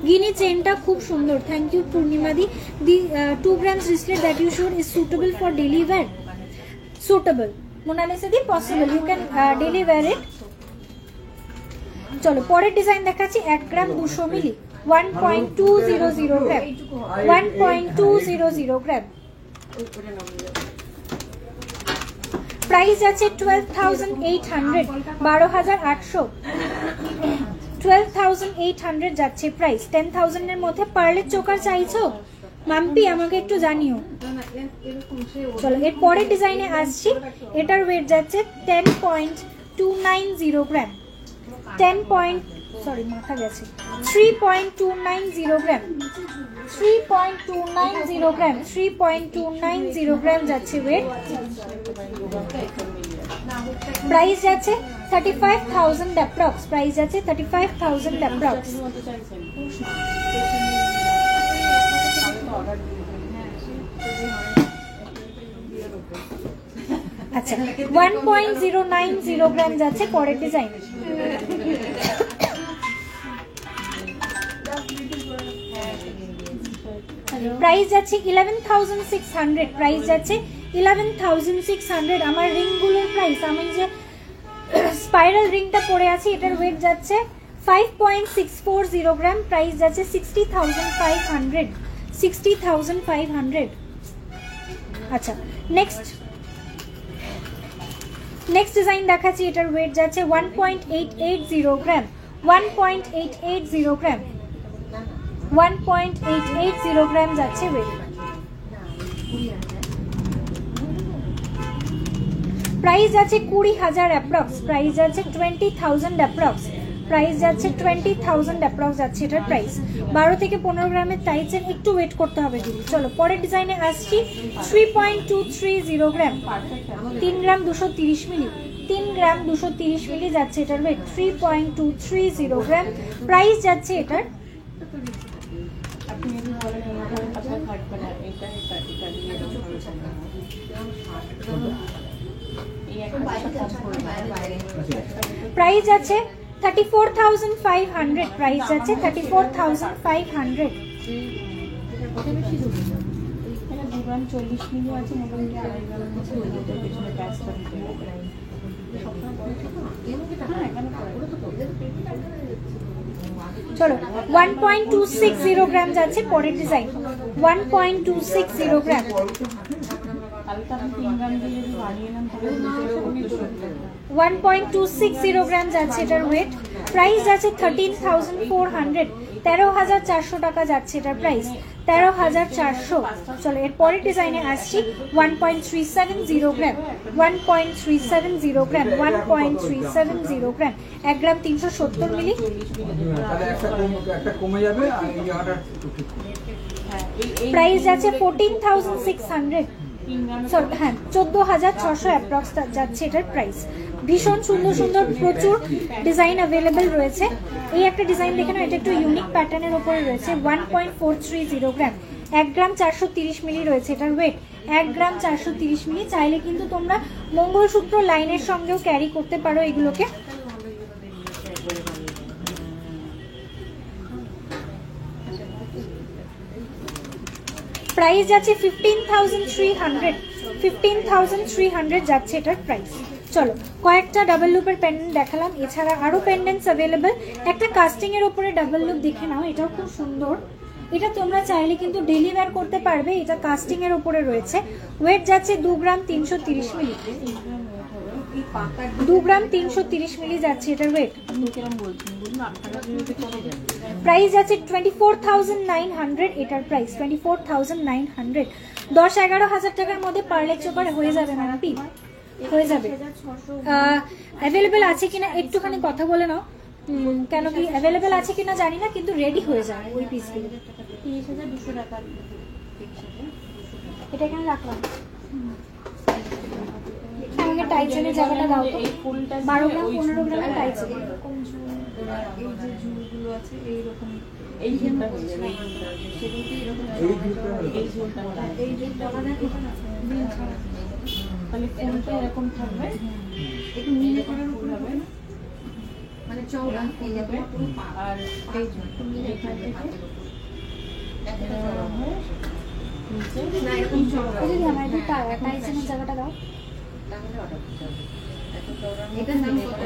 গিনি চেনটা খুব সুন্দর, থ্যাংক ইউ পূর্ণিমা দি। দি 2 grams wristlet that you showed is suitable for daily wear. Suitable, Monalisa দি, possible, you can daily wear it. চলো পরের ডিজাইন দেখাচ্ছি। 1 গ্রাম 200 মিলি 1.200 গ্রাম 1.200 গ্রাম। প্রাইস আছে 12,800, 12,800 12,800 যাচ্ছে প্রাইস। 10,000 এর মধ্যে পার্লের চোকার চাইছো মাম্পি, আমাকে একটু জানিও। চলো এর পরের ডিজাইনে আসছি। এটার ওয়েট যাচ্ছে 10.290 গ্রাম 3.290 গ্রাম 3.290 গ্রাম 3.290 গ্রাম যাচ্ছে ওয়েট। প্রাইস যাচ্ছে 35,000 অ্যাপ্রক্স। প্রাইস যাচ্ছে 35,000 অ্যাপ্রক্স। আচ্ছা 1.090 গ্রাম যাচ্ছে পরের ডিজাইন। প্রাইস যাচ্ছে 11,600। প্রাইস যাচ্ছে 11,600। আমার রিংগুলোর প্রাইস, আমি যে স্পাইরাল রিংটা পরে আছি এটার ওয়েট যাচ্ছে 5.640 গ্রাম। প্রাইস যাচ্ছে 60,500 60,500। আচ্ছা নেক্সট ডিজাইন দেখাচ্ছি। এটার ওয়েট যাচ্ছে 1.880 গ্রাম 1.880 গ্রাম 1.880 গ্রাম যাচ্ছে ওয়েট। প্রাইস আছে 20,000 অ্যাপ্রক্স। প্রাইস আছে 20,000 অ্যাপ্রক্স প্রাইস যাচ্ছে 20,000 অ্যাপ্রক্স যাচ্ছে এটার প্রাইস। 12 থেকে 15 গ্রামের টাই চেন, একটু ওয়েট করতে হবে দিদি। চলো পরের ডিজাইনে আসছি। 3.230 গ্রাম, 3 গ্রাম 230 মিলি, 3 গ্রাম 230 মিলি যাচ্ছে এটার ওয়েট। 3.230 গ্রাম প্রাইস যাচ্ছে এটার। প্রাইস আছে 34,500, প্রাইস আছে 34,500। 40 মিলি আছে, মোটামুটি 2.5 গ্রামের মতো হয়ে যেতে পেছনে প্যাচটা দিতে হবে। চলো 1.260 গ্রাম যাচ্ছে পরের ডিজাইন। 1.260 গ্রাম, হালকা 3 গ্রাম দিয়ে যদি বানিয়ে নেন তাহলে 1.260 গ্রাম যাচ্ছে এটার ওয়েট। প্রাইস যাচ্ছে 13,400, 13,400 টাকা যাচ্ছে এটার প্রাইস, 13,400। চলো এর পরের ডিজাইনে আসছি। 1.370 গ্রাম, 1.370 গ্রাম, 1.370 গ্রাম, 1 গ্রাম 370 মিলি। তাহলে একটা কমে যাবে আর এই জায়গাটা প্রাইস যাচ্ছে 14,600, হ্যাঁ 14,600 অ্যাপ্রক্স যাচ্ছে এটার প্রাইস। ভীষণ সুন্দর সুন্দর প্রচুর ডিজাইন অ্যাভেলেবেল রয়েছে। এই একটা ডিজাইন দেখে না, এটা একটু ইউনিক প্যাটার্নের উপরে রয়েছে। 1.430 গ্রাম, 1 গ্রাম 430 মিলি রয়েছে এটার ওয়েট, 1 গ্রাম 430 মিলি। চাইলে কিন্তু তোমরা মঙ্গলসূত্র লাইনের সঙ্গেও ক্যারি করতে পারো এগুলোকে। প্রাইস যাচ্ছে 15,300, 15,300 যাচ্ছে এটার প্রাইস। চলো কয়েকটা ডাবল লুপের পেন্ডেন্ট দেখালাম, এছাড়া আরো পেন্ডেন্টস অ্যাভেলেবেল। একটা কাস্টিং এর উপরে ডাবল লুপ দেখে নাও, এটাও খুব সুন্দর। এটা তোমরা চাইলে কিন্তু ডেলি ওয়্যার করতে পারবে, এটা কাস্টিং এর উপরে রয়েছে। ওয়েট যাচ্ছে 2 গ্রাম 330 মিলি, 2 গ্রাম 330 মিলি যাচ্ছে এটার ওয়েট। প্রাইস আছে 24,900, এটার প্রাইস 24,900। 10-11 হাজার টাকার মধ্যে পার্লে চোপার হয়ে যাবে ম্যাম, হয়ে যাবে। অ্যাভেলেবেল আছে কিনা একটুখানি কথা বলে নাও, কেন কি অ্যাভেলেবেল আছে কিনা জানি না, কিন্তু রেডি হয়ে যায় ওই পিসগুলো। 30,200 টাকা। এটা এখানে রাখলাম। আমাকে টাইচেনের জায়গাটা দাও তো। 12 গ্রাম 15 গ্রামের টাইচেন। এই যে ঝুলগুলো আছে এইরকম, এই ঝুলটা হয়ে যাবে, সেগুলোতে এরকম এই ঝুলটা তাহলে ফুলটা এরকম থাকবে, একটু নীল করার উপর হবে, মানে চওড়া হয়ে যাবে। আর এই ঝুলটা এখান থেকে না এরকম চওড়া। দিদি আমার একটু টাইচেনের জায়গাটা দাও। এটার নাম কত?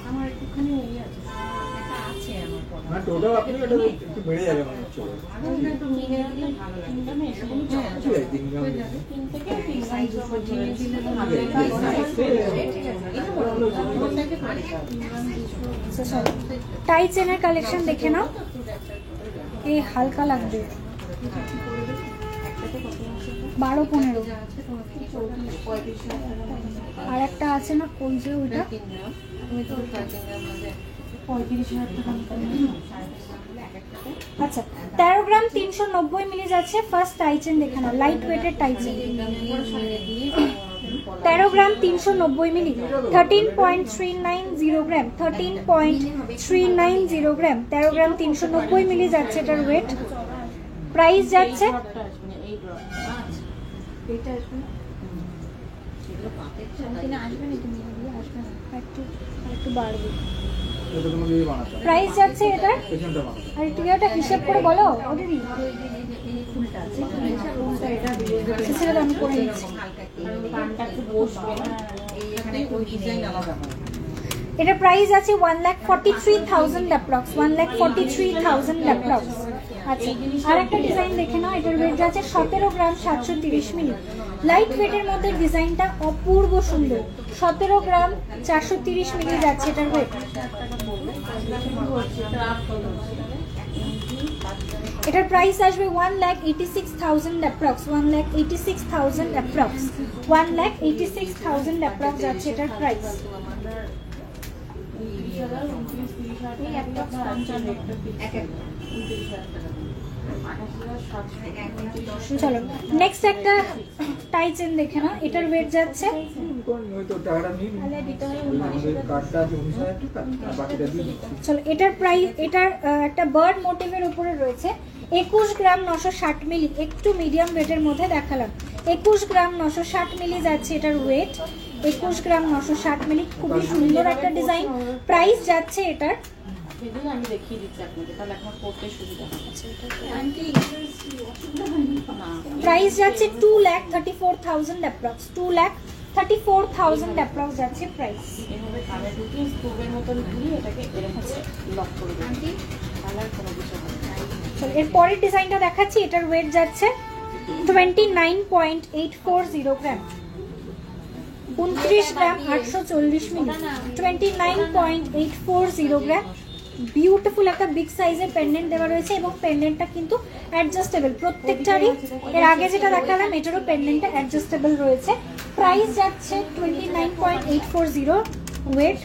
আমার একটুখানি ওই আছে, একটা আছে আমার পড়া। না টোটাল আপনি এটা একটু বেড়ে যাবে মনে হচ্ছে। একটু মিলে দিলে ভালো লাগে। তিনটা এরকম ঠিক আছে 3 গ্রাম। 3 থেকে 3 সাইজ উপর দিয়ে দিলে তো ভালো লাগে। ঠিক আছে, এটা বড় ওটাকে পারে। টাইচেনের কালেকশন দেখে নাও, এই হালকা লাগবে। 12-15 আর একটা আছে না, ওই যে ওইটা 35,000 টাকা। আচ্ছা 13 গ্রাম 390 মিলি যাচ্ছে ফার্স্ট টাইচেন দেখে নাও, লাইট ওয়েটের টাইচেন। 13 গ্রাম 390 মিলি, 13.390 গ্রাম, 13.390 গ্রাম, 13 গ্রাম 390 মিলি যাচ্ছে এটার ওয়েট। প্রাইস যাচ্ছে একটু বাড়বে। এটা তুমি দিয়ে বানাতে হবে। প্রাইস যাচ্ছে এটার, পেছনটা বানাতে আর একটু এটা হিসাব করে বলো ও দিদি। সেটা আমি করে নিচ্ছি। এটা প্রাইস আছে 1,43,000 অ্যাপ্রক্স, 1,43,000 অ্যাপ্রক্স। আচ্ছা আর একটা ডিজাইন দেখে নাও, এটার ওয়েট যাচ্ছে 17 গ্রাম 730 মিলি। লাইট ওয়েটের মধ্যে ডিজাইনটা অপূর্ব সুন্দর। 17 গ্রাম 430 মিলি যাচ্ছে এটার ওয়েট। এটার প্রাইস আসবে 1,86,000 অ্যাপ্রক্স, 1,86,000 অ্যাপ্রক্স, 1,86,000 অ্যাপ্রক্স যাচ্ছে এটার প্রাইস। চলো নেক্সট একটা টাই চেন দেখে না, এটার ওয়েট যাচ্ছে, চলো এটার প্রাইস, এটার একটা বার্ড মোটিভের উপরে রয়েছে, 21 গ্রাম 960 মিলি, একটু মিডিয়াম ওয়েটের মধ্যে দেখালাম, 21 গ্রাম 960 মিলি যাচ্ছে এটার ওয়েট, 21 গ্রাম 960 মিলি, খুবই সুন্দর একটা ডিজাইন। প্রাইস যাচ্ছে এটার, আমি দেখিয়ে দিচ্ছি আপনাকে, তাহলে আপনার পড়তে সুবিধা হবে। প্রাইস যাচ্ছে 2,34,000 অ্যাপ্রক্স, 2,34,000 অ্যাপ্রক্স যাচ্ছে প্রাইস। এভাবে কানে ঢুকিয়ে স্টোভের মতন ঘুরিয়ে এটাকে এরকম লক করে দেবেন, তাহলে আর কোনো কিছু হবে না। চলো এর পরের ডিজাইনটা দেখাচ্ছি, এটার ওয়েট যাচ্ছে 29.840 গ্রাম, 29 গ্রাম 840 মিলি, 29.840 গ্রাম। বিউটিফুল একটা বিগ সাইজের পেন্ডেন্ট দেওয়া রয়েছে এবং পেন্ডেন্টটা কিন্তু অ্যাডজাস্টেবল প্রত্যেকটারই, এর আগে যেটা দেখালাম এটারও পেন্ডেন্টটা অ্যাডজাস্টেবল রয়েছে। প্রাইস যাচ্ছে 29.840, ওয়েট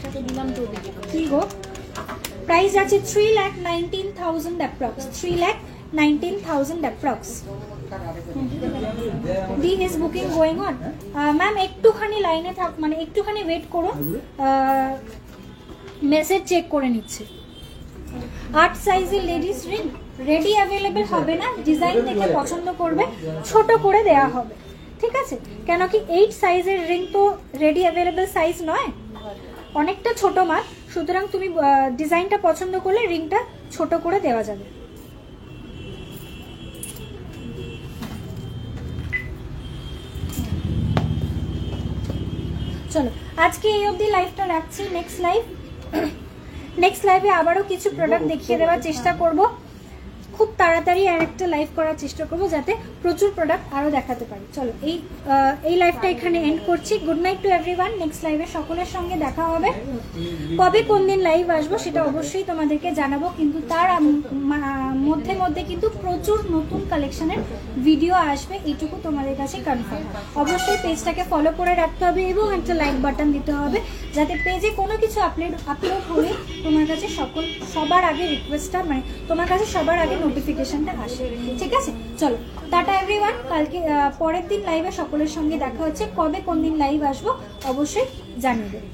কি গো, প্রাইস যাচ্ছে 3,19,000 approx, 3,19,000 approx. The is booking going on. Ma'am একটুখানি লাইনে থাক, মানে একটুখানি ওয়েট করুন, মেসেজ চেক করে নিচ্ছি। 8 সাইজের লেডিস রিং রেডি অ্যাভেলেবেল হবে না, ডিজাইন দেখে পছন্দ করবে, ছোট করে দেয়া হবে, ঠিক আছে? কেন কি 8 সাইজের রিং তো রেডি অ্যাভেলেবেল সাইজ নয়, অনেকটা ছোট মাল, সুতরাং তুমি ডিজাইনটা পছন্দ করলে রিংটা ছোট করে দেওয়া যাবে। চলো আজকে এই অবধি লাইভটা রাখছি, নেক্সট লাইভে আবারও কিছু প্রোডাক্ট দেখিয়ে দেওয়ার চেষ্টা করব, খুব তাড়াতাড়ি আর একটা লাইভ করার চেষ্টা করব যাতে প্রচুর প্রোডাক্ট আরও দেখাতে পারি। চলো এই লাইভটা এখানে এন্ড করছি। Good night to everyone, next লাইভে সকলের সঙ্গে দেখা হবে। কবে কোন দিন লাইভ আসবো সেটা অবশ্যই তোমাদেরকে জানাবো, কিন্তু তার মধ্যে কিন্তু প্রচুর নতুন কালেকশনের ভিডিও আসবে, এইটুকু তোমাদের কাছে কনফার্ম। অবশ্যই পেজটাকে ফলো করে রাখতে হবে এবং একটা লাইক বাটন দিতে হবে যাতে পেজে কোনো কিছু আপলোড হলে তোমার কাছে সবার আগে রিকোয়েস্টটা, মানে তোমার কাছে সবার আগে নোটিফিকেশনটা আসে, ঠিক আছে? চলো টাটা এভরিওয়ান, কালকে পরের দিন লাইভে সকলের সঙ্গে দেখা হচ্ছে। কবে কোন দিন লাইভ আসবো অবশ্যই জানিয়ে দেবে।